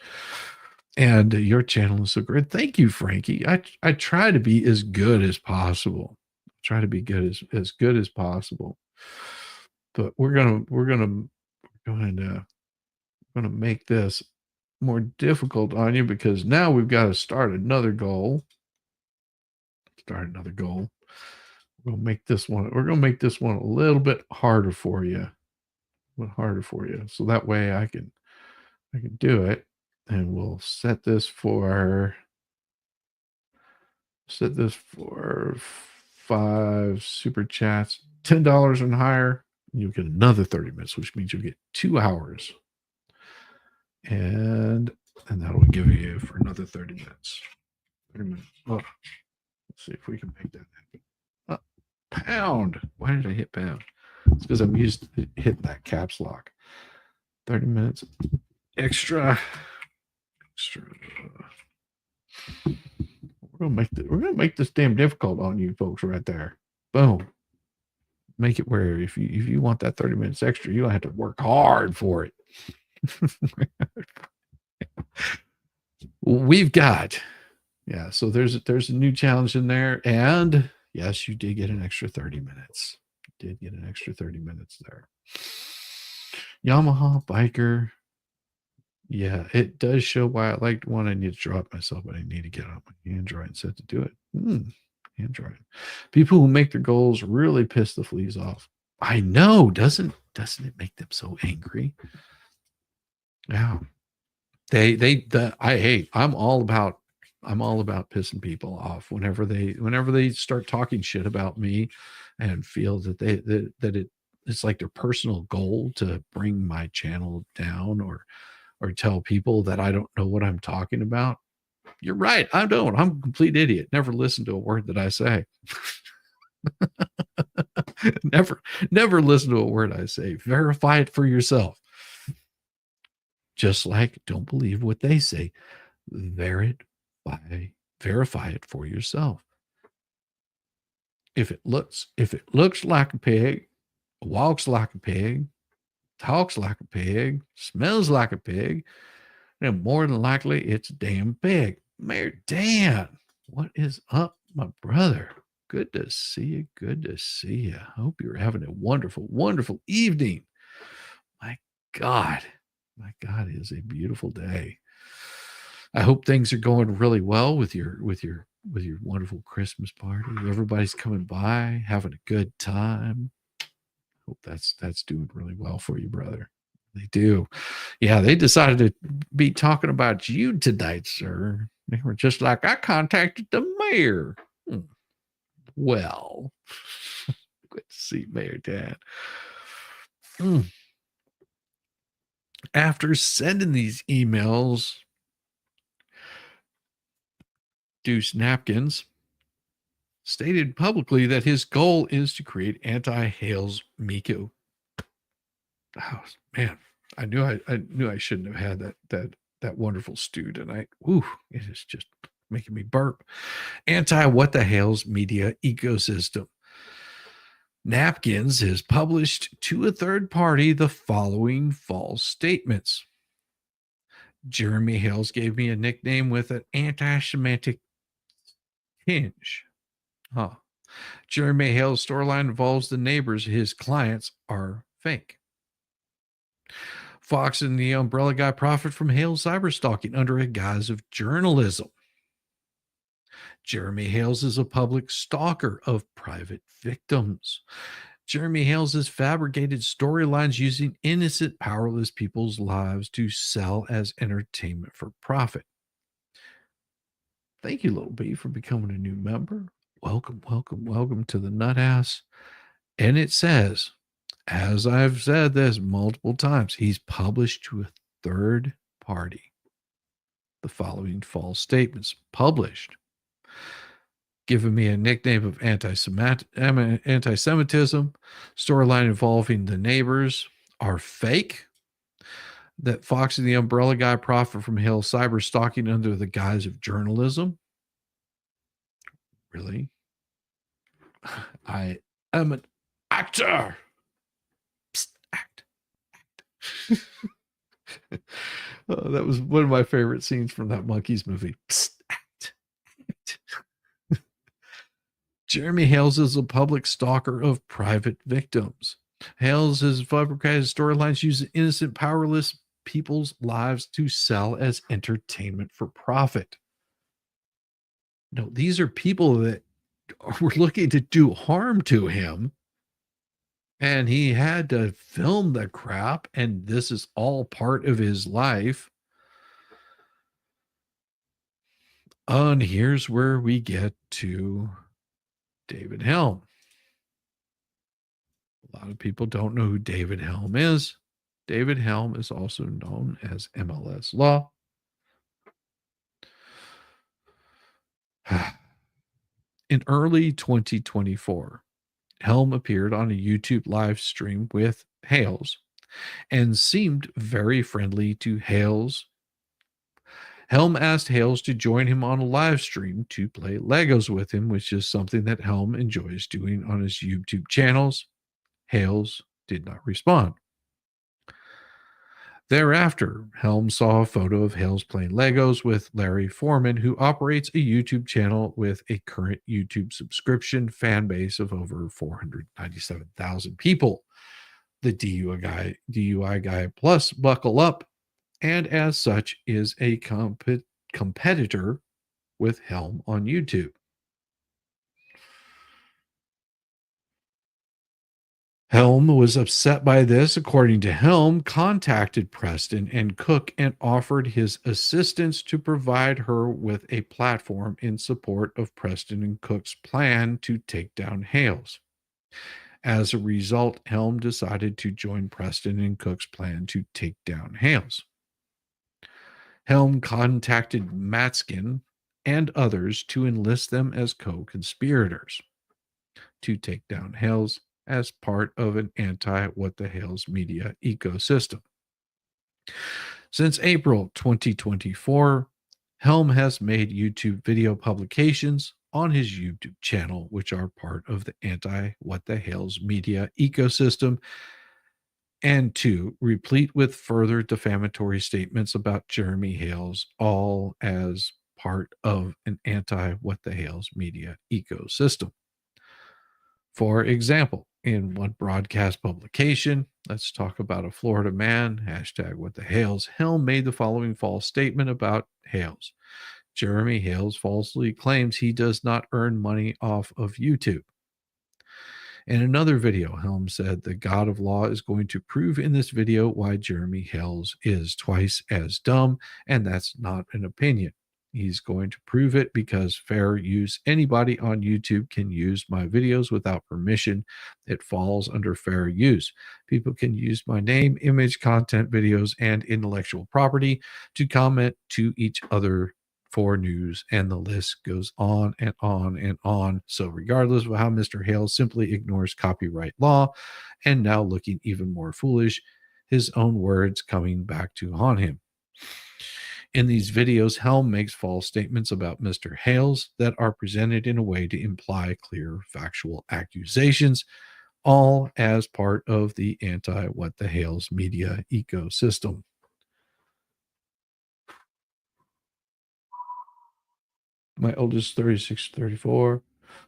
Speaker 2: And your channel is so great. Thank you, Frankie. I try to be as good as possible. Try to be good as good as possible. But we're gonna make this more difficult on you, because now we've got to start another goal. We're gonna make this one a little bit harder for you. So that way I can do it. And we'll set this for 5 super chats, $10 and higher. You'll get another 30 minutes, which means you'll get 2 hours. And that'll give you for another 30 minutes. 30 minutes. Oh, let's see if we can make that happen. Pound. Why did I hit pound? It's because I'm used to hitting that caps lock. 30 minutes extra. We're gonna make this damn difficult on you folks right there. Boom. Make it where if you want that 30 minutes extra, you'll have to work hard for it. We've got, so there's a new challenge in there, and yes, you did get an extra 30 minutes. You did get an extra 30 minutes there. Yamaha biker. Yeah, it does show why I liked one. I need to drop myself, but I need to get on my Android set to do it. Android. People who make their goals really piss the fleas off. I know, doesn't it make them so angry? Yeah. I'm all about pissing people off whenever they start talking shit about me and feel that it's like their personal goal to bring my channel down or tell people that I don't know what I'm talking about. You're right. I don't. I'm a complete idiot. Never listen to a word that I say. never listen to a word I say. Verify it for yourself. Just like don't believe what they say. Verify it for yourself. If it looks like a pig, walks like a pig, talks like a pig, smells like a pig, then more than likely it's a damn pig. Mayor Dan, what is up, my brother? Good to see you. Good to see you. I hope you're having a wonderful, wonderful evening. My God, it is a beautiful day. I hope things are going really well with your wonderful Christmas party. Everybody's coming by, having a good time. Hope that's doing really well for you, brother. They do. Yeah, they decided to be talking about you tonight, sir. They were just like, I contacted the mayor. Well, good to see Mayor Dan. After sending these emails, Deuce Napkins stated publicly that his goal is to create Anti-Hales Miku. Oh, man, I knew I shouldn't have had that wonderful stew tonight. Ooh, it is just making me burp. What-the-Hales media ecosystem. Napkins has published to a third party the following false statements. Jeremy Hales gave me a nickname with an anti-Semitic hinge. Jeremy Hales' storyline involves the neighbors. His clients are fake. Fox and the Umbrella Guy profit from Hales cyberstalking under a guise of journalism. Jeremy Hales is a public stalker of private victims. Jeremy Hales has fabricated storylines using innocent, powerless people's lives to sell as entertainment for profit. Thank you, Little B, for becoming a new member. Welcome to the Nut House. And it says, as I've said this multiple times, he's published to a third party the following false statements. Published. Giving me a nickname of anti-Semitism. Storyline involving the neighbors are fake. That Fox and the Umbrella Guy profit from Hale cyber stalking under the guise of journalism. Really? I am an actor. Psst, act. That was one of my favorite scenes from that Monkeys movie. Psst, act. Jeremy Hales is a public stalker of private victims. Hales has fabricated storylines using innocent, powerless people's lives to sell as entertainment for profit. No, these are people that were looking to do harm to him, and he had to film the crap, and this is all part of his life. And here's where we get to David Helm. A lot of people don't know who David Helm is. David Helm is also known as MLS Law. In early 2024, Helm appeared on a YouTube live stream with Hales and seemed very friendly to Hales. Helm asked Hales to join him on a live stream to play Legos with him, which is something that Helm enjoys doing on his YouTube channels. Hales did not respond. Thereafter, Helm saw a photo of Hales playing Legos with Larry Foreman, who operates a YouTube channel with a current YouTube subscription fan base of over 497,000 people. The DUI guy plus buckle up, and as such is a competitor with Helm on YouTube. Helm was upset by this. According to Helm, contacted Preston and Cook and offered his assistance to provide her with a platform in support of Preston and Cook's plan to take down Hales. As a result, Helm decided to join Preston and Cook's plan to take down Hales. Helm contacted Matskin and others to enlist them as co-conspirators to take down Hales as part of an anti-WhatTheHales media ecosystem. Since April 2024, Helm has made YouTube video publications on his YouTube channel, which are part of the anti-WhatTheHales media ecosystem, and two, replete with further defamatory statements about Jeremy Hales, all as part of an anti-WhatTheHales media ecosystem. For example, in one broadcast publication, let's talk about a Florida man, hashtag WhatTheHales, Helm made the following false statement about Hales. Jeremy Hales falsely claims he does not earn money off of YouTube. In another video, Helm said the God of Law is going to prove in this video why Jeremy Hales is twice as dumb, and that's not an opinion. He's going to prove it because fair use. Anybody on YouTube can use my videos without permission. It falls under fair use. People can use my name, image, content, videos, and intellectual property to comment to each other for news, and the list goes on and on and on. So regardless of how Mr. Hales simply ignores copyright law, and now looking even more foolish, his own words coming back to haunt him. In these videos, Helm makes false statements about Mr. Hales that are presented in a way to imply clear factual accusations, all as part of the anti-WhatTheHales media ecosystem. My oldest 36, 34.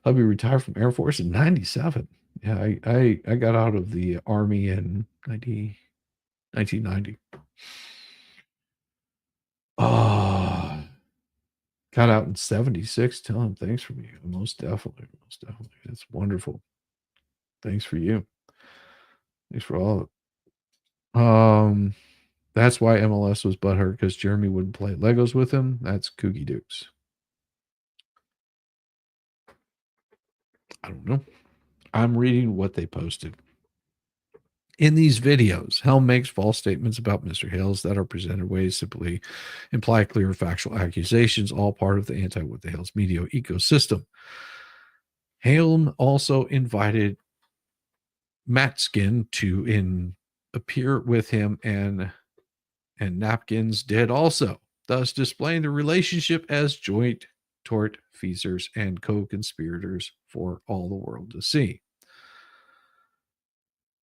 Speaker 2: Hubby retired from Air Force in 97. Yeah, I got out of the Army in 1990. Oh, got out in 76. Tell him thanks from you. Most definitely. Most definitely. That's wonderful. Thanks for you. Thanks for all of it. That's why MLS was butthurt, because Jeremy wouldn't play Legos with him. That's Kooky Dukes. I don't know. I'm reading what they posted. In these videos, Helm makes false statements about Mr. Hales that are presented ways simply imply clear factual accusations, all part of the anti-WhatTheHales media ecosystem. Helm also invited Matskin to appear with him, and Napkins did also, thus displaying the relationship as joint tort feasors and co-conspirators for all the world to see.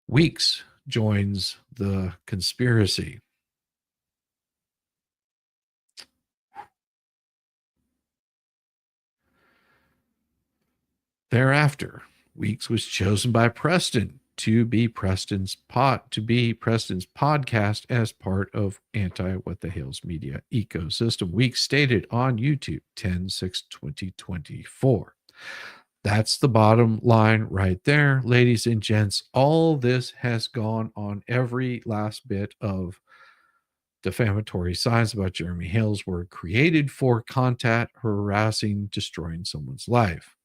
Speaker 2: Weeks joins the conspiracy. Thereafter, Weeks was chosen by Preston to be Preston's podcast as part of anti-WhatTheHales media ecosystem. Weeks stated on YouTube 10/6/2024. That's the bottom line right there, ladies and gents. All this has gone on. Every last bit of defamatory signs about Jeremy Hales were created for content, harassing, destroying someone's life.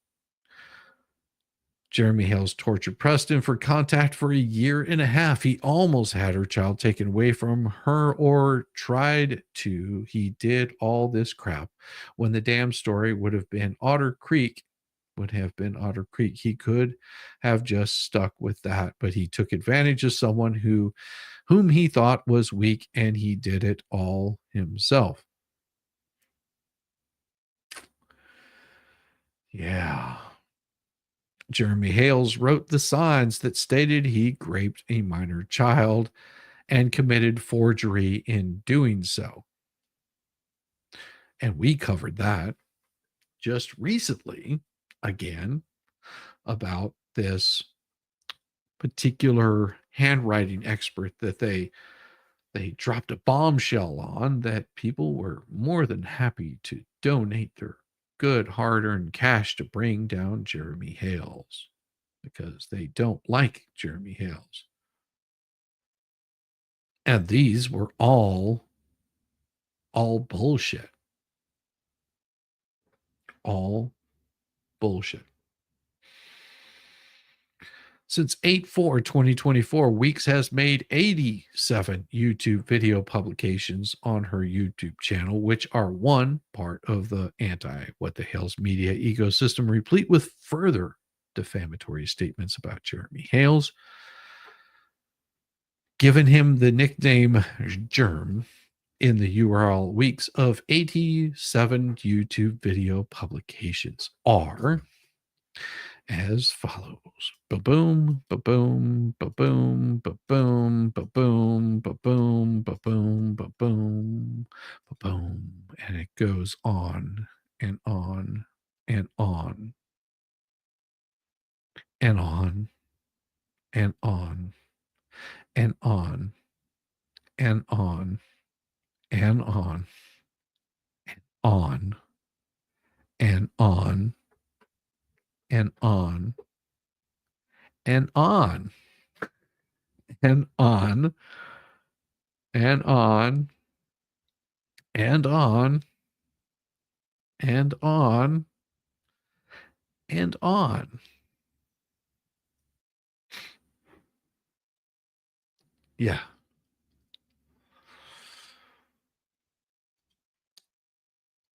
Speaker 2: Jeremy Hales tortured Preston for contact for a year and a half. He almost had her child taken away from her, or tried to. He did all this crap when the damn story would have been Otter Creek. He could have just stuck with that, but he took advantage of someone whom he thought was weak, and he did it all himself. Yeah. Jeremy Hales wrote the signs that stated he raped a minor child and committed forgery in doing so. And we covered that just recently, again, about this particular handwriting expert that they dropped a bombshell on, that people were more than happy to donate their good hard-earned cash to bring down Jeremy Hales, because they don't like Jeremy Hales. And these were all bullshit. All bullshit. Since 8/4/2024, Weeks has made 87 YouTube video publications on her YouTube channel, which are one part of the Anti-WhatTheHales media ecosystem, replete with further defamatory statements about Jeremy Hales, given him the nickname Germ in the URL. Weeks of 87 YouTube video publications are as follows. Ba-boom, ba-boom, ba-boom, ba-boom, ba-boom, ba-boom, ba-boom, ba-boom, ba-boom. And it goes on and on and on and on and on and on and on and on and on and on and on and on and on and on and on and on and on. Yeah.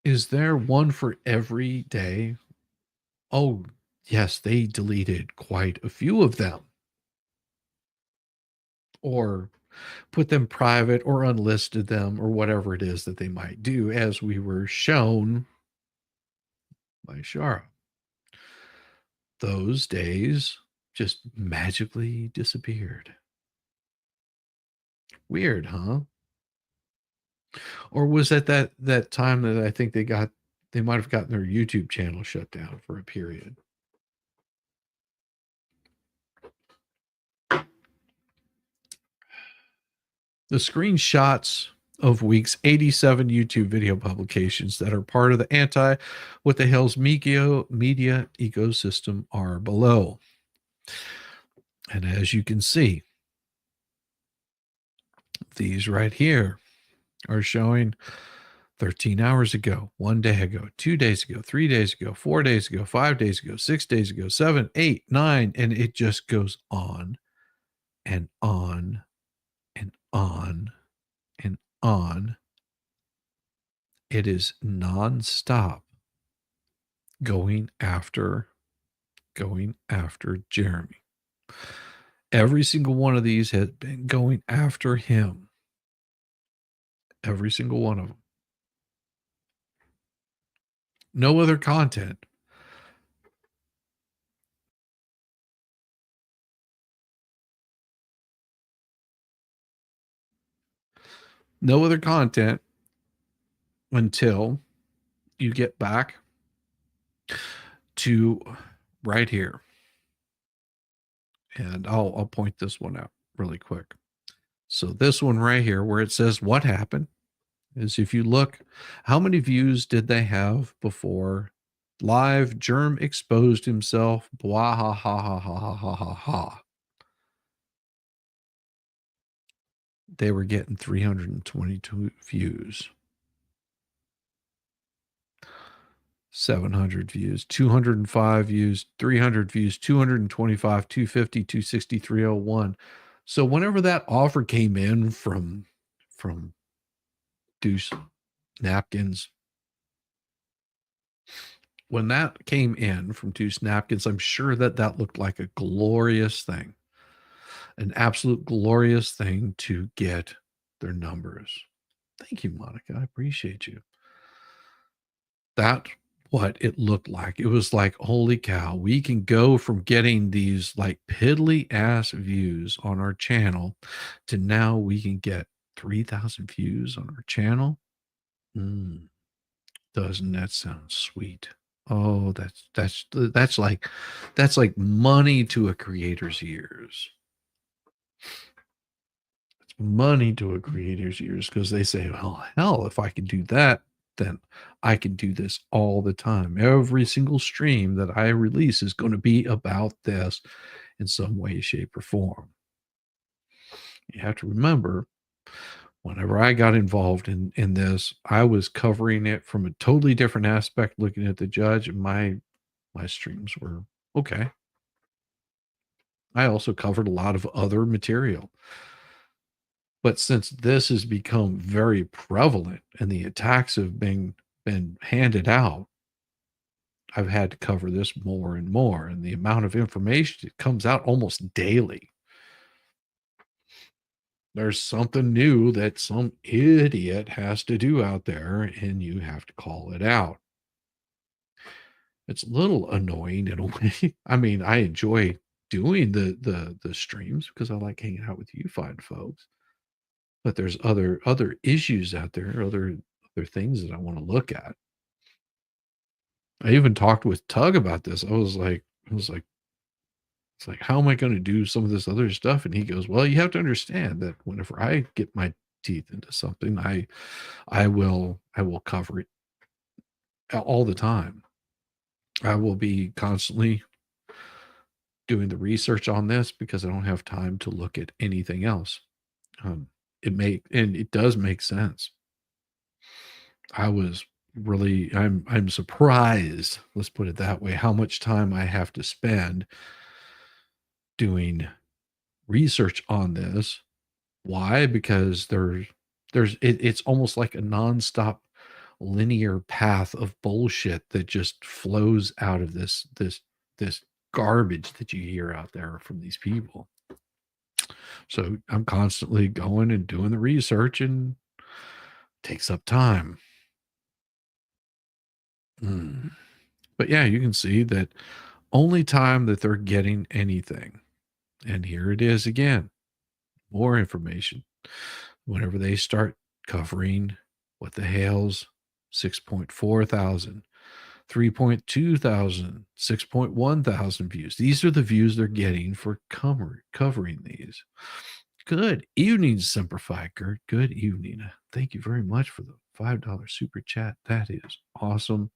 Speaker 2: Is there one for every day? Oh, yes, they deleted quite a few of them, or put them private or unlisted them or whatever it is that they might do, as we were shown by Shara. Those days just magically disappeared. Weird, huh? Or was that time that I think they might have gotten their YouTube channel shut down for a period? The screenshots of Week's 87 YouTube video publications that are part of the Anti-WhatTheHales media ecosystem are below. And as you can see, these right here are showing 13 hours ago, 1 day ago, 2 days ago, 3 days ago, 4 days ago, 5 days ago, 6 days ago, 7, 8, 9, and it just goes on and on and on and on. It is nonstop going after Jeremy. Every single one of these has been going after him. Every single one of them. No other content. No other content until you get back to right here. And I'll point this one out really quick. So this one right here where it says what happened is, if you look, how many views did they have before live Germ exposed himself? Blah, ha, ha, ha, ha, ha, ha, ha, ha. They were getting 322 views. 700 views, 205 views, 300 views, 225, 250, 260, 301. So whenever that offer came in from Deuce Napkins, when that came in from Deuce Napkins, I'm sure that looked like a glorious thing, an absolute glorious thing to get their numbers. Thank you, Monica. I appreciate you. That's what it looked like. It was like, holy cow, we can go from getting these like piddly ass views on our channel to now we can get 3,000 views on our channel. Doesn't that sound sweet? Oh, that's like money to a creator's ears. It's money to a creator's ears, because they say, well, hell, if I can do that, then I can do this all the time. Every single stream that I release is going to be about this in some way, shape, or form. You have to remember, whenever I got involved in this, I was covering it from a totally different aspect, looking at the judge, and my streams were okay. I also covered a lot of other material. But since this has become very prevalent and the attacks have been handed out, I've had to cover this more and more. And the amount of information that comes out almost daily. There's something new that some idiot has to do out there, and you have to call it out. It's a little annoying in a way. I mean, I enjoy doing the streams because I like hanging out with you fine folks. But there's other issues out there, other things that I want to look at. I even talked with Tug about this. I was like, it's like, how am I going to do some of this other stuff? And he goes, well, you have to understand that whenever I get my teeth into something, I will cover it all the time. I will be constantly doing the research on this because I don't have time to look at anything else. It does make sense. I'm surprised, let's put it that way, how much time I have to spend doing research on this. Why? Because it's almost like a nonstop linear path of bullshit that just flows out of this garbage that you hear out there from these people. So I'm constantly going and doing the research, and it takes up time. But yeah, you can see that only time that they're getting anything. And here it is again, more information. Whenever they start covering WhatTheHales, 6.4 thousand, 3.2 thousand, 6.1 thousand views. These are the views they're getting for covering these. Good evening, Simplify Gert. Good evening. Thank you very much for the $5 super chat. That is awesome.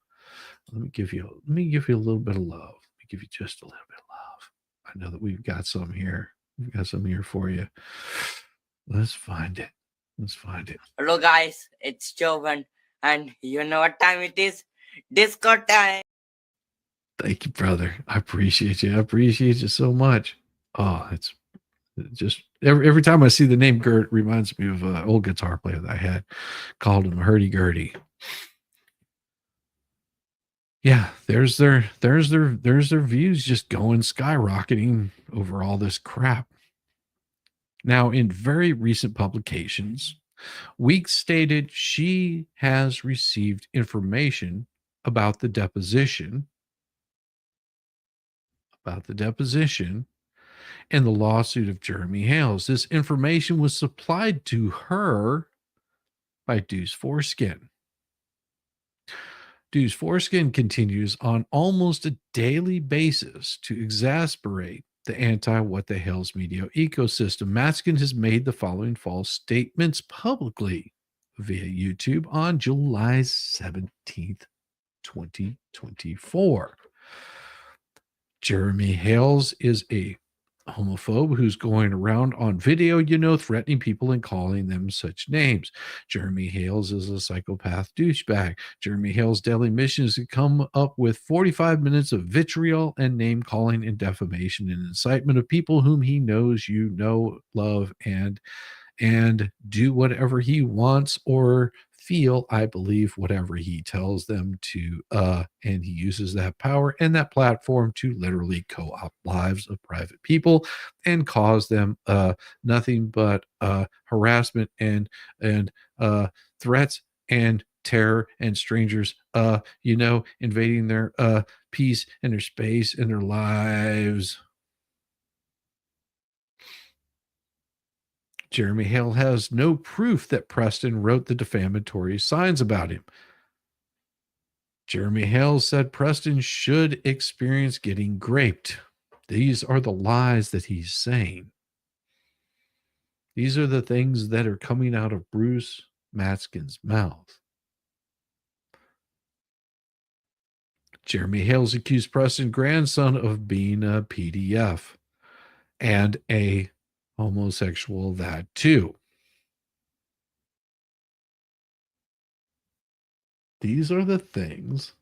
Speaker 2: Let me give you a little bit of love. Let me give you just a little bit of love. I know that we've got some here. We've got some here for you. Let's find it.
Speaker 11: Hello guys, it's Jovan, and you know what time it is? Disco time.
Speaker 2: Thank you, brother. I appreciate you. I appreciate you so much. Oh, it's just every time I see the name Gert, it reminds me of an old guitar player that I had, called him Hurdy-Gurdy. Yeah, there's their views just going skyrocketing over all this crap. Now, in very recent publications, Weeks stated she has received information about the deposition and the lawsuit of Jeremy Hales. This information was supplied to her by Deuce Foreskin. Deuce Foreskin continues on almost a daily basis to exasperate the anti-WhatTheHales media ecosystem. Matskin has made the following false statements publicly via YouTube on July 17th, 2024. Jeremy Hales is a homophobe who's going around on video, threatening people and calling them such names. Jeremy Hales is a psychopath douchebag. Jeremy Hales' daily mission is to come up with 45 minutes of vitriol and name calling and defamation and incitement of people whom he knows, love, and do whatever he wants or feel, I believe, whatever he tells them to, and he uses that power and that platform to literally co-opt lives of private people and cause them nothing but harassment and threats and terror and strangers, invading their peace and their space and their lives. Jeremy Hale has no proof that Preston wrote the defamatory signs about him. Jeremy Hale said Preston should experience getting raped. These are the lies that he's saying. These are the things that are coming out of Bruce Matskin's mouth. Jeremy Hale's accused Preston's grandson of being a PDF and a homosexual, that too. These are the things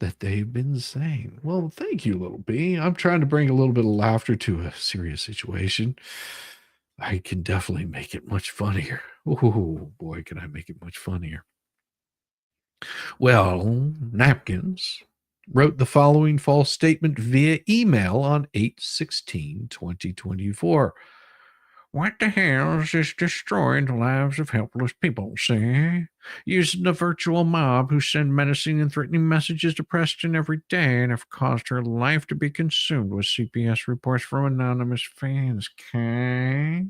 Speaker 2: that they've been saying. Well, thank you, Little B. I'm trying to bring a little bit of laughter to a serious situation. I can definitely make it much funnier. Oh boy, can I make it much funnier. Well, Napkins wrote the following false statement via email on 8/16/2024. What the hell is destroying the lives of helpless people, see? Using the virtual mob who send menacing and threatening messages to Preston every day and have caused her life to be consumed with CPS reports from anonymous fans, okay?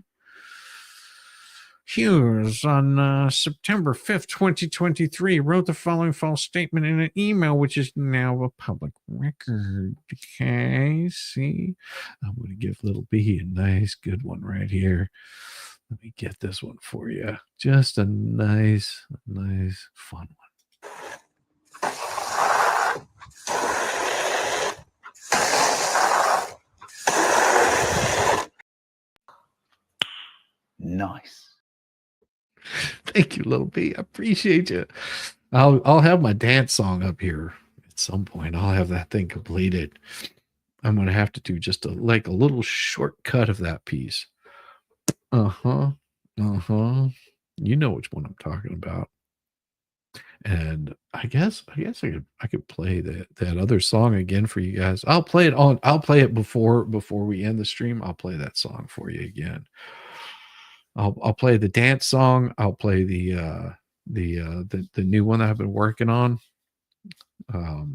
Speaker 2: Hughes on September 5th, 2023, wrote the following false statement in an email, which is now a public record. Okay, see? I'm going to give Little B a nice, good one right here. Let me get this one for you. Just a nice, fun one.
Speaker 12: Nice.
Speaker 2: Thank you, Little B. I appreciate you. I'll have my dance song up here at some point. I'll have that thing completed. I'm gonna have to do just a little shortcut of that piece. You know which one I'm talking about. And I guess I could play that other song again for you guys. I'll play it before we end the stream. I'll play that song for you again. I'll play the dance song. I'll play the new one that I've been working on. I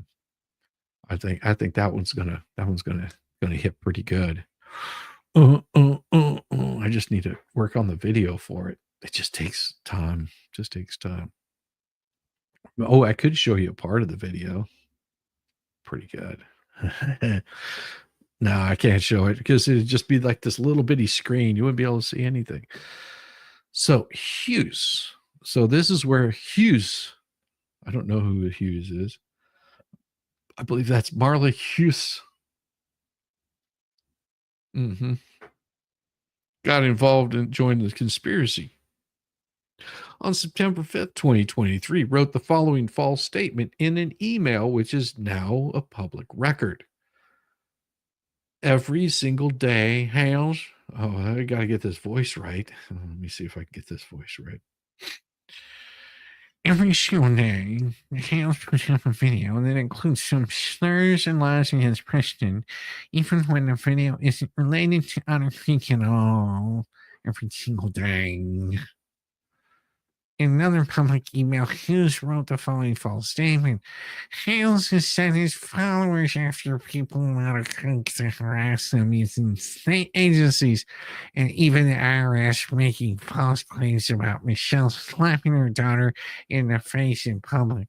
Speaker 2: think that one's gonna hit pretty good. I just need to work on the video for it. It just takes time. Oh, I could show you a part of the video. Pretty good. No, I can't show it because it'd just be like this little bitty screen. You wouldn't be able to see anything. So Hughes. So this is where Hughes. I don't know who Hughes is. I believe that's Marla Hughes. Got involved and joined the conspiracy. On September 5th, 2023, wrote the following false statement in an email, which is now a public record. Every single day, Hales. Oh, I got to get this voice right. Let me see if I can get this voice right. Every single day, Hales puts up a video that includes some slurs and lies against Preston, even when the video isn't related to other people at all. Every single day. In another public email, Hughes wrote the following false statement. Hales has sent his followers after people who want to harass them using state agencies and even the IRS making false claims about Michelle slapping her daughter in the face in public,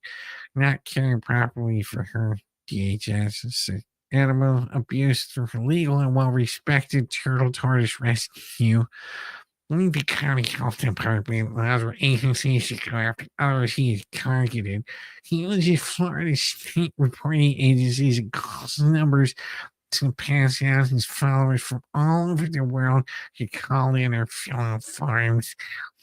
Speaker 2: not caring properly for her DHS animal abuse through legal and well-respected turtle tortoise rescue. The county health department and other agencies to go after others he is targeted. He uses Florida state reporting agencies and calls numbers to pass out his followers from all over the world to call in or fill out forms,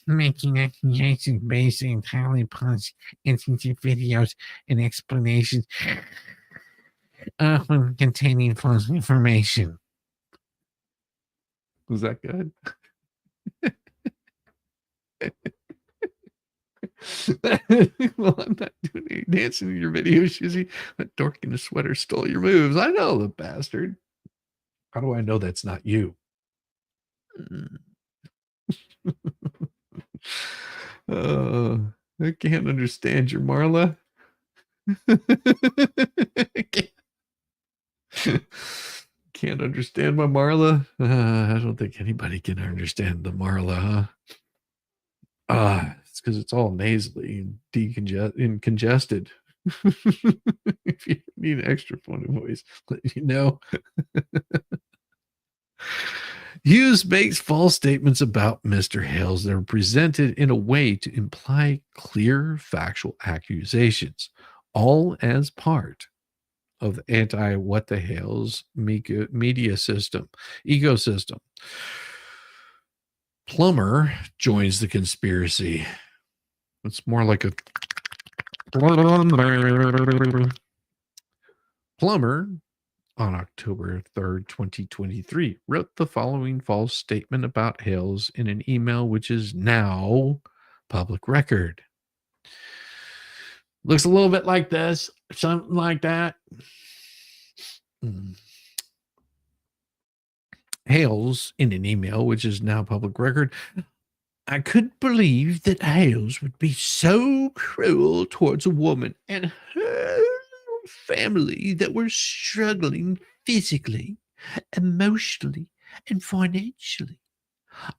Speaker 2: making accusations based entirely upon insensitive videos and explanations, often containing false information. Was that good? Well, I'm not doing any dancing in your video, Shizzy. That dork in the sweater stole your moves. I know, the bastard. How do I know that's not you? I can't understand your Marla. Can't understand my Marla. I don't think anybody can understand the Marla, huh? It's because it's all nasally and congested. If you need an extra funny voice, let you know. Hughes makes false statements about Mr. Hales that are presented in a way to imply clear factual accusations, all as part of the anti-WhatTheHales media system, ecosystem. Plumber joins the conspiracy. It's more like a Plummer, on October 3rd, 2023, wrote the following false statement about Hales in an email which is now public record. Looks a little bit like this, something like that. Hales, in an email which is now public record, I couldn't believe that Hales would be so cruel towards a woman and her family that were struggling physically, emotionally, and financially.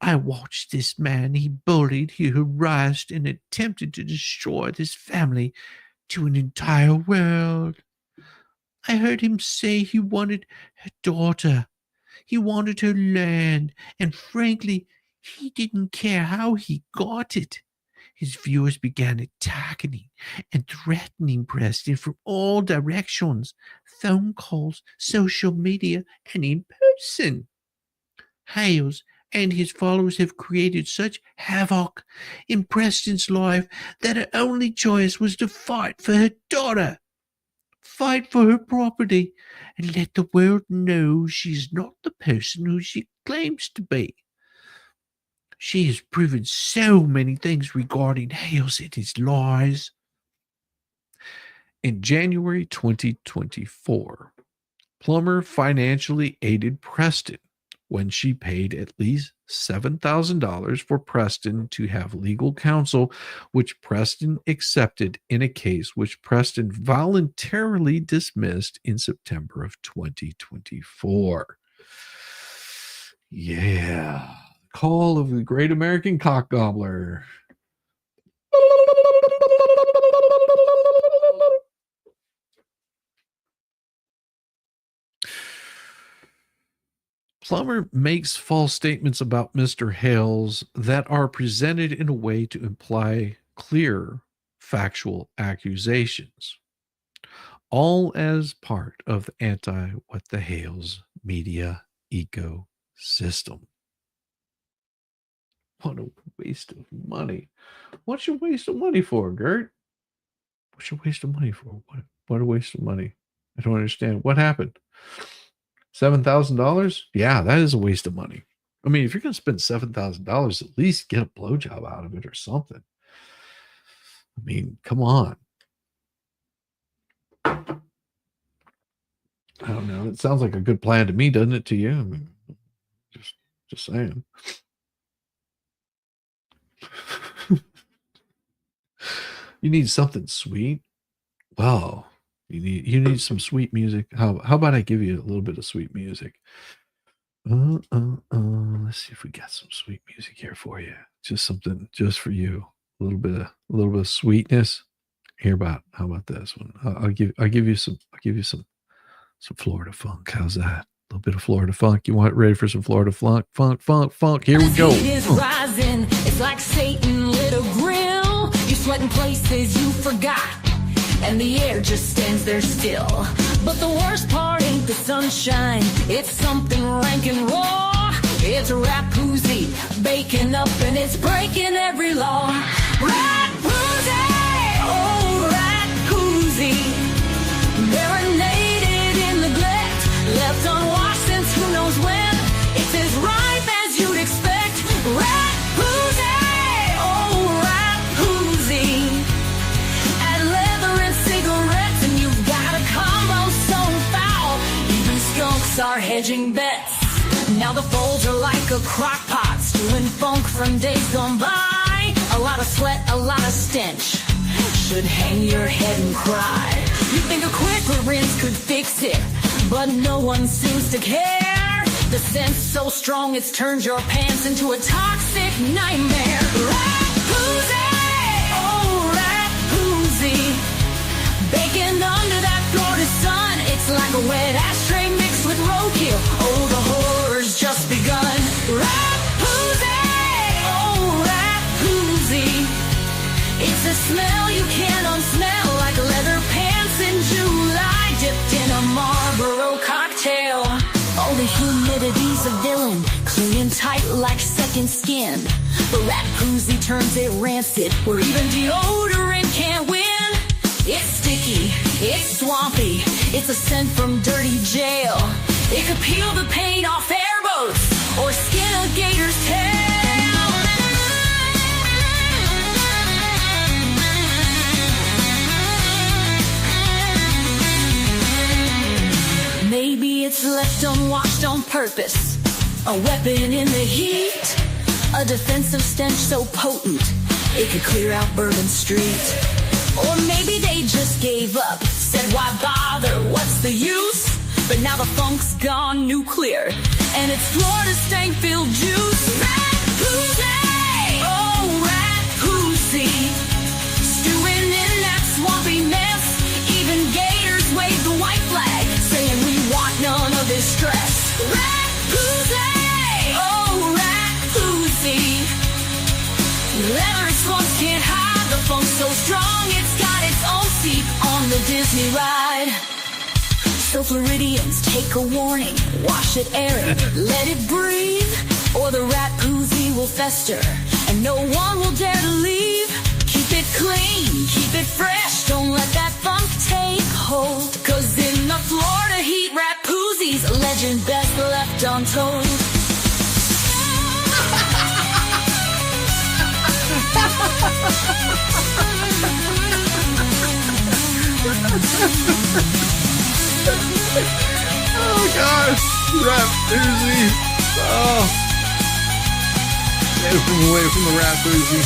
Speaker 2: I watched this man. He bullied, he harassed, and attempted to destroy this family to an entire world. I heard him say he wanted her daughter. He wanted her land, and frankly, he didn't care how he got it. His viewers began attacking and threatening Preston from all directions, phone calls, social media, and in person. Hales and his followers have created such havoc in Preston's life that her only choice was to fight for her daughter, fight for her property, and let the world know she's not the person who she claims to be. She has proven so many things regarding Hales and his lies. In January 2024, Plummer financially aided Preston when she paid at least $7,000 for Preston to have legal counsel, which Preston accepted in a case which Preston voluntarily dismissed in September of 2024. Yeah. Call of the Great American Cock Gobbler. Plummer makes false statements about Mr. Hales that are presented in a way to imply clear factual accusations, all as part of the anti-WhatTheHales media ecosystem. What a waste of money. What's your waste of money for, Gert? What's your waste of money for? What a waste of money. I don't understand. What happened? $7,000? Yeah, that is a waste of money. I mean, if you're going to spend $7,000, at least get a blowjob out of it or something. I mean, come on. I don't know. It sounds like a good plan to me, doesn't it to you? I mean, just saying. You need something sweet? Well, you need some sweet music. How about I give you a little bit of sweet music? Let's see if we got some sweet music here for you. Just something just for you. A little bit of sweetness. How about this one? I'll give you some Florida funk. How's that? A little bit of Florida funk. You want ready for some Florida funk? Funk. Here we go.
Speaker 5: The heat is rising. It's like Satan lit a grill. You sweating places you forgot, and the air just stands there still. But the worst part ain't the sunshine. It's something rank and raw. It's a rat koozie baking up, and it's breaking every law. Rat koozie, oh rat koozie, marinated in neglect, left unwashed since who knows when. It's as ripe as you'd expect. Rat koozie, oh rat koozie, and leather and cigarettes, and you've got a combo so foul, even skunks are hedging bets. Now the folds are like a crock pot, stewing funk from days gone by. A lot of sweat, a lot of stench, should hang your head and cry. You think a quick rinse could fix it, but no one seems to care. The scent's so strong it's turned your pants into a toxic nightmare. Rat koozie, oh rat koozie, baking under that Florida sun. It's like a wet ashtray mixed with roadkill. Oh, the horror's just begun. Rat koozie, oh rat koozie, it's a smell you can't unsmell, like leather pants in July dipped in a Marlboro cocktail. Oh, the humidity's a villain, clinging tight like second skin. The rat koozie turns it rancid, where even deodorant can't win. It's sticky, it's swampy, it's a scent from dirty jail. It could peel the paint off airboats or skin a gator's tail. Maybe it's left unwashed on purpose, a weapon in the heat, a defensive stench so potent it could clear out Bourbon Street. Or maybe they just gave up, said why bother, what's the use? But now the funk's gone nuclear, and it's Florida stank-filled juice. Rat Pussy! Oh, Rat Pussy! Stewing in that swampy mess, even gators wave the white flag, saying we want none of this stress. Rat Pussy! Oh, Rat Pussy! Leather swamps can't hide the funk so strong it's got its own seat on the Disney ride. So Floridians, take a warning, wash it, air it, let it breathe, or the rat poozy will fester and no one will dare to leave. Keep it clean, keep it fresh, don't let that funk take hold, cause in the Florida heat, rat poozy's a legend best left untold.
Speaker 2: Oh gosh, rat poozy. Oh, get from away from the rat poozy.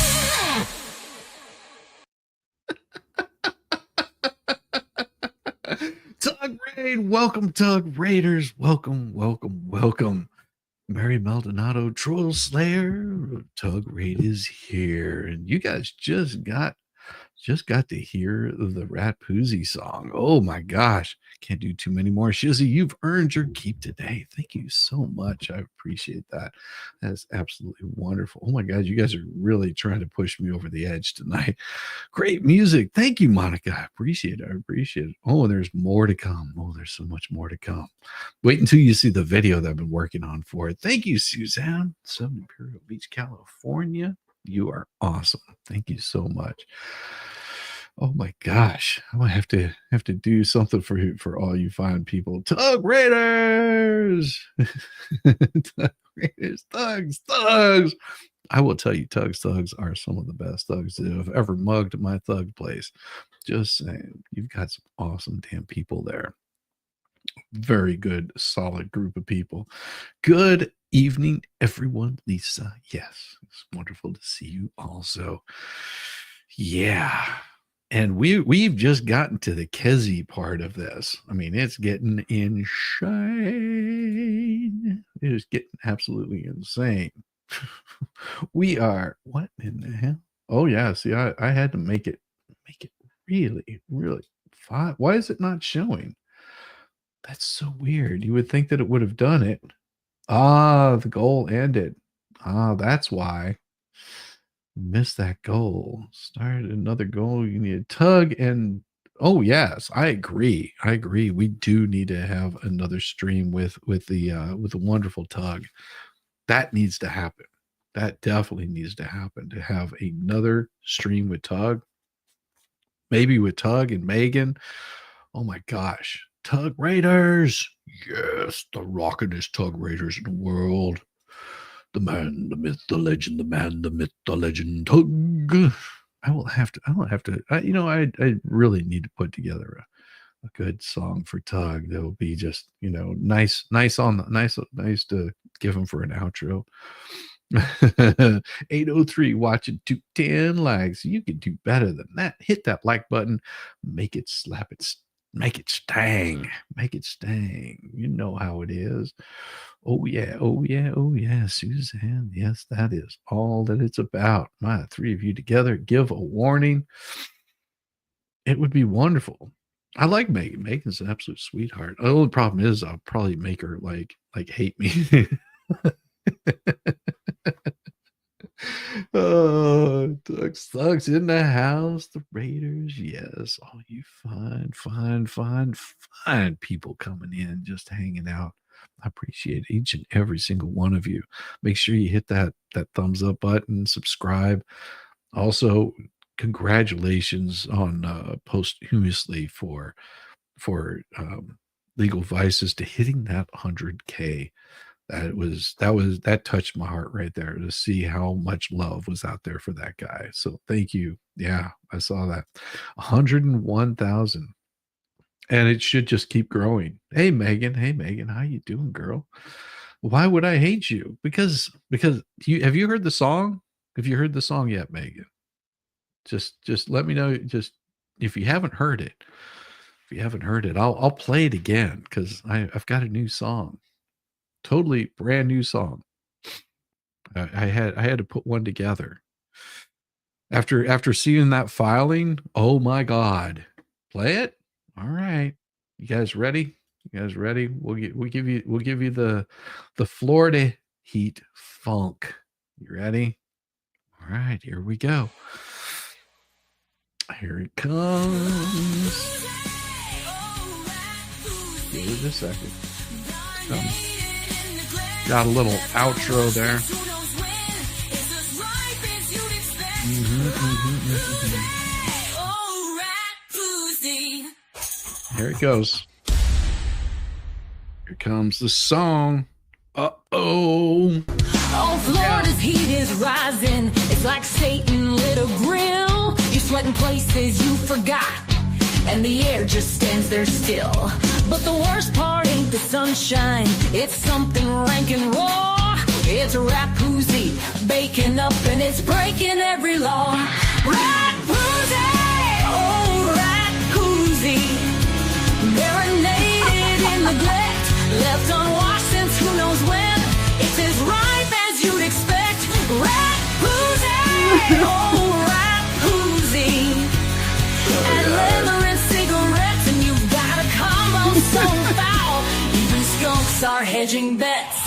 Speaker 2: Tug Raid, welcome, Tug Raiders. Welcome, welcome, welcome. Mary Maldonado, Troll Slayer, Tug Raid is here, and you guys just got to hear the Rat Poozy song. Oh my gosh, can't do too many more. Shizzy, you've earned your keep today. Thank you so much. I appreciate that. That's absolutely wonderful. Oh my God, you guys are really trying to push me over the edge tonight. Great music. Thank you, Monica. I appreciate it. I appreciate it. Oh, there's more to come. Oh, there's so much more to come. Wait until you see the video that I've been working on for it. Thank you, Suzanne. Southern Imperial Beach, California. You are awesome. Thank you so much. Oh my gosh, I might have to do something for all you fine people. Tug Raiders, Tug Raiders, thugs. I will tell you, thugs are some of the best thugs that have ever mugged my thug place. Just saying, you've got some awesome damn people there. Very good, solid group of people. Good evening, everyone. Lisa, yes, it's wonderful to see you also. Yeah. And we've just gotten to the Kezi part of this. I mean, it's getting insane. It is getting absolutely insane. We are, what in the hell? Oh yeah, see, I had to make it really, really fine. Why is it not showing? That's so weird. You would think that it would have done it. Ah, the goal ended. Ah, that's why. Missed that goal. Start another goal. You need a tug, and oh yes, I agree. We do need to have another stream with the wonderful tug. That needs to happen. That definitely needs to happen, to have another stream with Tug. Maybe with Tug and Megan. Oh my gosh. Tug Raiders. Yes, the rockinest Tug Raiders in the world. The man, the myth, the legend, the man, the myth, the legend, Tug. I really need to put together a good song for Tug that will be just, nice to give him for an outro. 803 watching 210 likes. You can do better than that. Hit that like button, make it slap, it make it stang, you know how it is. Oh yeah, Suzanne, yes, that is all that it's about. My three of you together give a warning. It would be wonderful. I like Megan. Megan's an absolute sweetheart. The only problem is I'll probably make her like hate me. Oh, thugs in the house, the Raiders. Yes, all you fine people coming in, just hanging out. I appreciate each and every single one of you. Make sure you hit that thumbs up button, subscribe. Also, congratulations on posthumously for Legal Vices to hitting that 100K. That touched my heart right there to see how much love was out there for that guy. So thank you. Yeah, I saw that. 101,000. And it should just keep growing. Hey Megan, how you doing, girl? Why would I hate you? Because have you heard the song? Have you heard the song yet, Megan? Just let me know. Just if you haven't heard it, I'll play it again because I've got a new song. Totally brand new song. I had to put one together. After seeing that filing, oh my God. Play it? All right. You guys ready? We'll give you the Florida Heat Funk. You ready? All right, here we go. Here it comes. Give it a second. Got a little outro there. Here it goes. Here comes the song. Uh-oh.
Speaker 5: Oh, Florida's heat is rising. It's like Satan lit a grill. You're sweating places you forgot, and the air just stands there still. But the worst part ain't the sunshine. It's something rank and raw. It's a rat poozy baking up, and it's breaking every law. Rat poozy! Oh, rat poozy. Marinated in neglect, left unwashed since who knows when. It's as ripe as you'd expect. Rat poozy! Oh, rat poozy. And leather and cigarettes, and you've got a combo so foul. Even skunks are hedging bets.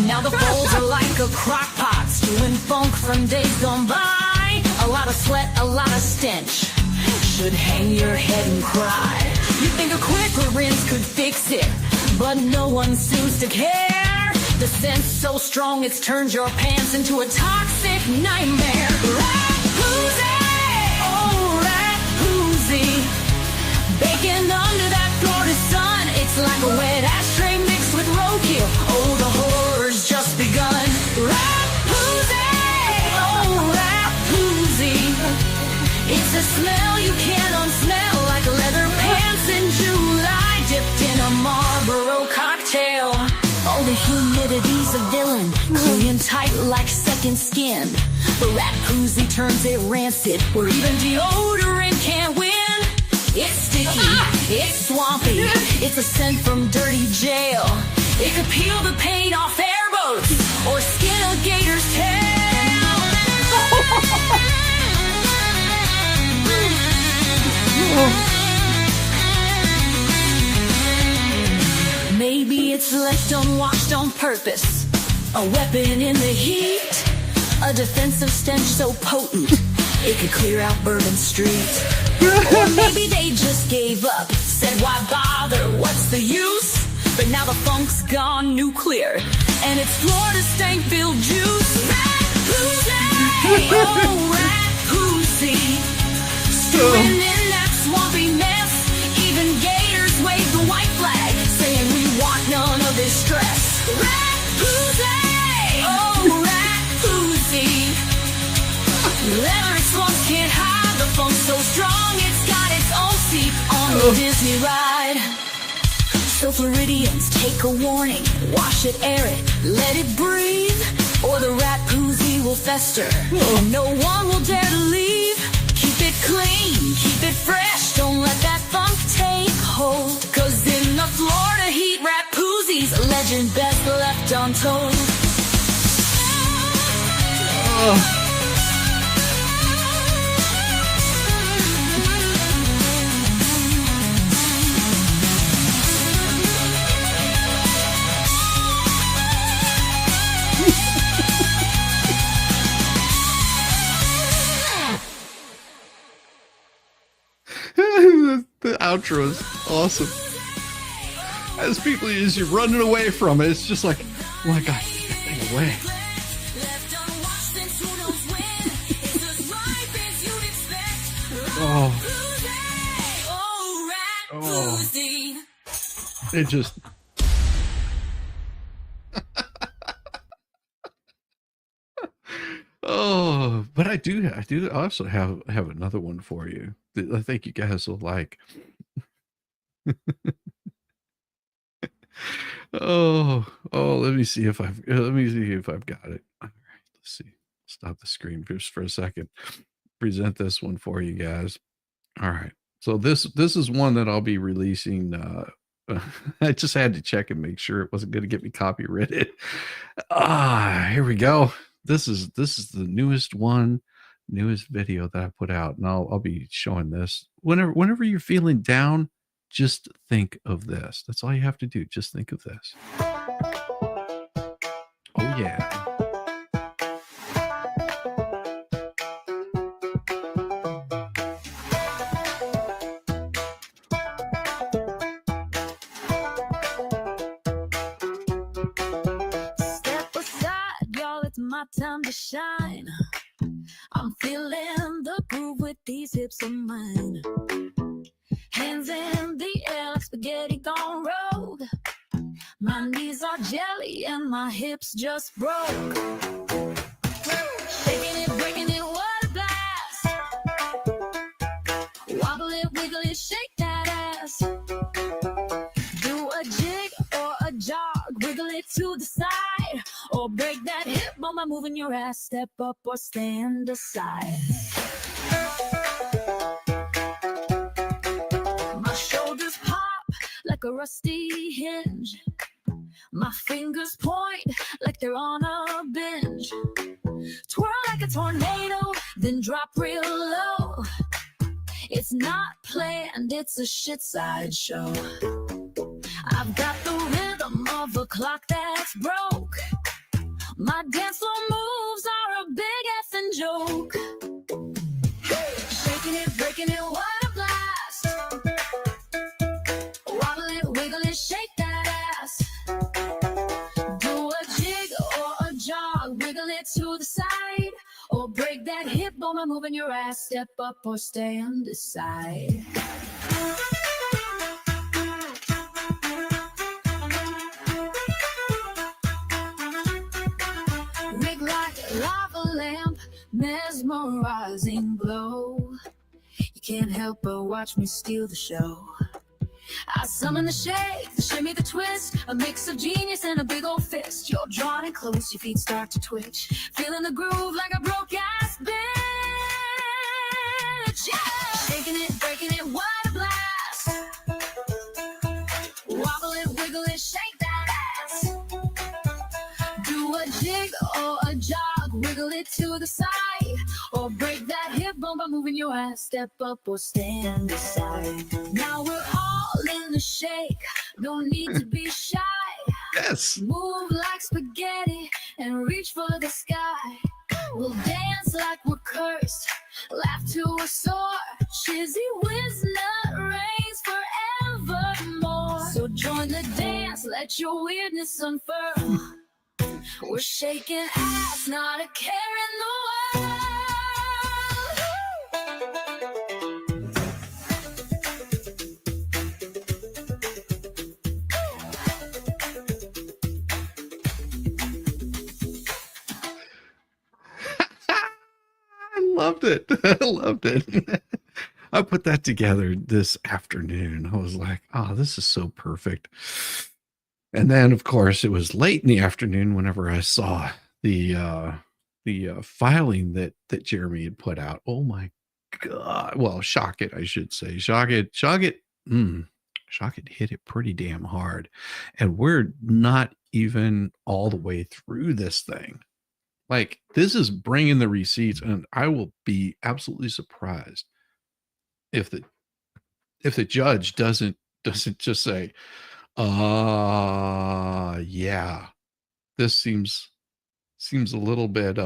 Speaker 5: Now the bowls are like a crock pot, stewing funk from days gone by. A lot of sweat, a lot of stench. Should hang your head and cry. You think a quicker rinse could fix it, but no one seems to care. The scent's so strong it's turned your pants into a toxic nightmare. Rat poozy! Oh, rat poozy. Baking under that Florida sun, it's like a wet ashtray mixed with roadkill. Oh, the horror's just begun. Rat poozy! Oh, rat poozy. It's a smell you can't unsmell, like leather pants in July, dipped in a Marlboro cocktail. Oh, the humidity's a villain, clinging tight like second skin. The rat poozy turns it rancid, where even deodorant can't win. It's sticky, it's swampy, it's a scent from dirty jail. It could peel the paint off airboats, or skin a gator's tail. Maybe it's left unwashed on purpose, a weapon in the heat, a defensive stench so potent it could clear out Bourbon Street. Or maybe they just gave up, said why bother, what's the use? But now the funk's gone nuclear, and it's Florida stank-filled juice. Rat poozy! Oh, rat poozy. Stewing in that swampy mess. Even gators wave the white flag, saying we want none of this stress. Rat poozy! Oh, rat poozy. Leather swamps can't hide the funk so strong it's got its own seat on the Disney ride. So Floridians, take a warning, wash it, air it, let it breathe, or the rat poozy will fester, and no one will dare to leave. Keep it clean, keep it fresh, don't let that funk take hold, 'cause in the Florida heat, rat poozy's a legend best left untold.
Speaker 2: The outro is awesome. As you're running away from it, it's just like, oh my God, get that thing away. Oh, it just. Oh, but I do also have another one for you that I think you guys will like. Oh, let me see if I've got it. All right, let's see. Stop the screen just for a second. Present this one for you guys. All right. So this is one that I'll be releasing. I just had to check and make sure it wasn't going to get me copyrighted. Here we go. This is the newest video that I put out, and I'll be showing this whenever you're feeling down. Just think of this. That's all you have to do. Just think of this. Oh yeah.
Speaker 5: Step aside, y'all, it's my time to shine. I'm feeling the groove with these hips of mine. Hands in the air like spaghetti gone rogue. My knees are jelly and my hips just broke. Shaking it, breaking it, what a blast. Wobble it, wiggle it, shake that ass. Do a jig or a jog, wiggle it to the side, or break that hip bone by moving your ass. Step up or stand aside. My shoulders pop like a rusty hinge. My fingers point like they're on a binge. Twirl like a tornado, then drop real low. It's not planned, it's a shit sideshow. I've got the rhythm of a clock that's broke. My dance floor moves are a big effing joke. Shaking it, breaking it, what a blast. Wobble it, wiggle it, shake that ass. Do a jig or a jog, wiggle it to the side, or break that hip bone by moving your ass. Step up or stand aside. Rig like a lava lamp, mesmerizing glow. You can't help but watch me steal the show. I summon the shake, the shimmy, the twist, a mix of genius and a big old fist. You're drawn in close, your feet start to twitch, feeling the groove like a broke-ass bitch. Yeah! Shaking it, breaking it, what a blast. Wobble it, wiggle it, shake that ass. Do a jig or a jog, wiggle it to the side, or break that hip bone by moving your ass. Step up or stand aside. Now we're all in the shake, no need to be shy.
Speaker 2: Yes.
Speaker 5: Move like spaghetti and reach for the sky. We'll dance like we're cursed, laugh to a sore. Shizzy whiz nut reigns forevermore. So join the dance, let your weirdness unfurl. We're shaking ass, not a care in the world.
Speaker 2: I loved it. I loved it. I put that together this afternoon. I was like, oh, this is so perfect. And then, of course, it was late in the afternoon whenever I saw the filing that Jeremy had put out. Oh my God. Well, Shock It, I should say. Shock It hit it pretty damn hard. And we're not even all the way through this thing. Like, this is bringing the receipts, and I will be absolutely surprised if the judge doesn't just say, yeah, this seems a little bit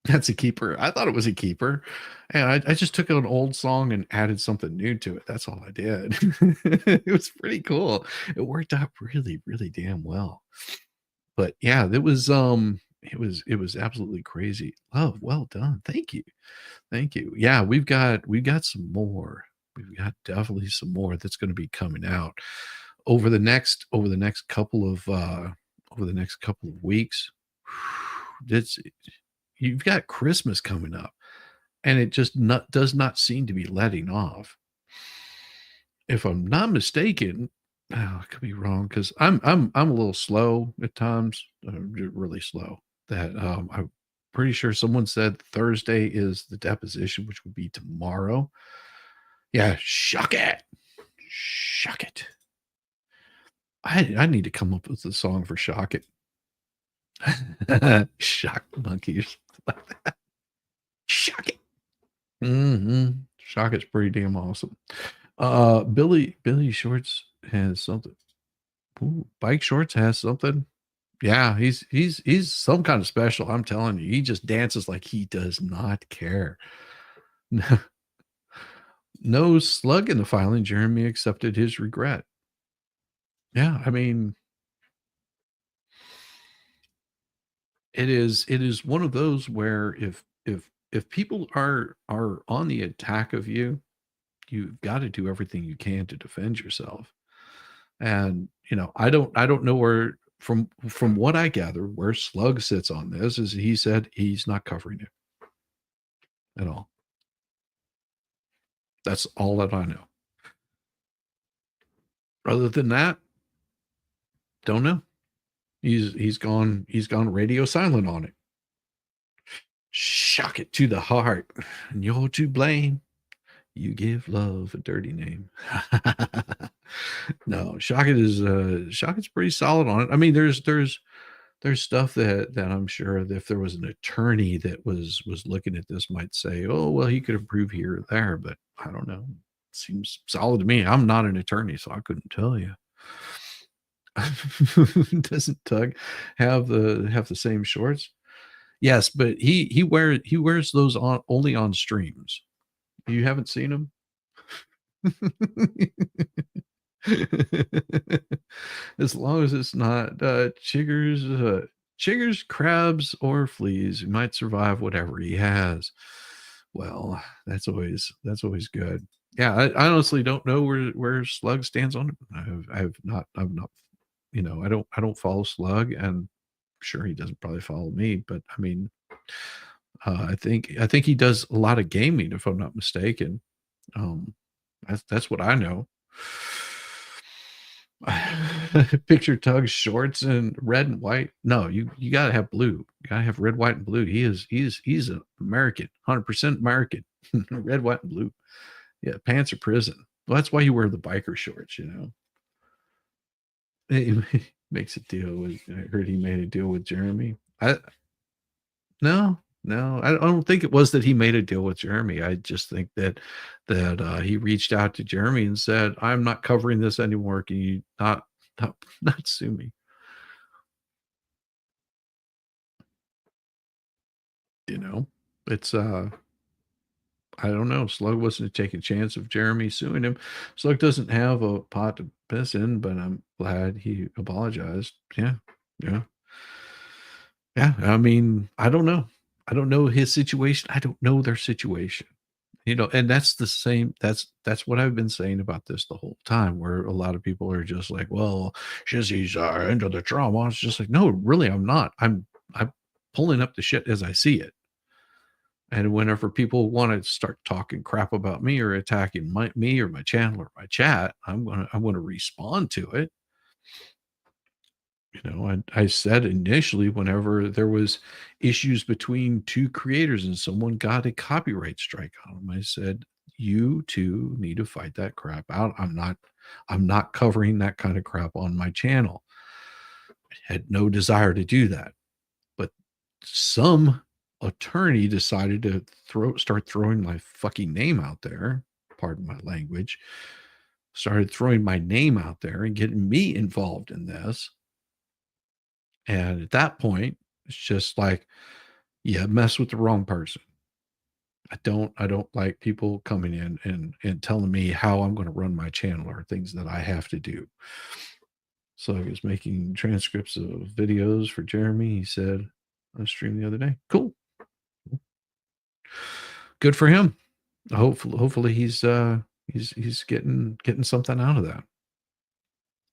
Speaker 2: that's a keeper. I thought it was a keeper, and I just took an old song and added something new to it. That's all I did. It was pretty cool. It worked out really, really damn well. But yeah, it was it was absolutely crazy. Oh, well done. Thank you. Thank you. Yeah, we've got some more. We've got definitely some more that's going to be coming out over the next couple of weeks. It's you've got Christmas coming up, and it just does not seem to be letting off. If I'm not mistaken, I could be wrong because I'm a little slow at times, really slow. That I'm pretty sure someone said Thursday is the deposition, which would be tomorrow. Yeah, shuck it, shuck it. I need to come up with a song for shock it. Shock monkeys like that. Shock it. Shock it's pretty damn awesome. Billy Shorts has something. Ooh, Bike Shorts has something. Yeah, he's some kind of special. I'm telling you, he just dances like he does not care. No slug in the filing. Jeremy accepted his regret. Yeah, I mean, it is one of those where if people are on the attack of you, you've got to do everything you can to defend yourself. And I don't know where from what I gather where Slug sits on this is he said he's not covering it at all. That's all that I know. Other than that, don't know. He's gone radio silent on it. Shock it to the heart. And you're to blame. You give love a dirty name. No, Shockit is pretty solid on it. I mean, there's stuff that I'm sure that if there was an attorney that was looking at this might say, oh, well, he could improve here or there, but I don't know. It seems solid to me. I'm not an attorney, so I couldn't tell you. Doesn't Tug have the same shorts? Yes, but he wears those only on streams. You haven't seen him? As long as it's not chiggers, crabs, or fleas, he might survive whatever he has. Well, that's always good. Yeah, I honestly don't know where Slug stands on it. I've not, I don't follow Slug, and I'm sure he doesn't probably follow me, but I mean, I think he does a lot of gaming, if I'm not mistaken. That's what I know. Picture Tug's shorts in red and white. No, you gotta have blue. You gotta have red, white, and blue. He's an American, 100% American. Red, white, and blue. Yeah, pants are prison. Well, that's why you wear the biker shorts, He makes a deal with. I heard he made a deal with Jeremy. No, I don't think it was that he made a deal with Jeremy. I just think that he reached out to Jeremy and said, "I'm not covering this anymore. Can you not sue me?" It's I don't know. Slug wasn't taking a chance of Jeremy suing him. Slug doesn't have a pot to piss in, but I'm glad he apologized. Yeah. I mean, I don't know. I don't know his situation. I don't know their situation. And that's the same. That's what I've been saying about this the whole time, where a lot of people are just like, well, Shizzy's into the trauma. It's just like, no, really, I'm not. I'm pulling up the shit as I see it. And whenever people want to start talking crap about me or attacking me or my channel or my chat, I'm gonna respond to it. I said initially, whenever there was issues between two creators and someone got a copyright strike on them, I said, you two need to fight that crap out. I'm not covering that kind of crap on my channel. I had no desire to do that. But some attorney decided to start throwing my fucking name out there. Pardon my language. Started throwing my name out there and getting me involved in this. And at that point, it's just like, yeah, mess with the wrong person. I don't like people coming in and telling me how I'm going to run my channel or things that I have to do. So I was making transcripts of videos for Jeremy. He said, on a stream the other day. Cool. Good for him. Hopefully he's getting something out of that.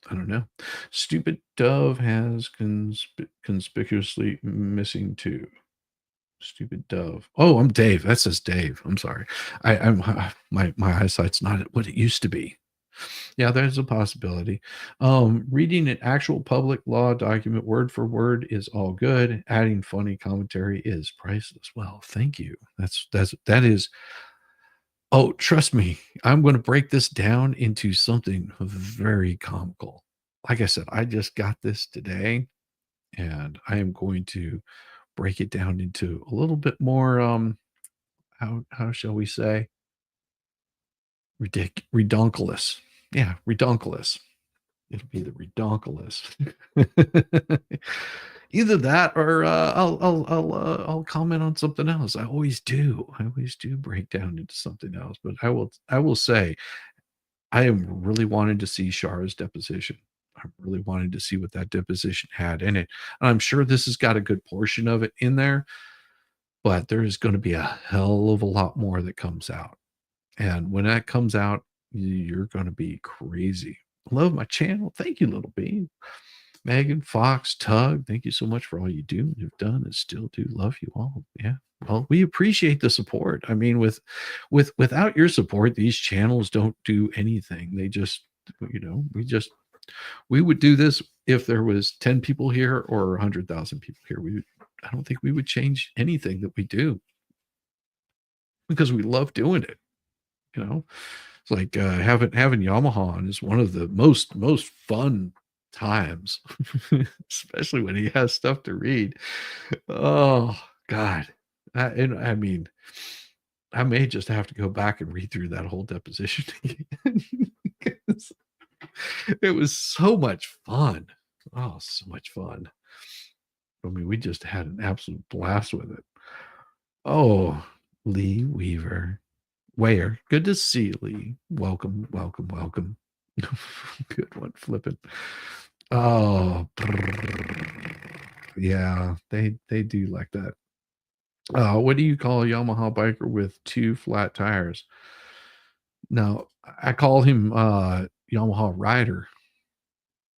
Speaker 2: I don't know. Stupid Dove has conspicuously missing too. Stupid Dove. Oh, I'm Dave. That says Dave. I'm sorry. I'm my eyesight's not what it used to be. Yeah, there's a possibility. Reading an actual public law document word for word is all good. Adding funny commentary is priceless. Well, thank you. That is. Oh, trust me, I'm going to break this down into something very comical. Like I said, I just got this today, and I am going to break it down into a little bit more. How shall we say? Redonkulous. Yeah, redonkulous. It'll be the redonkulous. Either that, or I'll comment on something else. I always do. I always do break down into something else. But I will say, I am really wanting to see Shara's deposition. I really wanted to see what that deposition had in it. And I'm sure this has got a good portion of it in there, but there is going to be a hell of a lot more that comes out. And when that comes out, you're going to be crazy. Love my channel. Thank you, Little B. Megan, Fox, Tug, thank you so much for all you do and have done and still do. Love you all. Yeah. Well, we appreciate the support. I mean, without your support, these channels don't do anything. They just, we would do this if there was 10 people here or 100,000 people here. I don't think we would change anything that we do because we love doing it. It's like having Yamaha on is one of the most fun times, especially when he has stuff to read. Oh God. I mean, I may just have to go back and read through that whole deposition again because it was so much fun. Oh, so much fun. I mean, we just had an absolute blast with it. Oh, Lee Weaver. Where? Good to see you, Lee. Welcome. Good one, flipping. Oh, yeah, they do like that. What do you call a Yamaha biker with 2 flat tires? No, I call him Yamaha rider.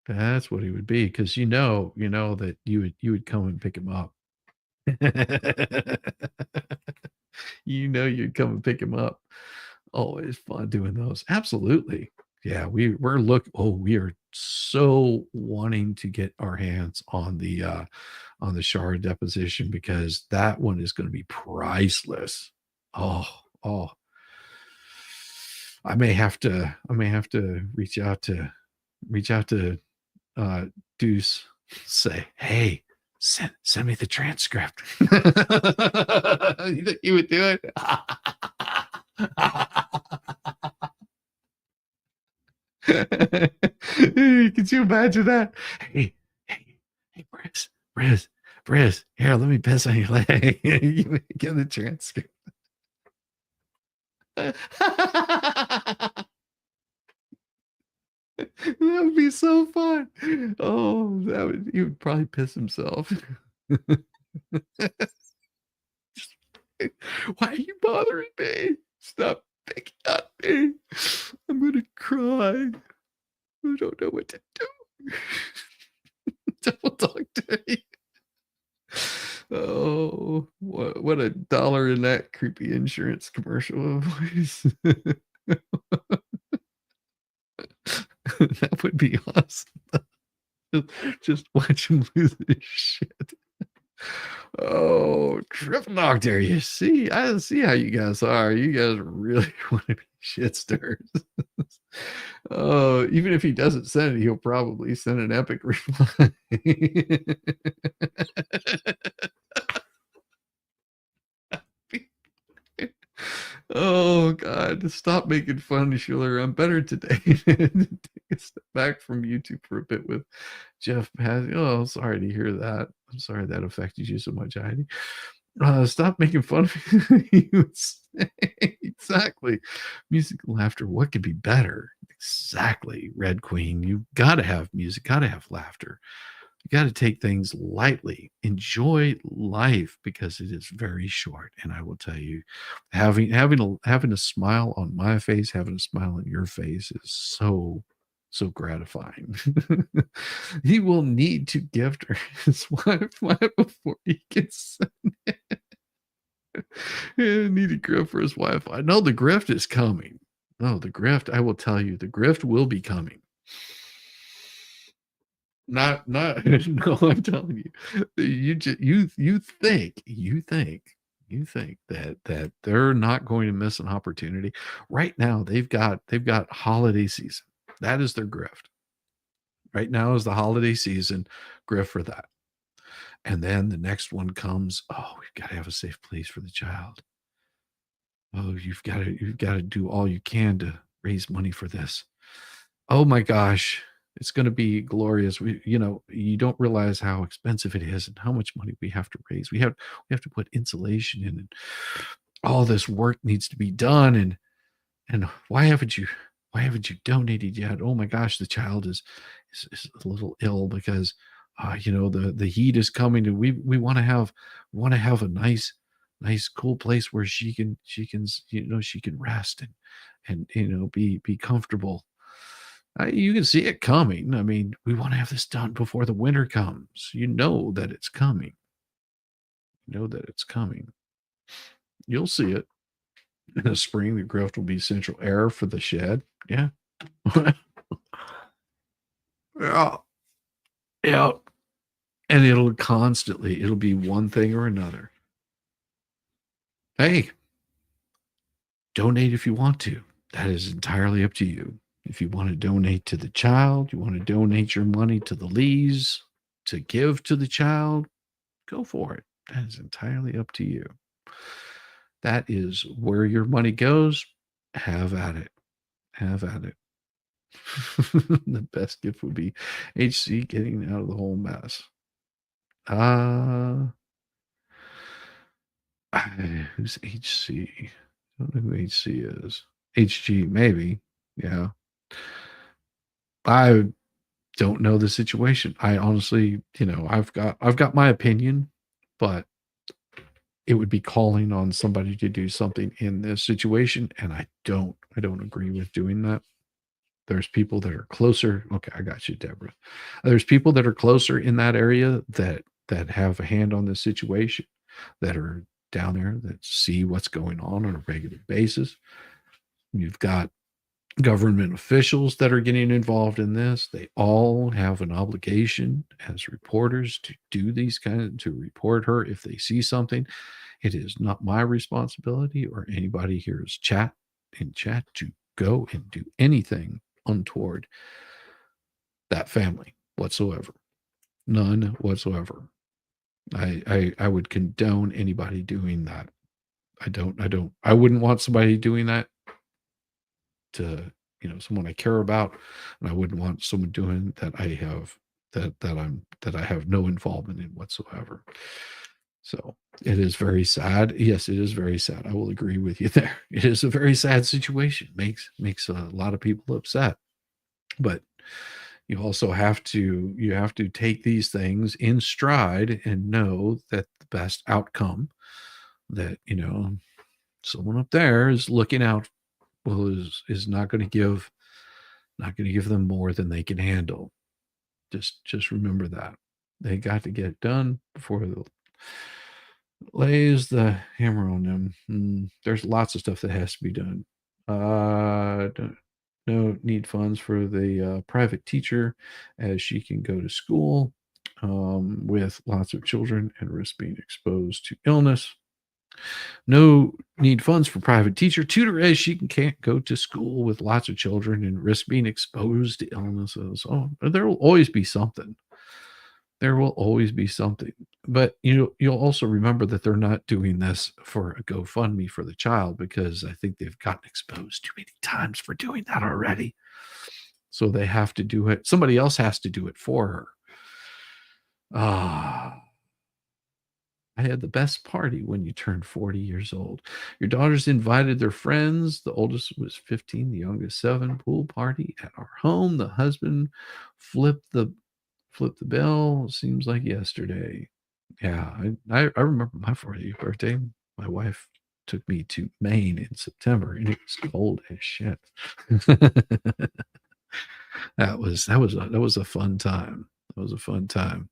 Speaker 2: That's what he would be, because you know that you would come and pick him up. You'd come and pick him up. Always fun doing those. Absolutely. Yeah, we are so wanting to get our hands on the Shara deposition, because that one is going to be priceless. Oh. I may have to reach out to Deuce, say, hey, send me the transcript. You think you would do it? Could you imagine that? Hey, Briz, here, let me piss on your leg. You get the transcript. That would be so fun. Oh, he would probably piss himself. Why are you bothering me? Stop picking at me. I'm gonna cry. I don't know what to do. Don't talk to me. Oh, what a dollar in that creepy insurance commercial voice. That would be awesome. Just watch him lose his shit. Oh, Triple Doctor, I see how you guys are. You guys really want to be shit stirrers. Oh, even if he doesn't send it, he'll probably send an epic reply. Oh God, stop making fun of Schuler. I'm better today. Take a step back from YouTube for a bit with Jeff Paz. Oh, sorry to hear that. I'm sorry that affected you so much, Heidi. Stop making fun of you. Exactly. Music and laughter. What could be better? Exactly. Red Queen. You gotta have music, gotta have laughter. You got to take things lightly. Enjoy life because it is very short. And I will tell you, having a smile on my face, having a smile on your face is so gratifying. He will need to gift her his wife before he gets need a grift for his wife. I know the grift is coming. No, the grift, I will tell you, the grift will be coming. Not no, I'm telling you. You think that they're not going to miss an opportunity. Right now, they've got holiday season. That is their grift. Right now is the holiday season grift for that. And then the next one comes, oh, we've got to have a safe place for the child. Oh, you've got to do all you can to raise money for this. Oh my gosh, it's going to be glorious. You don't realize how expensive it is and how much money we have to raise. We have to put insulation in, and all this work needs to be done. And why haven't you donated yet? Oh my gosh, the child is a little ill because the heat is coming, and we want to have a nice cool place where she can rest and be comfortable. You can see it coming. I mean, we want to have this done before the winter comes. You know that it's coming. You'll see it. In the spring, the grift will be central air for the shed. Yeah. Yeah. Yeah. And it'll be one thing or another. Hey, donate if you want to. That is entirely up to you. If you want to donate to the child, you want to donate your money to the Lees to give to the child, go for it. That is entirely up to you. That is where your money goes. Have at it. The best gift would be HC getting out of the whole mess. Who's HC? I don't know who HC is. HG, maybe. Yeah. I don't know the situation. I honestly, I've got my opinion, but it would be calling on somebody to do something in this situation, and I don't agree with doing that. There's people that are closer. Okay, I got you, Deborah. There's people that are closer in that area that have a hand on this situation, that are down there, that see what's going on a regular basis. You've got government officials that are getting involved in this. They all have an obligation as reporters to do to report her if they see something. It is not my responsibility or anybody here's chat to go and do anything untoward that family whatsoever. None whatsoever. I would condone anybody doing that. I wouldn't want somebody doing that to someone I care about, and I wouldn't want someone doing that I have no involvement in whatsoever. So it is very sad. Yes, it is very sad. I will agree with you there. It is a very sad situation. Makes a lot of people upset. But you also have to take these things in stride and know that the best outcome, that someone up there is looking out, is not going to give them more than they can handle. Just remember that. They got to get it done before the lays the hammer on them. There's lots of stuff that has to be done. No need funds for the private teacher, as she can go to school with lots of children and risk being exposed to illness. No need funds for private teacher tutor, as she can't go to school with lots of children and risk being exposed to illnesses. Oh, there will always be something. There will always be something. But you'll also remember that they're not doing this for a GoFundMe for the child, because I think they've gotten exposed too many times for doing that already. So they have to do it. Somebody else has to do it for her. I had the best party when you turned 40 years old. Your daughters invited their friends. The oldest was 15, the youngest 7. Pool party at our home. The husband flipped the Flip the bill. Seems like yesterday. Yeah, I remember my 40th birthday. My wife took me to Maine in September, and it was cold as shit. that was a fun time. That was a fun time.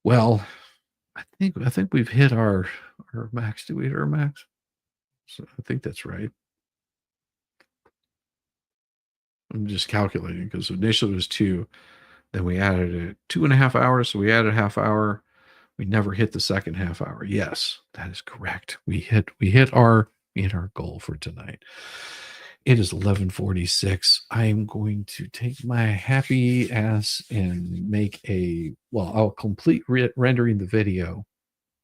Speaker 2: Well, I think we've hit our max. Did we hit our max? So I think that's right. I'm just calculating because initially it was 2, then we added it 2.5 hours. So we added a half hour. We never hit the second half hour. Yes, that is correct. We hit our goal for tonight. It is 11:46. I am going to take my happy ass and make I'll complete rendering the video.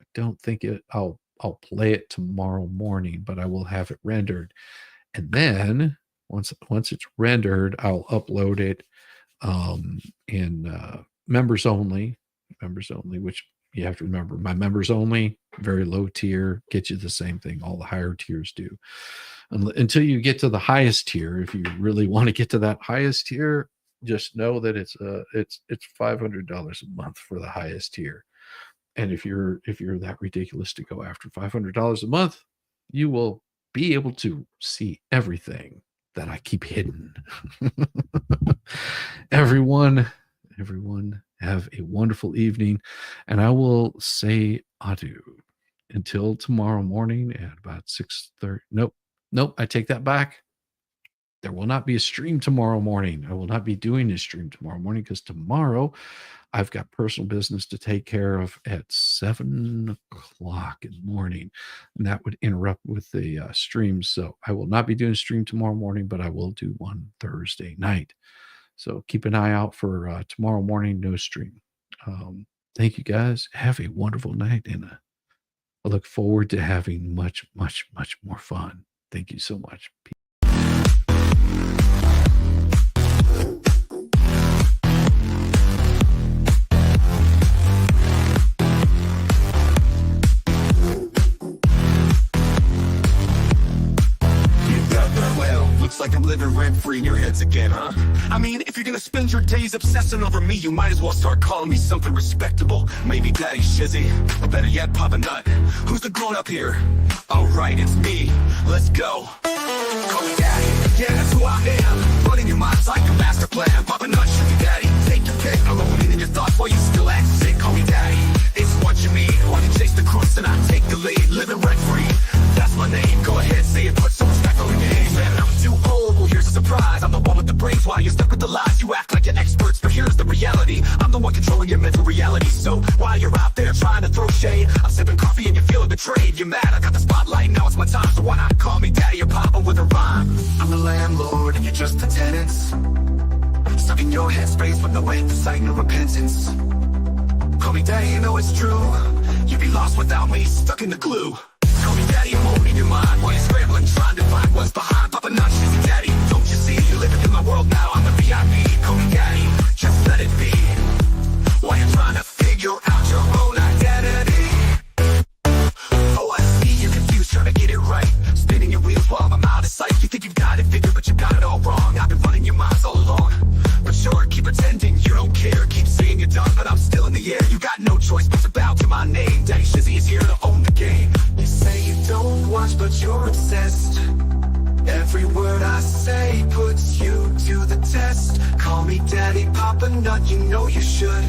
Speaker 2: I don't think I'll play it tomorrow morning, but I will have it rendered. And then once it's rendered, I'll upload it in members only, which you have to remember, my members only, very low tier, get you the same thing all the higher tiers do. Until you get to the highest tier, if you really want to get to that highest tier, just know that it's $500 a month for the highest tier. And if you're that ridiculous to go after $500 a month, you will be able to see everything that I keep hidden. Everyone have a wonderful evening, and I will say adieu until tomorrow morning at about 6:30. Nope, I take that back. There will not be a stream tomorrow morning. I will not be doing a stream tomorrow morning because tomorrow I've got personal business to take care of at 7 o'clock in the morning, and that would interrupt with the stream. So I will not be doing a stream tomorrow morning, but I will do one Thursday night. So keep an eye out for tomorrow morning, no stream. Thank you guys. Have a wonderful night, and I look forward to having much, much, much more fun. Thank you so much.
Speaker 1: Looks like I'm living rent-free in your heads again, huh? I mean, if you're gonna spend your days obsessing over me, you might as well start calling me something respectable. Maybe Daddy Shizzy, or better yet, Papa Nut. Who's the grown-up here? All right, it's me. Let's go. Call me Daddy. Yeah, that's who I am. Running your mind's like a master plan. Papa Nut, Shizzy Daddy. Take your pick. Alone in your thoughts while you still act sick. Call me Daddy. It's what you mean. Why you chase the crust and I take the lead? Living rent-free. That's my name. Go ahead, say it. Put some respect on the name. Man, I'm too old. Well, here's a surprise. I'm the one with the brains. Why you're stuck with the lies? You act like you're experts, but here's the reality. I'm the one controlling your mental reality. So while you're out there trying to throw shade, I'm sipping coffee and you're feeling betrayed. You're mad, I got the spotlight. Now it's my time. So why not call me Daddy or Papa with a rhyme? I'm the landlord and you're just the tenants. Stuck in your headspace with no end to sight, no repentance. Call me Daddy, you know it's true. You'd be lost without me, stuck in the glue. Call me Daddy, I'm holding your mind while you're scrambling, trying to find what's behind. Papa Nut, Shizzy Daddy, don't you see? You're living in my world now, I'm the VIP. Call me Daddy, just let it be. While you're trying to figure out your own identity. Oh, I see you're confused, trying to get it right. Spinning your wheels while I'm out of sight. You think you've got it figured, but you got it all wrong. I've been running your minds all along. But sure, keep pretending you don't care. Keep saying you're done, but I'm still in the air. You got no choice but to bow to my name. Daddy Shizzy is here to own the game. You say you don't watch, but you're obsessed. Every word I say puts you to the test. Call me Daddy, Papa Nut, you know you should.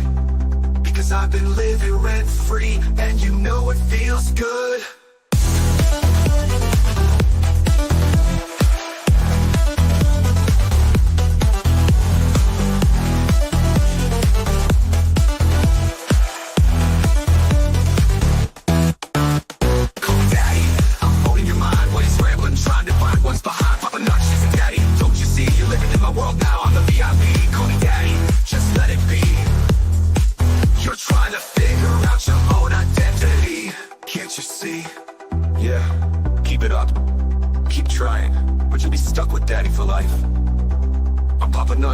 Speaker 1: Because I've been living rent-free, and you know it feels good.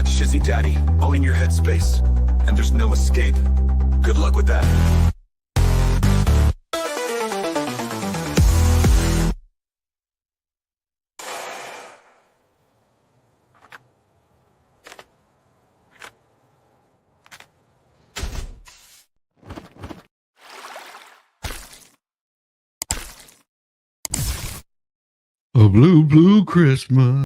Speaker 1: Shizzy Daddy, all in your headspace, and there's no escape. Good luck with that.
Speaker 2: A blue, blue Christmas.